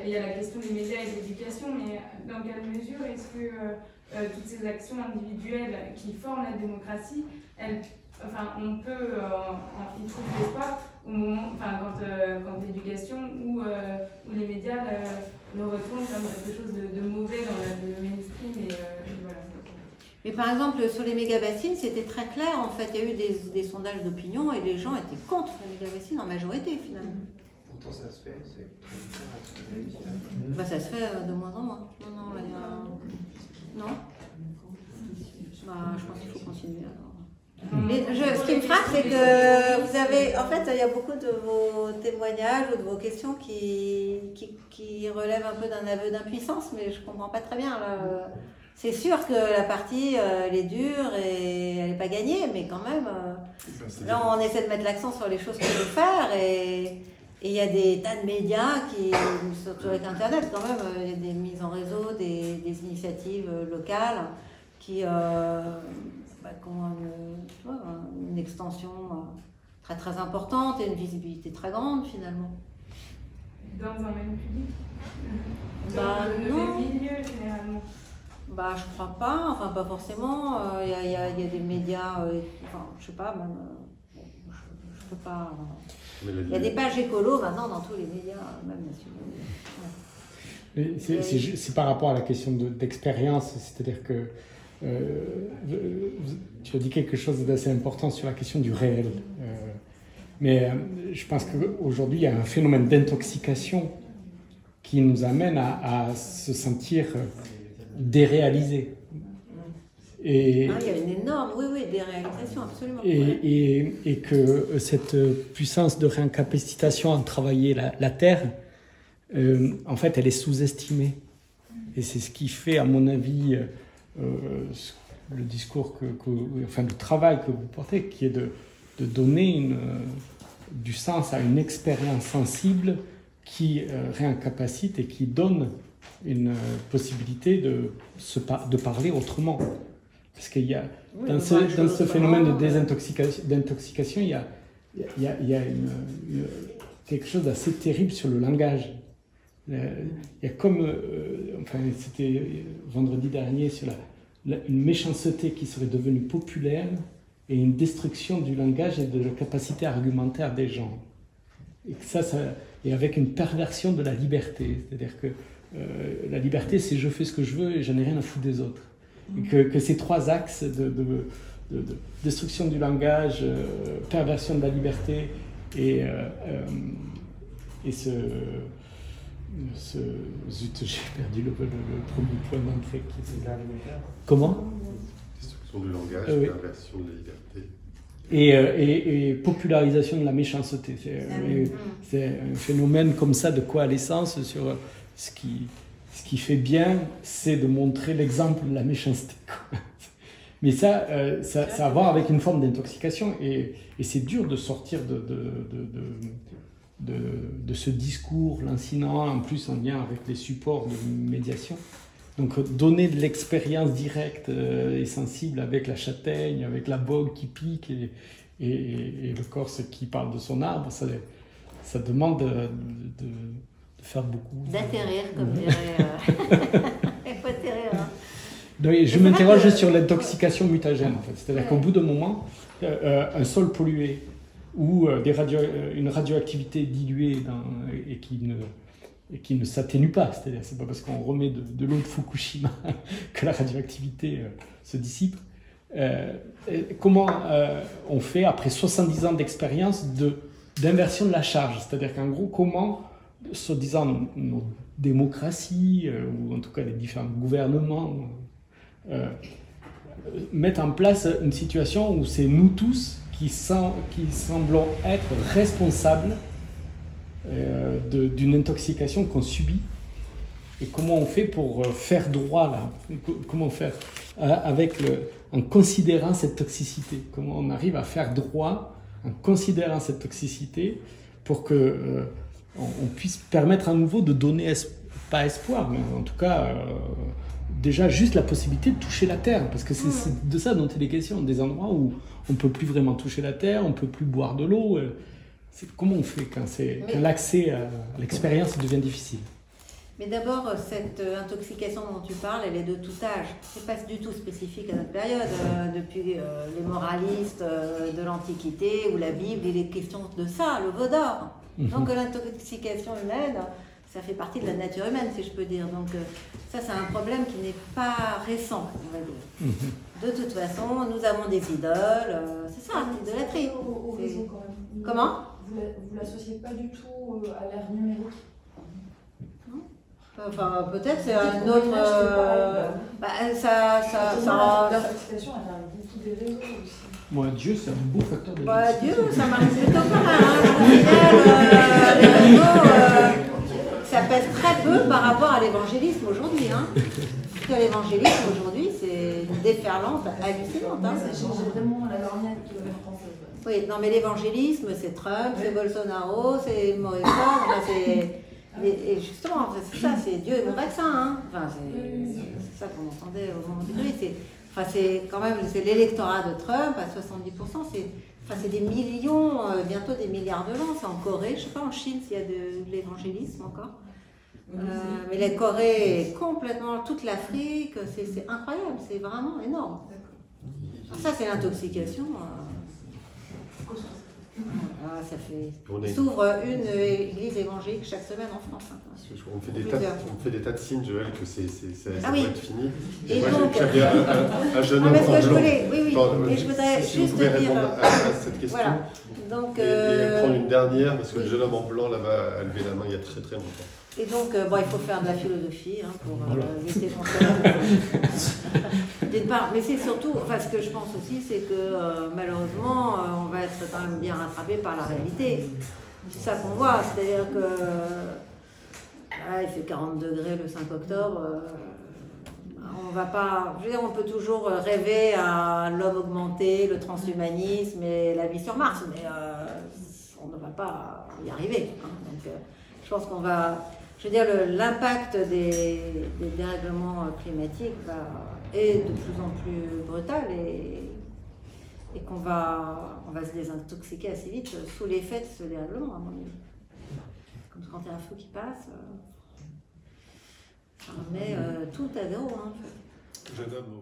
il y a la question des médias et de l'éducation, mais dans quelle mesure est-ce que toutes ces actions individuelles qui forment la démocratie, on peut y trouver l'espoir au moment, quand l'éducation ou les médias le retournent comme quelque chose de mauvais dans le mainstream et voilà. Mais par exemple, sur les méga-bassines, c'était très clair. En fait, il y a eu des sondages d'opinion et les gens étaient contre les méga-bassines en majorité, finalement. Pourtant, ça se fait, c'est ça se fait de moins en moins. Non. Je pense qu'il faut continuer alors. Mais ce qui me frappe, c'est que vous avez, en fait, il y a beaucoup de vos témoignages ou de vos questions qui relèvent un peu d'un aveu d'impuissance, mais je ne comprends pas très bien. Là. C'est sûr que la partie, elle est dure et elle n'est pas gagnée, mais quand même, là, on essaie de mettre l'accent sur les choses qu'on peut faire et il y a des tas de médias surtout avec Internet quand même, il y a des mises en réseau, des initiatives locales qui ont une extension très très importante et une visibilité très grande finalement. Dans un même public non. Des milieux généralement. Je crois pas, pas forcément. Il y a des médias, je sais pas, même. peux pas... Il y a des pages écolo maintenant dans tous les médias, même nationaux. C'est par rapport à la question d'expérience, c'est-à-dire que tu as dit quelque chose d'assez important sur la question du réel. Mais je pense qu'aujourd'hui, il y a un phénomène d'intoxication qui nous amène à se sentir déréalisé. Et, il y a une énorme, déréalisation, absolument. Et que cette puissance de réincapacitation à travailler la terre, en fait, elle est sous-estimée. Et c'est ce qui fait, à mon avis, le discours, le travail que vous portez, qui est de donner du sens à une expérience sensible qui réincapacite et qui donne une possibilité de parler autrement. Parce qu'il y a, dans ce phénomène de d'intoxication, il y a quelque chose d'assez terrible sur le langage. Il y a comme, c'était vendredi dernier, sur une méchanceté qui serait devenue populaire et une destruction du langage et de la capacité argumentaire des gens. Et et avec une perversion de la liberté. C'est-à-dire que la liberté, c'est je fais ce que je veux et j'en ai rien à foutre des autres. Et que ces trois axes de destruction du langage, perversion de la liberté et zut, j'ai perdu le premier point d'entrée qui était l'alimentaire. Comment ? Destruction du langage, perversion de la liberté. Et popularisation de la méchanceté. C'est un phénomène comme ça de coalescence sur ce qui fait bien, c'est de montrer l'exemple de la méchanceté. Mais ça a à voir avec une forme d'intoxication et c'est dur de sortir de ce discours lancinant, en plus en lien avec les supports de médiation. Donc donner de l'expérience directe et sensible avec la châtaigne, avec la bogue qui pique et le corse qui parle de son arbre, ça demande de faire beaucoup. D'atterrir, comme dirait... Il faut atterrir. Hein. Donc, je m'interroge sur l'intoxication mutagène, en fait. C'est-à-dire qu'au bout d'un moment, un sol pollué ou une radioactivité diluée et qui ne s'atténue pas, c'est-à-dire c'est pas parce qu'on remet de l'eau de Fukushima que la radioactivité se dissipe. Comment on fait, après 70 ans d'expérience, d'inversion de la charge? C'est-à-dire qu'en gros, comment, soi-disant, nos démocraties, ou en tout cas les différents gouvernements, mettent en place une situation où c'est nous tous qui semblons être responsables d'une intoxication qu'on subit. Et comment on fait pour faire droit là? Comment faire en considérant cette toxicité? Comment on arrive à faire droit en considérant cette toxicité pour que on puisse permettre à nouveau de donner, pas espoir, mais en tout cas déjà juste la possibilité de toucher la terre, parce que c'est de ça dont il est question, des endroits où on ne peut plus vraiment toucher la terre, on ne peut plus boire de l'eau. Comment on fait quand l'accès à l'expérience devient difficile? Mais d'abord, cette intoxication dont tu parles, elle est de tout âge. C'est pas du tout spécifique à notre période. Depuis les moralistes de l'Antiquité ou la Bible, il est question de ça, le veau d'or. Donc l'intoxication humaine, ça fait partie de la nature humaine, si je peux dire. Donc ça, c'est un problème qui n'est pas récent, on va dire. De toute façon, nous avons des idoles, c'est ça, l'idolâtrie. Au réseau quand même. Comment? Vous l'associez pas du tout à l'ère numérique? Enfin, peut-être c'est un autre. L'intoxication, elle arrive beaucoup des réseaux aussi. Moi, Dieu, c'est un beau facteur de Dieu, ça m'arrive plutôt pas mal. Les réseaux, ça pèse très peu par rapport à l'évangélisme aujourd'hui. Parce que l'évangélisme aujourd'hui, c'est une déferlante hallucinante. Ça change vraiment la lorgnette française. Oui, non, mais l'évangélisme, c'est Trump, c'est Bolsonaro, c'est Morrison, et justement, c'est ça, c'est Dieu et mon vaccin. Enfin, c'est ça qu'on entendait au moment du Covid. C'est quand même l'électorat de Trump à 70%. C'est des millions, bientôt des milliards de gens. C'est en Corée, je ne sais pas en Chine s'il y a de l'évangélisme encore. Mais la Corée est complètement, toute l'Afrique, c'est incroyable, c'est vraiment énorme. Alors ça, c'est l'intoxication. Ah, ça fait... On Il s'ouvre une église évangélique chaque semaine en France. Hein. On fait des tas de signes, Joël, que ça ah, va oui. être fini. Et moi, donc, j'avais un jeune homme en blanc. Et je voudrais si juste vous pouvez dire... répondre à cette question. Voilà. Donc, et prendre une dernière, parce que le jeune homme en blanc, là-bas, a levé la main il y a très très longtemps. Et donc, bon, il faut faire de la philosophie hein, pour lutter contre d'une part, mais c'est surtout, enfin, ce que je pense aussi, c'est que malheureusement, on va être quand même bien rattrapé par la réalité. C'est ça qu'on voit, c'est-à-dire que il fait 40 degrés le 5 octobre. On va pas, je veux dire, on peut toujours rêver à l'homme augmenté, le transhumanisme et la vie sur Mars, mais on ne va pas y arriver. Hein. Donc, je pense qu'on va, je veux dire, l'impact des dérèglements climatiques est de plus en plus brutal et qu'on va se désintoxiquer assez vite sous l'effet de ce dérèglement, à mon avis. Comme quand il y a un feu qui passe, ça remet tout à zéro. Hein, en fait. Jeune homme.